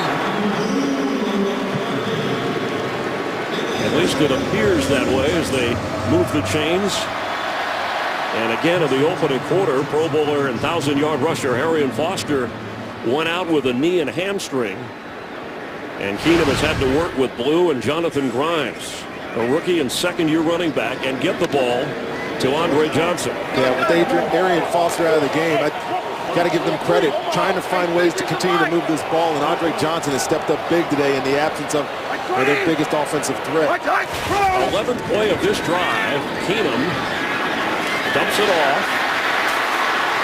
At least it appears that way as they move the chains. And again, in the opening quarter, Pro Bowler and 1,000-yard rusher Arian Foster went out with a knee and hamstring. And Keenum has had to work with Blue and Jonathan Grimes, a rookie and second-year running back, and get the ball to Andre Johnson. Yeah, with Arian Foster out of the game, I got to give them credit, trying to find ways to continue to move this ball, and Andre Johnson has stepped up big today in the absence of their biggest offensive threat. 11th play of this drive, Keenum dumps it off,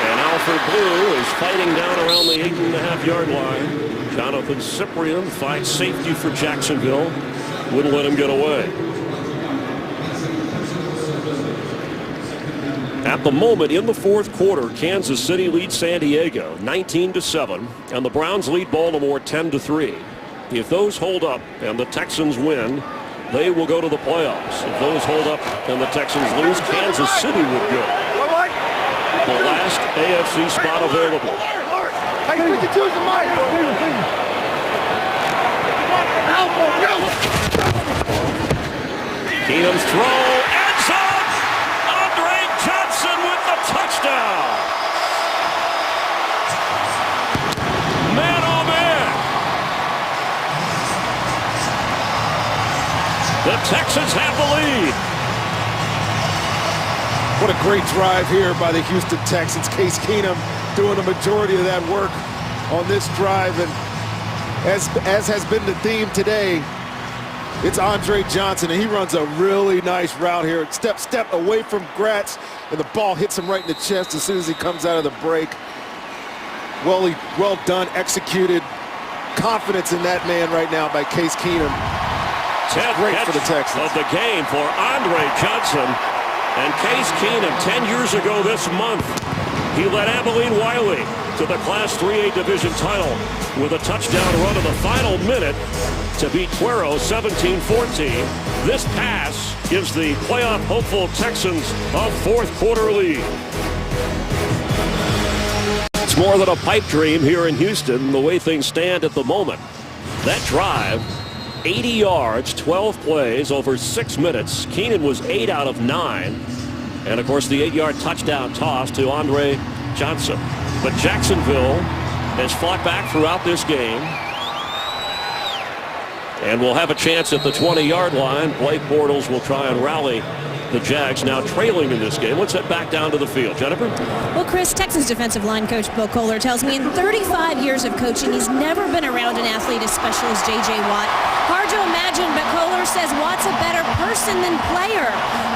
and Alfred Blue is fighting down around the 8.5-yard line. Jonathan Cyprien finds safety for Jacksonville, wouldn't let him get away. At the moment in the fourth quarter, Kansas City leads San Diego 19-7, and the Browns lead Baltimore 10-3. If those hold up and the Texans win, they will go to the playoffs. If those hold up and the Texans lose, Kansas City would go. the last AFC spot available. Hey, 52's the mic. Keenum's throw, end zone. Andre Johnson with the touchdown. Man, oh man. The Texans have the lead. What a great drive here by the Houston Texans. Case Keenum doing the majority of that work on this drive. And as has been the theme today, it's Andre Johnson, and he runs a really nice route here. Step away from Gratz, and the ball hits him right in the chest as soon as he comes out of the break. Well done, executed. Confidence in that man right now by Case Keenum. 10th Great catch for the Texans. of the game for Andre Johnson. And Case Keenum, 10 years ago this month, he led Abilene Wiley to the Class 3A division title with a touchdown run in the final minute to beat Cuero 17-14. This pass gives the playoff hopeful Texans a fourth quarter lead. It's more than a pipe dream here in Houston, the way things stand at the moment. That drive, 80 yards, 12 plays over 6 minutes. Keenan was 8 out of 9. And, of course, the 8-yard touchdown toss to Andre Johnson. But Jacksonville has fought back throughout this game. And will have a chance at the 20-yard line. Blake Bortles will try and rally the Jags, now trailing in this game. Let's head back down to the field. Jennifer? Well, Chris, Texans defensive line coach Bill Kohler tells me in 35 years of coaching, he's never been around an athlete as special as J.J. Watt. Hard to imagine, but Kohler says Watt's a better person than player.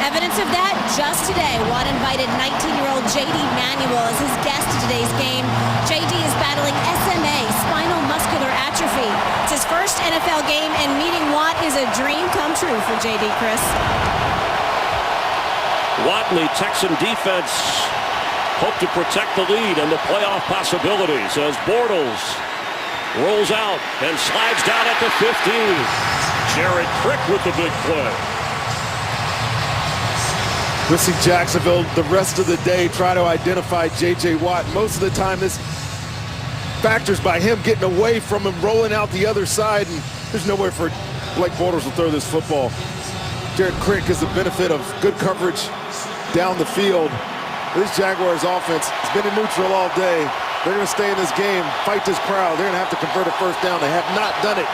Evidence of that just today. Watt invited 19-year-old J.D. Manuel as his guest to today's game. J.D. is battling SMA, spinal muscular atrophy. It's his first NFL game, and meeting Watt is a dream come true for J.D., Chris. Watt and the Texan defense hope to protect the lead and the playoff possibilities as Bortles rolls out and slides down at the 15. Jared Crick with the big play. We'll see Jacksonville the rest of the day try to identify J.J. Watt. Most of the time, this factors by him getting away from him, rolling out the other side, and there's nowhere for Blake Bortles to throw this football. Jared Crick has the benefit of good coverage down the field. This Jaguars offense has been in neutral all day. They're going to stay in this game, fight this crowd. They're going to have to convert a first down. They have not done it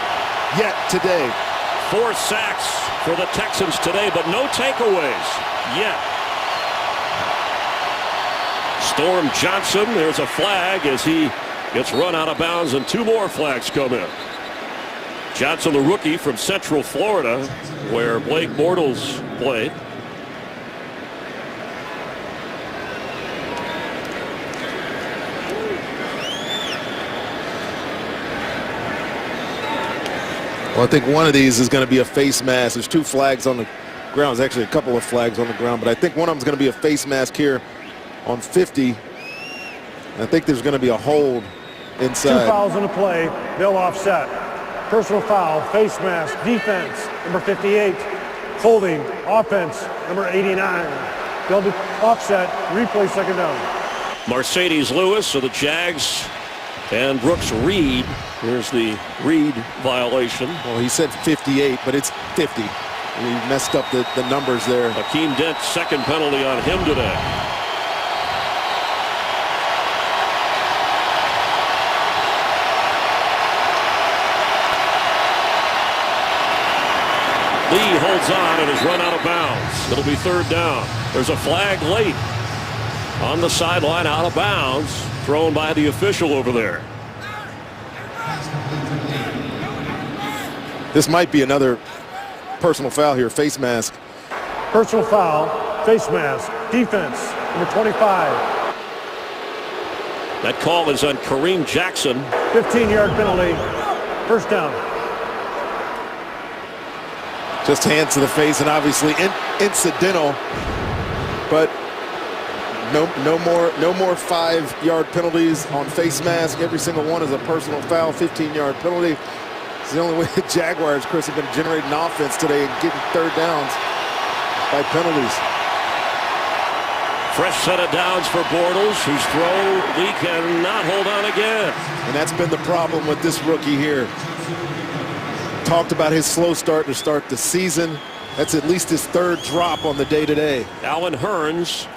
yet today. 4 sacks for the Texans today, but no takeaways yet. Storm Johnson, there's a flag as he gets run out of bounds, and 2 more flags come in. Johnson, the rookie from Central Florida, where Blake Bortles played. Well, I think one of these is going to be a face mask. There's 2 flags on the ground. There's actually a couple of flags on the ground, but I think one of them is going to be a face mask here on 50. I think there's going to be a hold inside. 2 fouls in the play. They'll offset. Personal foul, face mask, defense, number 58. Holding, offense, number 89. They'll do offset, replay, second down. Mercedes Lewis of the Jags and Brooks Reed. Here's the Reed violation. Well, he said 58, but it's 50. He messed up the numbers there. Akeem Dent's second penalty on him today. Lee holds on and is run out of bounds. It'll be third down. There's a flag late on the sideline, out of bounds, thrown by the official over there. This might be another personal foul here, face mask. Personal foul, face mask, defense, number 25. That call is on Kareem Jackson. 15-yard penalty, first down. Just hands to the face and obviously incidental, but no more 5-yard penalties on face mask. Every single one is a personal foul, 15-yard penalty. It's the only way the Jaguars, Chris, have been generating offense today and getting third downs by penalties. Fresh set of downs for Bortles, whose throw Lee cannot hold on again. And that's been the problem with this rookie here. Talked about his slow start to start the season. That's at least his third drop on the day today. Alan Hearns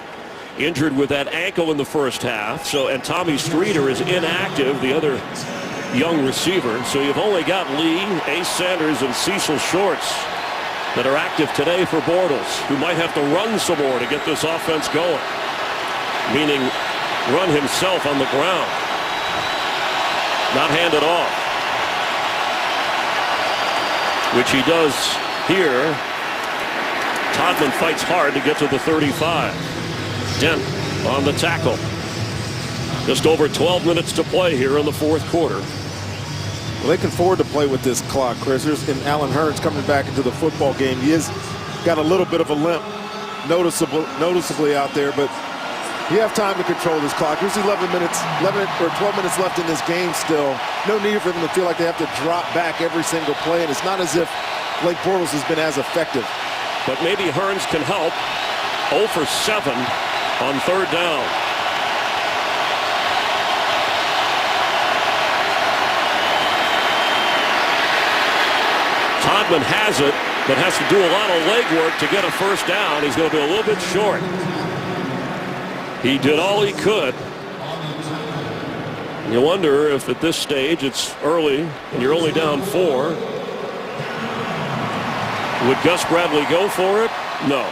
injured with that ankle in the first half. And Tommy Streeter is inactive, the other young receiver. So you've only got Lee, Ace Sanders, and Cecil Shorts that are active today for Bortles, who might have to run some more to get this offense going. Meaning run himself on the ground. Not hand it off. Which he does here. Todman fights hard to get to the 35. Dent on the tackle. Just over 12 minutes to play here in the fourth quarter. Well, they can afford to play with this clock, Chris. And Alan Hearns coming back into the football game. He has got a little bit of a limp noticeably out there, but you have time to control this clock. There's 11 or 12 minutes left in this game still. No need for them to feel like they have to drop back every single play, and it's not as if Blake Bortles has been as effective. But maybe Hearns can help. 0 for 7 on third down. Todman has it, but has to do a lot of legwork to get a first down. He's going to be a little bit short. He did all he could. You wonder if at this stage it's early and you're only down 4. Would Gus Bradley go for it? No.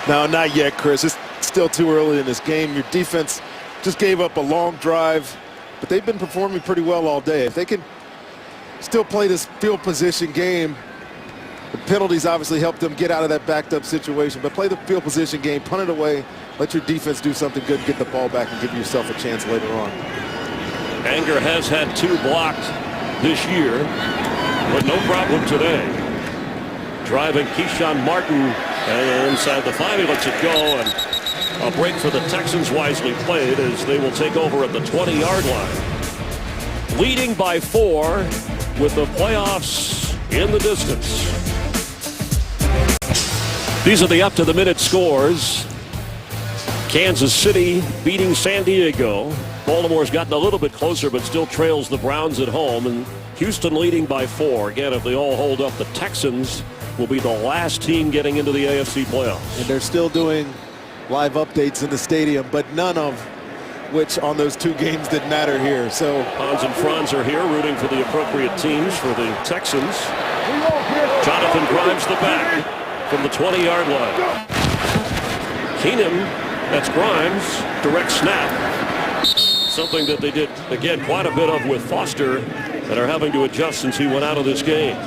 No, not yet, Chris. It's still too early in this game. Your defense just gave up a long drive, but they've been performing pretty well all day. If they can still play this field position game, the penalties obviously help them get out of that backed up situation, but play the field position game, punt it away, let your defense do something good, get the ball back, and give yourself a chance later on. Anger has had 2 blocked this year, but no problem today. Driving Keyshawn Martin inside the 5, he lets it go, and a break for the Texans wisely played as they will take over at the 20-yard line. Leading by 4 with the playoffs in the distance. These are the up-to-the-minute scores. Kansas City beating San Diego. Baltimore's gotten a little bit closer, but still trails the Browns at home. And Houston leading by 4. Again, if they all hold up, the Texans will be the last team getting into the AFC playoffs. And they're still doing live updates in the stadium, but none of which on those 2 games that matter here. So Hans and Franz are here rooting for the appropriate teams for the Texans. Jonathan Grimes the back from the 20-yard line. Keenum, that's Grimes, direct snap. Something that they did, again, quite a bit of with Foster and are having to adjust since he went out of this game.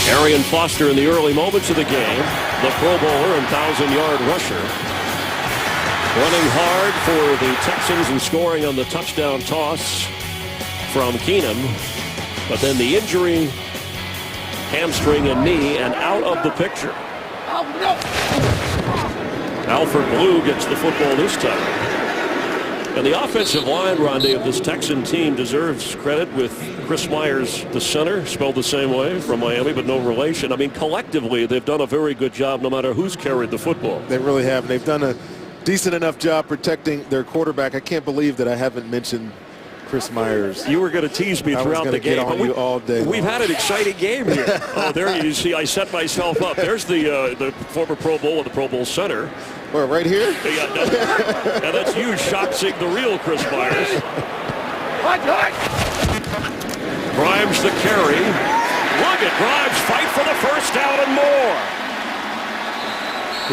Arian Foster in the early moments of the game, the Pro Bowler and 1,000-yard rusher. Running hard for the Texans and scoring on the touchdown toss from Keenum. But then the injury, hamstring and knee, and out of the picture. Alfred Blue gets the football this time. And the offensive line, Rondé, of this Texan team deserves credit with Chris Myers, the center, spelled the same way, from Miami, but no relation. I mean, collectively, they've done a very good job no matter who's carried the football. They really have. They've done a decent enough job protecting their quarterback. I can't believe that I haven't mentioned Chris Myers. You were going to tease me throughout the game. Get on you all day We've had an exciting game here. Oh, there you see, I set myself up. There's the former Pro Bowl and the Pro Bowl center. Where, right here? Yeah, no. And that's you shot-seeing the real Chris Myers. Grimes the carry. Look at Grimes fight for the first down and more.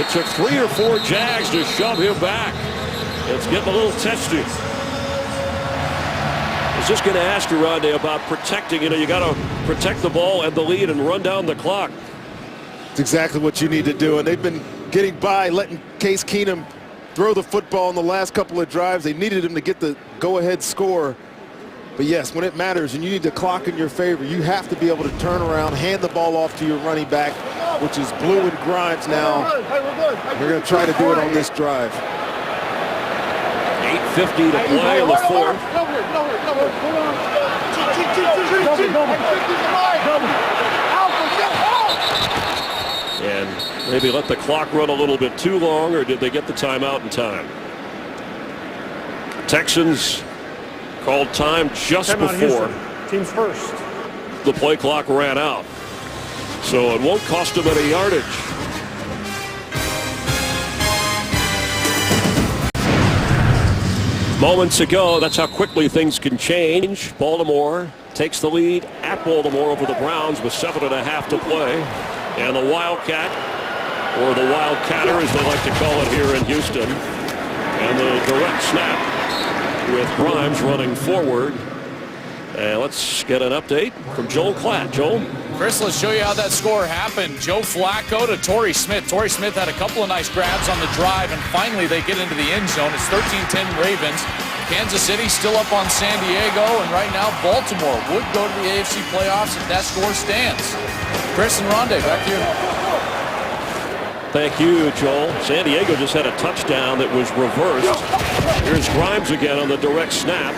It took 3 or 4 Jags to shove him back. It's getting a little testy. I was just going to ask you, Rondé, about protecting. You got to protect the ball and the lead and run down the clock. It's exactly what you need to do, and they've been getting by, letting Case Keenum throw the football in the last couple of drives. They needed him to get the go-ahead score. But yes, when it matters and you need the clock in your favor, you have to be able to turn around, hand the ball off to your running back, which is Blue and Grimes now. They're going to try to do it on this drive. 8:50 to play in the fourth. Maybe let the clock run a little bit too long, or did they get the timeout in time? Texans called time just before team's first. The play clock ran out. So it won't cost them any yardage. Moments ago, that's how quickly things can change. Baltimore takes the lead at Baltimore over the Browns with 7.5 to play. And the Wildcat, or the Wildcatter as they like to call it here in Houston. And the direct snap with Grimes running forward. And let's get an update from Joel Klatt. Joel? Chris, let's show you how that score happened. Joe Flacco to Torrey Smith. Torrey Smith had a couple of nice grabs on the drive, and finally they get into the end zone. It's 13-10 Ravens. Kansas City still up on San Diego, and right now Baltimore would go to the AFC playoffs if that score stands. Chris and Rondé, back to you. Thank you, Joel. San Diego just had a touchdown that was reversed. Here's Grimes again on the direct snap.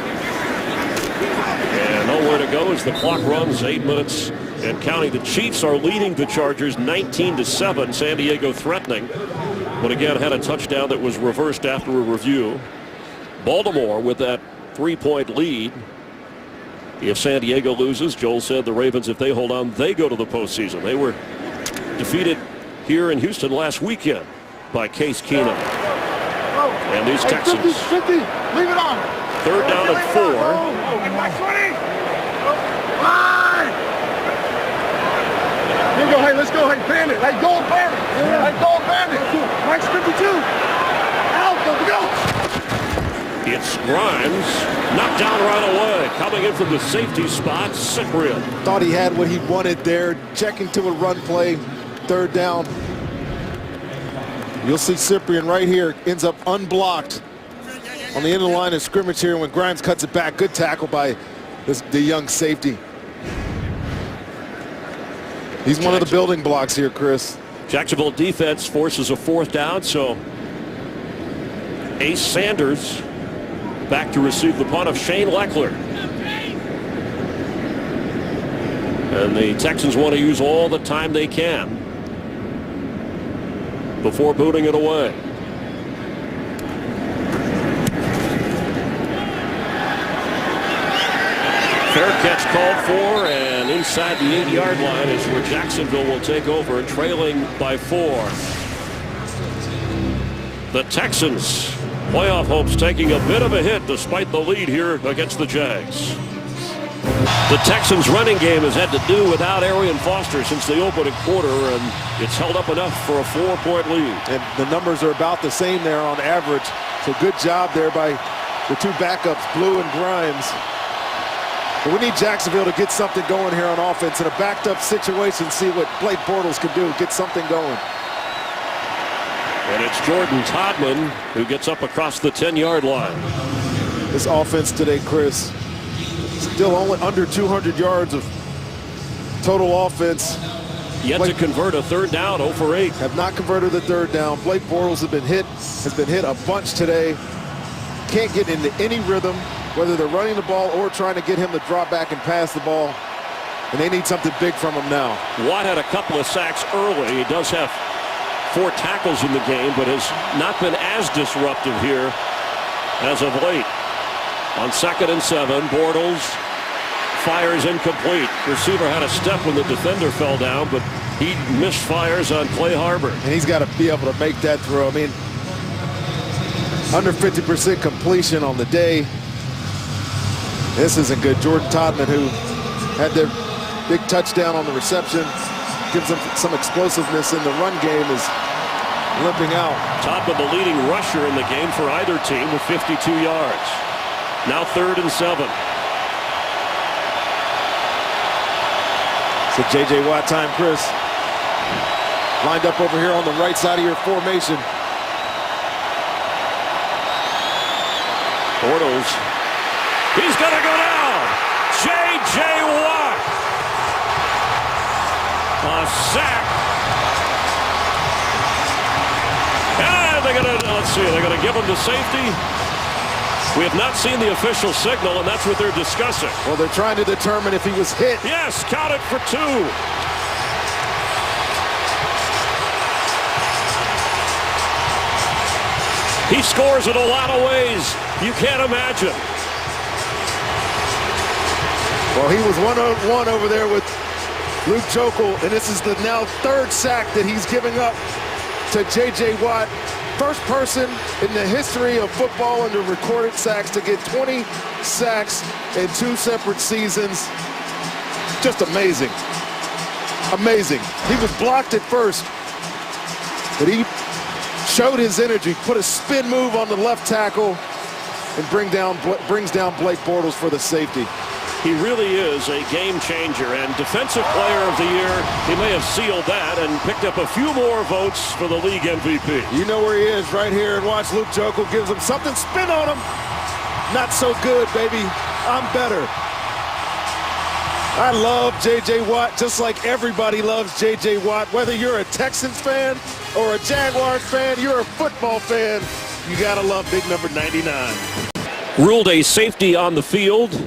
And nowhere to go as the clock runs 8 minutes and counting. The Chiefs are leading the Chargers 19-7. San Diego threatening, but again had a touchdown that was reversed after a review. Baltimore with that 3-point lead. If San Diego loses, Joel said the Ravens, if they hold on, they go to the postseason. They were defeated here in Houston last weekend by Case Keenum. And these Texans. 50, leave it on. Third down and 4. Here we go. Hey, let's go. Hey, bandit. Hey, gold bandit. Hey, gold bandit. Mike's 52. Out. Go. It's Grimes, knocked down right away. Coming in from the safety spot, Cyprian. Thought he had what he wanted there. Checking to a run play. Third down. You'll see Cyprian right here. Ends up unblocked on the end of the line of scrimmage here when Grimes cuts it back. Good tackle by the young safety. He's one of the building blocks here, Chris. Jacksonville defense forces a 4th down, so Ace Sanders back to receive the punt of Shane Leckler. And the Texans want to use all the time they can before booting it away. Fair catch called for, and inside the 8-yard line is where Jacksonville will take over, trailing by 4. The Texans, playoff hopes taking a bit of a hit despite the lead here against the Jags. The Texans running game has had to do without Arian Foster since the opening quarter, and it's held up enough for a 4-point lead. And the numbers are about the same there on average. So good job there by the two backups, Blue and Grimes. But we need Jacksonville to get something going here on offense in a backed up situation. See what Blake Bortles can do, get something going. And it's Jordan Todman who gets up across the 10-yard line. This offense today, Chris, still only under 200 yards of total offense. Yet to convert a third down, 0 for 8. Have not converted the third down. Blake Bortles has been hit a bunch today. Can't get into any rhythm, whether they're running the ball or trying to get him to drop back and pass the ball. And they need something big from him now. Watt had a couple of sacks early. He does have 4 tackles in the game, but has not been as disruptive here as of late. On 2nd and 7, Bortles fires incomplete. Receiver had a step when the defender fell down, but he misfires on Clay Harbor. And he's got to be able to make that throw. I mean, under 50% completion on the day. This isn't good. Jordan Todman, who had their big touchdown on the reception, gives them some explosiveness in the run game, is limping out. Todman, the leading rusher in the game for either team with 52 yards. Now 3rd and 7. So J.J. Watt time, Chris. Lined up over here on the right side of your formation. Bortles. He's going to go down. J.J. Watt. A sack. And they're going to, let's see, they're going to give him to safety. We have not seen the official signal, and that's what they're discussing. Well, they're trying to determine if he was hit. Yes, count it for 2. He scores in a lot of ways you can't imagine. Well, he was one-on-one over there with Luke Jokel, and this is the now third sack that he's giving up to J.J. Watt. First person in the history of football under recorded sacks to get 20 sacks in 2 separate seasons. Just amazing. Amazing. He was blocked at first, but he showed his energy, put a spin move on the left tackle, and brings down Blake Bortles for the safety. He really is a game changer, and Defensive Player of the Year, he may have sealed that and picked up a few more votes for the league MVP. You know where he is right here, and watch Luke Jokel gives him something, spin on him. Not so good, baby. I'm better. I love J.J. Watt just like everybody loves J.J. Watt. Whether you're a Texans fan or a Jaguars fan, you're a football fan, you gotta love big number 99. Ruled a safety on the field.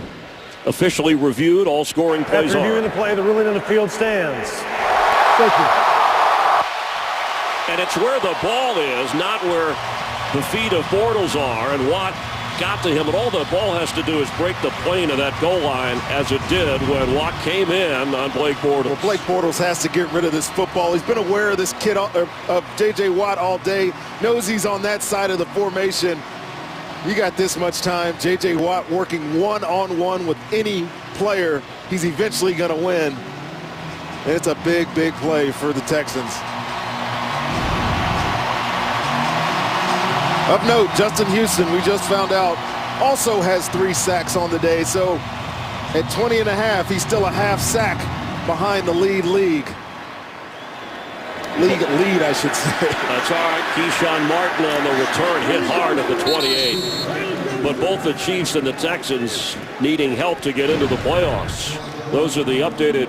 Officially reviewed. All scoring plays After reviewing on. the play, the ruling on the field stands. Safety. And it's where the ball is, not where the feet of Bortles are. And Watt got to him, and all the ball has to do is break the plane of that goal line, as it did when Watt came in on Blake Bortles. Well, Blake Bortles has to get rid of this football. He's been aware of this kid, of J.J. Watt all day, knows he's on that side of the formation. You got this much time. J.J. Watt working one-on-one with any player. He's eventually going to win. And it's a big, big play for the Texans. Of note, Justin Houston, we just found out, also has 3 sacks on the day. So at 20.5, he's still a half sack behind the lead, I should say. That's all right. Keyshawn Martin on the return hit hard at the 28. But both the Chiefs and the Texans needing help to get into the playoffs. Those are the updated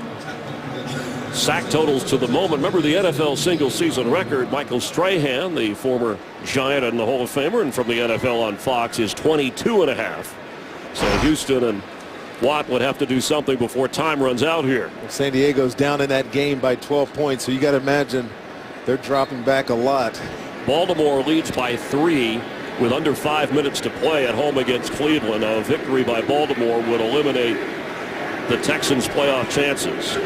sack totals to the moment. Remember the NFL single season record, Michael Strahan, the former Giant and the Hall of Famer, and from the NFL on Fox, is 22.5. So Houston and Watt would have to do something before time runs out here. San Diego's down in that game by 12 points, so you got to imagine they're dropping back a lot. Baltimore leads by 3 with under 5 minutes to play at home against Cleveland. A victory by Baltimore would eliminate the Texans' playoff chances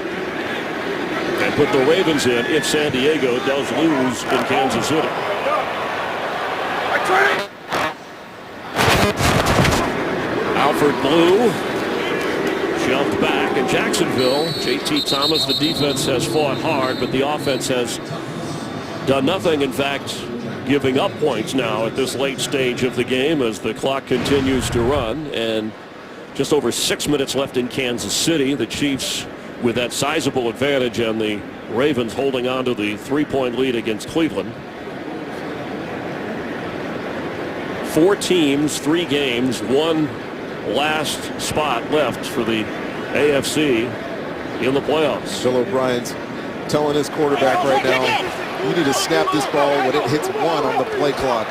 and put the Ravens in if San Diego does lose in Kansas City. Alfred Blue shelved back, and Jacksonville, J.T. Thomas, the defense has fought hard, but the offense has done nothing. In fact, giving up points now at this late stage of the game as the clock continues to run. And just over 6 minutes left in Kansas City. The Chiefs with that sizable advantage, and the Ravens holding on to the 3-point lead against Cleveland. 4 teams, 3 games, 1 last spot left for the AFC in the playoffs. Bill O'Brien's telling his quarterback right now, you need to snap this ball when it hits 1 on the play clock.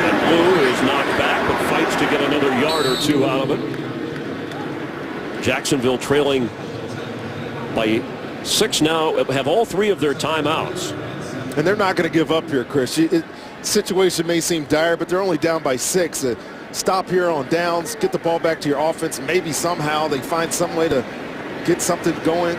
And Blue is knocked back, but fights to get another yard or 2 out of it. Jacksonville trailing by 6 now, have all 3 of their timeouts. And they're not going to give up here, Chris. Situation may seem dire, but they're only down by 6. Stop here on downs, get the ball back to your offense. Maybe somehow they find some way to get something going,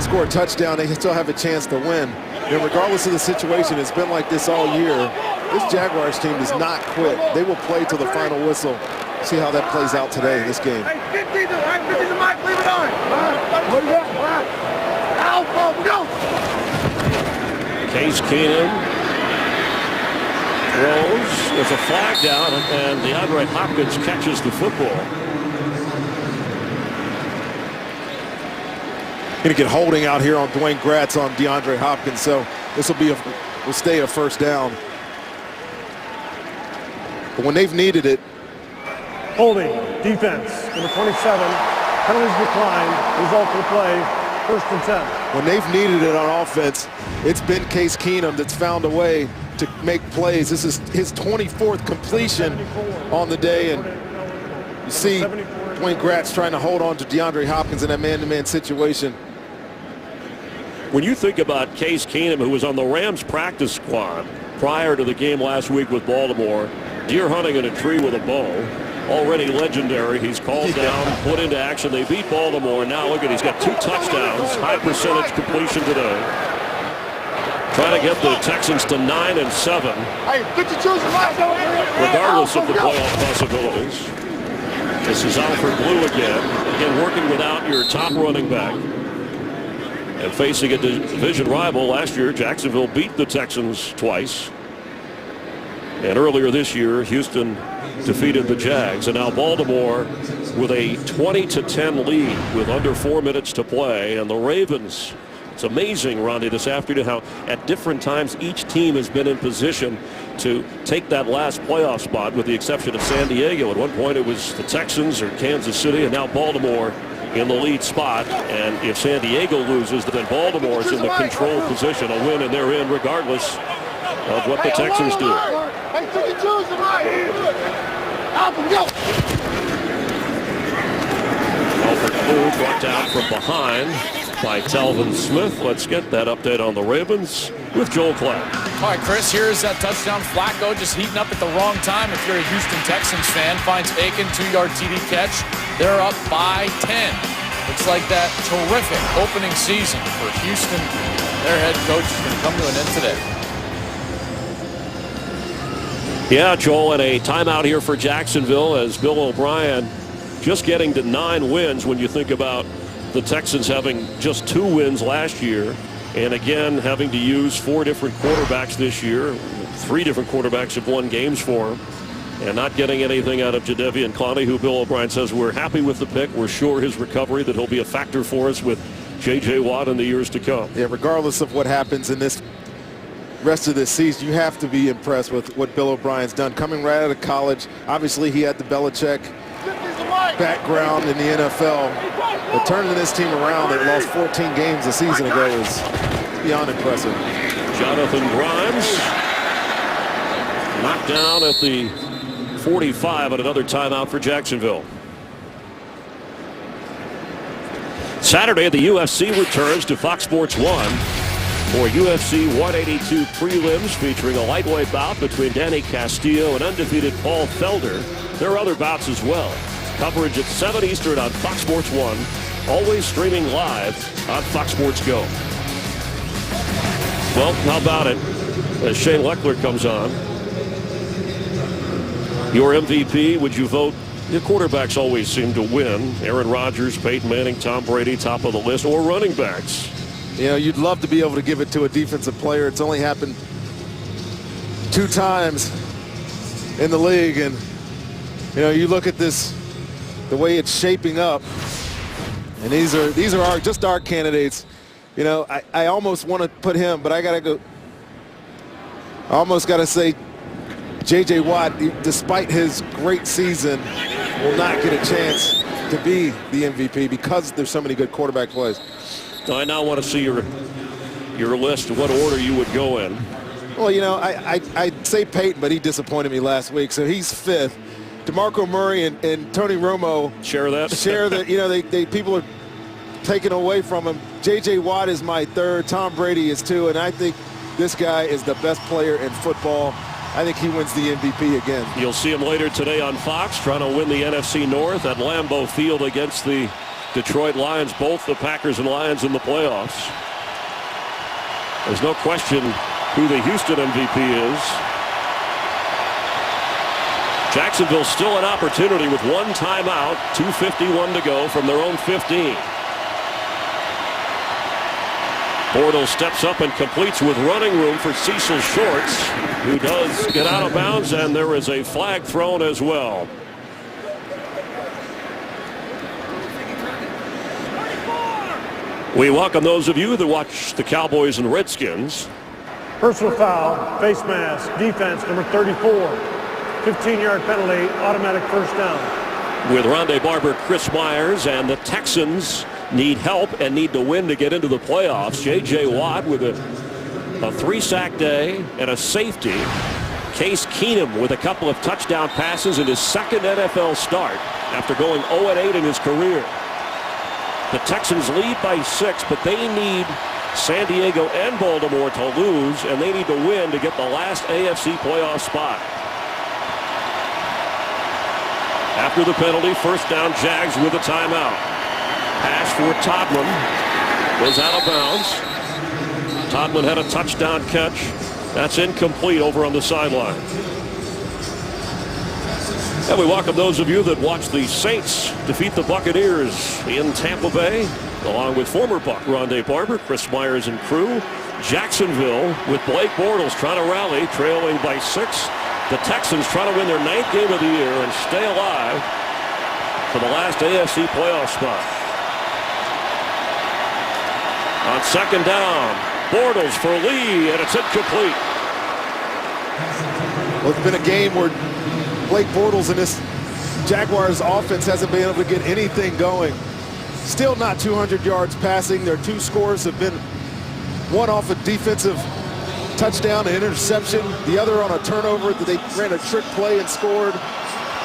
score a touchdown. They still have a chance to win. And regardless of the situation, it's been like this all year. This Jaguars team does not quit. They will play to the final whistle. See how that plays out today in this game. Hey, 50 to Mike, leave it on. What do you got? Alpha, go. Case Keenum throws. There's a flag down, and DeAndre Hopkins catches the football. Going to get holding out here on Dwayne Gratz on DeAndre Hopkins, so this will stay a first down. But when they've needed it, Holding, defense, number 27, penalties declined, result of the play, 1st and 10. when they've needed it on offense, it's been Case Keenum that's found a way to make plays. This is his 24th completion on the day, and you see Dwayne Gratz trying to hold on to DeAndre Hopkins in that man-to-man situation. When you think about Case Keenum, who was on the Rams practice squad prior to the game last week with Baltimore, deer hunting in a tree with a bow, already legendary. He's called down, put into action. They beat Baltimore. Now look at, he's got 2 touchdowns, high percentage completion today. Trying to get the Texans to 9-7, regardless of the playoff possibilities. This is Alfred Blue again working without your top running back. And facing a division rival. Last year, Jacksonville beat the Texans twice. And earlier this year, Houston defeated the Jags. And now Baltimore with a 20-10 lead with under 4 minutes to play. And the Ravens, it's amazing, Ronnie, this afternoon how at different times each team has been in position to take that last playoff spot, with the exception of San Diego. At one point it was the Texans or Kansas City, and now Baltimore in the lead spot. And if San Diego loses, then Baltimore is in the control position. A win and they're in regardless of what the Texans do. Alfred Blue brought down from behind by Telvin Smith. Let's get that update on the Ravens with Joel Clapp. All right, Chris, here's that touchdown. Flacco just heating up at the wrong time. If you're a Houston Texans fan, finds Aiken, 2-yard TD catch. They're up by 10. Looks like that terrific opening season for Houston. Their head coach is going to come to an end today. Yeah, Joel, and a timeout here for Jacksonville as Bill O'Brien just getting to 9 wins when you think about the Texans having just 2 wins last year, and again having to use 4 different quarterbacks this year. 3 different quarterbacks have won games for him, and not getting anything out of Jadeveon Clowney, who Bill O'Brien says we're happy with the pick. We're sure his recovery, that he'll be a factor for us with J.J. Watt in the years to come. Yeah, regardless of what happens in this rest of this season, you have to be impressed with what Bill O'Brien's done. Coming right out of college, obviously he had the Belichick background in the NFL, but turning this team around, they lost 14 games a season ago, is beyond impressive. Jonathan Grimes knocked down at the 45 at another timeout for Jacksonville. Saturday, the UFC returns to Fox Sports 1 for UFC 182 prelims, featuring a lightweight bout between Danny Castillo and undefeated Paul Felder. There are other bouts as well. Coverage at 7 Eastern on Fox Sports 1, always streaming live on Fox Sports Go. Well, how about it as Shane Leckler comes on? Your MVP, would you vote? The quarterbacks always seem to win. Aaron Rodgers, Peyton Manning, Tom Brady, top of the list, or running backs. You know, you'd love to be able to give it to a defensive player. It's only happened 2 times in the league, and you know, you look at this, the way it's shaping up, and these are just our candidates. You know, I almost want to put him, but I gotta go. I almost gotta say J.J. Watt, despite his great season, will not get a chance to be the MVP because there's so many good quarterback plays. I now want to see your list, what order you would go in. Well, you know, I'd say Peyton, but he disappointed me last week, so he's 5th. DeMarco Murray and Tony Romo share that. You know, they people are taking away from him. J.J. Watt is my 3rd. Tom Brady is 2, and I think this guy is the best player in football. I think he wins the MVP again. You'll see him later today on Fox, trying to win the NFC North at Lambeau Field against the Detroit Lions, both the Packers and Lions in the playoffs. There's no question who the Houston MVP is. Jacksonville still an opportunity with 1 timeout, 2:51 to go from their own 15. Bortles steps up and completes with running room for Cecil Shorts, who does get out of bounds, and there is a flag thrown as well. We welcome those of you that watch the Cowboys and Redskins. Personal foul, face mask, defense, number 34. 15-yard penalty, automatic first down. With Rondé Barber, Chris Myers, and the Texans need help and need to win to get into the playoffs. J.J. Watt with a 3-sack day and a safety. Case Keenum with a couple of touchdown passes in his 2nd NFL start after going 0-8 in his career. The Texans lead by 6, but they need San Diego and Baltimore to lose, and they need to win to get the last AFC playoff spot. After the penalty, first down, Jags with a timeout. Pass for Todman was out of bounds. Todman had a touchdown catch. That's incomplete over on the sideline. And we welcome those of you that watched the Saints defeat the Buccaneers in Tampa Bay, along with former Buck Rondé Barber, Chris Myers and crew. Jacksonville with Blake Bortles trying to rally, trailing by 6. The Texans trying to win their 9th game of the year and stay alive for the last AFC playoff spot. On second down, Bortles for Lee, and it's incomplete. Well, it's been a game where Blake Bortles and this Jaguars offense hasn't been able to get anything going. Still not 200 yards passing. Their 2 scores have been one off a defensive touchdown and interception, the other on a turnover that they ran a trick play and scored.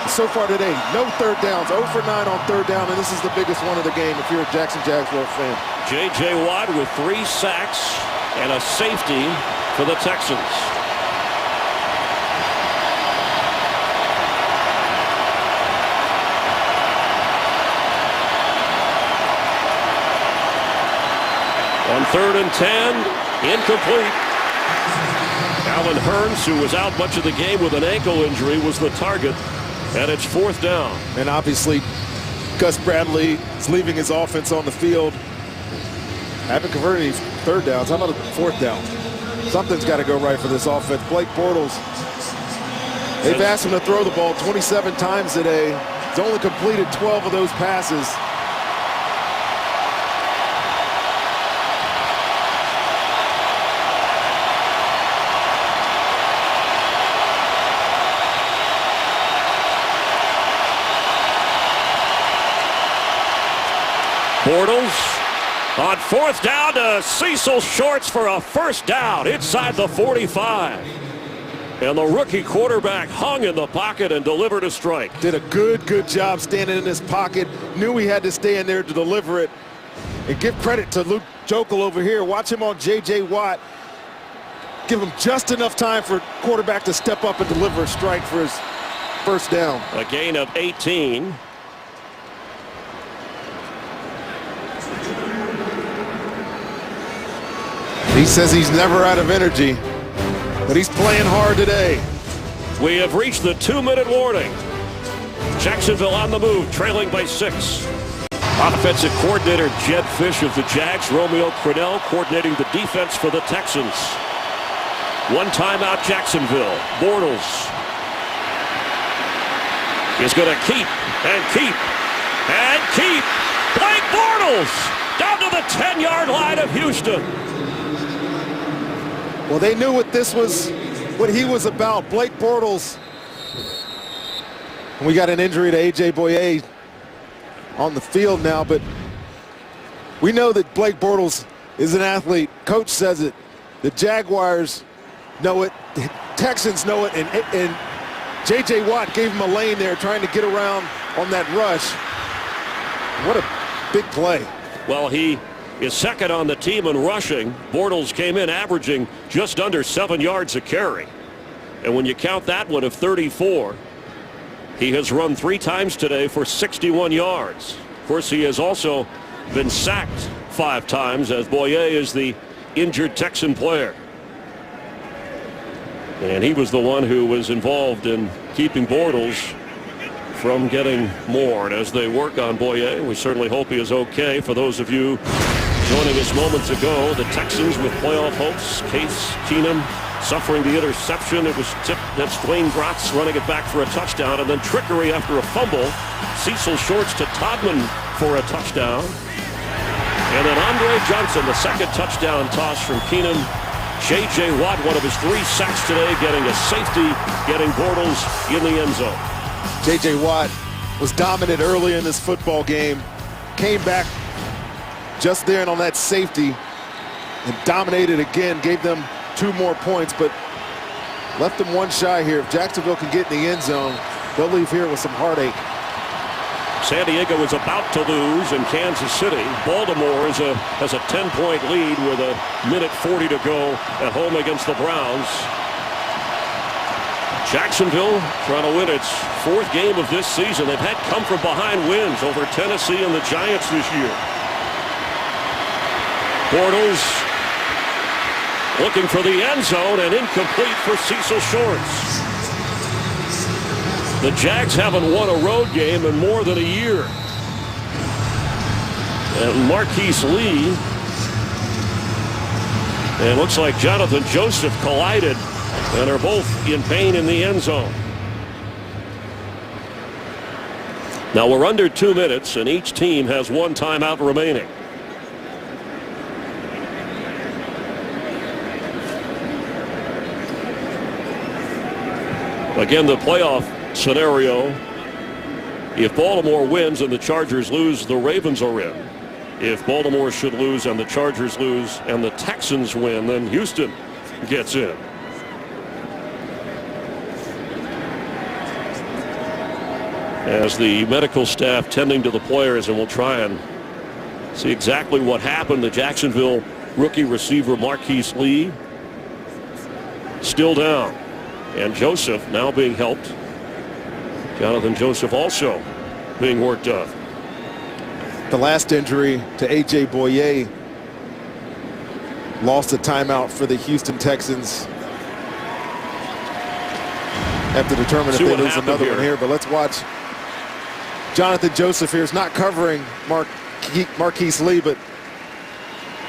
So far today, no third downs, 0 for 9 on third down, and this is the biggest one of the game if you're a Jackson Jaguars fan. J.J. Watt with 3 sacks and a safety for the Texans. On 3rd and 10, incomplete. Alan Hearns, who was out much of the game with an ankle injury, was the target, and it's 4th down. And obviously, Gus Bradley is leaving his offense on the field. Haven't converted any third downs. How about a 4th down? Something's got to go right for this offense. Blake Bortles, they've asked him to throw the ball 27 times today. He's only completed 12 of those passes. Bortles on 4th down to Cecil Shorts for a first down inside the 45. And the rookie quarterback hung in the pocket and delivered a strike. Did a good job standing in his pocket. Knew he had to stay in there to deliver it. And give credit to Luke Jokel over here. Watch him on J.J. Watt. Give him just enough time for quarterback to step up and deliver a strike for his first down. A gain of 18. He says he's never out of energy, but he's playing hard today. We have reached the 2-minute warning. Jacksonville on the move, trailing by 6. Offensive coordinator Jed Fish of the Jags, Romeo Crennel coordinating the defense for the Texans. 1 timeout, Jacksonville. Bortles is going to keep and keep and keep. Blake Bortles down to the 10-yard line of Houston. Well, they knew what he was about. Blake Bortles. We got an injury to A.J. Boye on the field now, but we know that Blake Bortles is an athlete. Coach says it. The Jaguars know it. The Texans know it. And J.J. Watt gave him a lane there trying to get around on that rush. What a big play. Well, he is second on the team in rushing. Bortles came in averaging just under 7 yards a carry. And when you count that one of 34, he has run 3 times today for 61 yards. Of course, he has also been sacked 5 times, as Boye is the injured Texan player. And he was the one who was involved in keeping Bortles from getting more. And as they work on Boye, we certainly hope he is okay. For those of you joining us moments ago, the Texans with playoff hopes. Case Keenum suffering the interception. It was tipped. That's Dwayne Gratz running it back for a touchdown, and then trickery after a fumble. Cecil Shorts to Todman for a touchdown. And then Andre Johnson, the second touchdown toss from Keenum. J.J. Watt, one of his 3 sacks today, getting a safety, getting Bortles in the end zone. J.J. Watt was dominant early in this football game. Came back just there and on that safety and dominated again, gave them 2 more points, but left them 1 shy here. If Jacksonville can get in the end zone, they'll leave here with some heartache. San Diego is about to lose in Kansas City. Baltimore has a 10-point lead with a minute 40 to go at home against the Browns. Jacksonville trying to win its 4th game of this season. They've had come-from-behind wins over Tennessee and the Giants this year. Bortles looking for the end zone and incomplete for Cecil Shorts. The Jags haven't won a road game in more than a year. And Marquise Lee, and it looks like Jonathan Joseph collided and are both in pain in the end zone. Now we're under 2 minutes and each team has 1 timeout remaining. Again, the playoff scenario: if Baltimore wins and the Chargers lose, the Ravens are in. If Baltimore should lose and the Chargers lose and the Texans win, then Houston gets in. As the medical staff tending to the players, and we'll try and see exactly what happened. The Jacksonville rookie receiver Marquise Lee still down, and Joseph now being helped. Jonathan Joseph also being worked up. The last injury to A.J. Boye lost a timeout for the Houston Texans. Have to determine if they lose another one here, but let's watch. Jonathan Joseph here is not covering Marquise Lee, but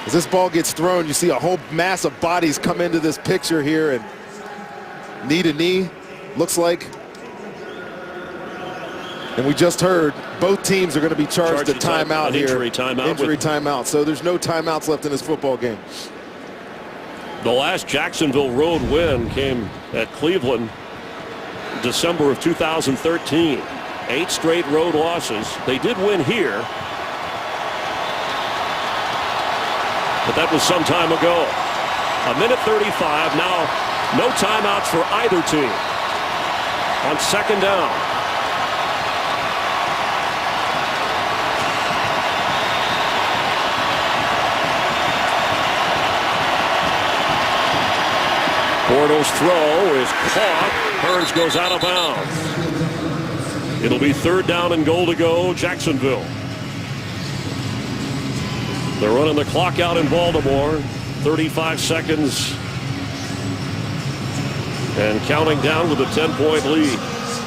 as this ball gets thrown, you see a whole mass of bodies come into this picture here, and knee to knee, looks like. And we just heard both teams are going to be charged a timeout here. Injury timeout. So there's no timeouts left in this football game. The last Jacksonville road win came at Cleveland, December of 2013. 8 straight road losses. They did win here, but that was some time ago. A minute 35 now. No timeouts for either team on 2nd down. Bortles' throw is caught. Hurns goes out of bounds. It'll be 3rd down and goal to go, Jacksonville. They're running the clock out in Baltimore. 35 seconds. And counting down with a 10-point lead.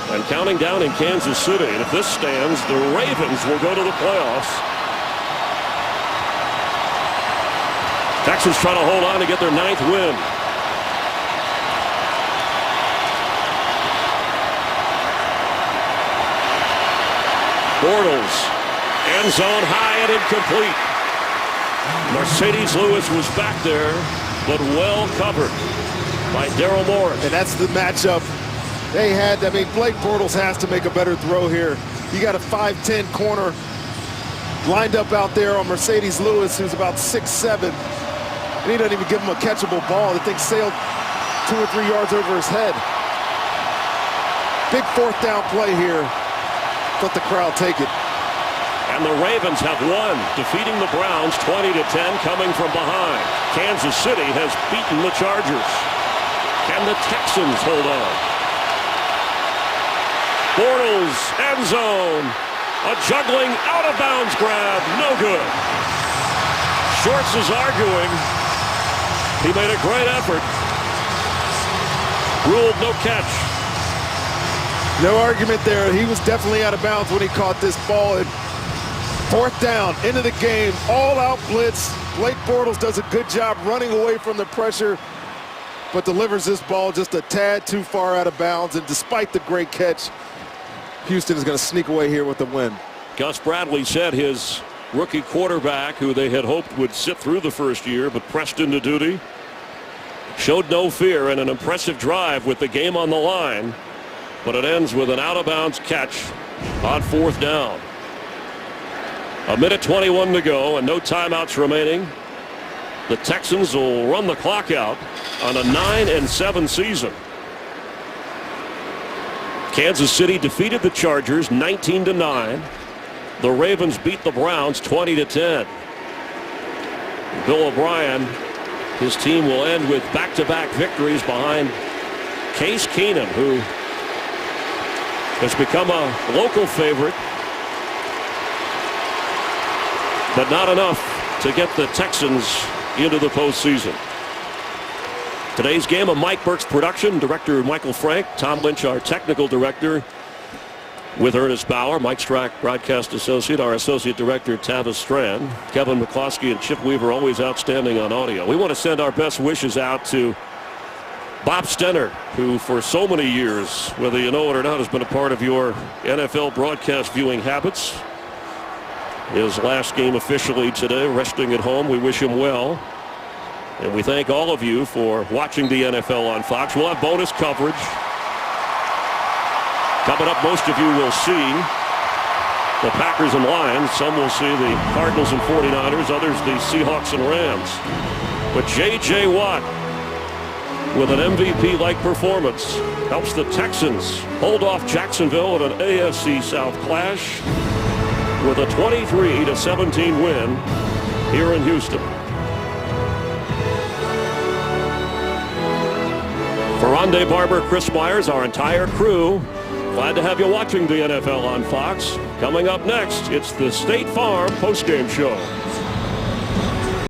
And counting down in Kansas City. And if this stands, the Ravens will go to the playoffs. Texans trying to hold on to get their 9th win. Bortles, end zone high and incomplete. Mercedes Lewis was back there, but well covered by Daryl Morris. And that's the matchup they had. I mean, Blake Bortles has to make a better throw here. You got a 5'10" corner lined up out there on Mercedes Lewis, who's about 6'7", and he doesn't even give him a catchable ball. The thing sailed 2 or 3 yards over his head. Big 4th down play here. Let the crowd take it. And the Ravens have won, defeating the Browns 20-10, coming from behind. Kansas City has beaten the Chargers. Can the Texans hold on? Bortles, end zone. A juggling out-of-bounds grab, no good. Shorts is arguing. He made a great effort. Ruled no catch. No argument there. He was definitely out of bounds when he caught this ball. And 4th down, into the game, all-out blitz. Blake Bortles does a good job running away from the pressure, but delivers this ball just a tad too far out of bounds. And despite the great catch, Houston is going to sneak away here with the win. Gus Bradley said his rookie quarterback, who they had hoped would sit through the first year but pressed into duty, showed no fear in an impressive drive with the game on the line. But it ends with an out-of-bounds catch on 4th down. A minute 21 to go and no timeouts remaining. The Texans will run the clock out on a 9-7 season. Kansas City defeated the Chargers 19-9. The Ravens beat the Browns 20-10. Bill O'Brien, his team will end with back-to-back victories behind Case Keenum, who has become a local favorite, but not enough to get the Texans into the postseason. Today's game, a Mike Burke's production. Director Michael Frank, Tom Lynch, our technical director, with Ernest Bauer, Mike Strack, broadcast associate, our associate director, Tavis Strand, Kevin McCloskey and Chip Weaver, always outstanding on audio. We want to send our best wishes out to Bob Stenner, who for so many years, whether you know it or not, has been a part of your NFL broadcast viewing habits. His last game officially today, resting at home. We wish him well. And we thank all of you for watching the NFL on Fox. We'll have bonus coverage. Coming up, most of you will see the Packers and Lions. Some will see the Cardinals and 49ers, others the Seahawks and Rams. But J.J. Watt, with an MVP-like performance, helps the Texans hold off Jacksonville in an AFC South clash with a 23-17 win here in Houston. For Rondé Barber, Chris Myers, our entire crew, glad to have you watching the NFL on Fox. Coming up next, it's the State Farm postgame show.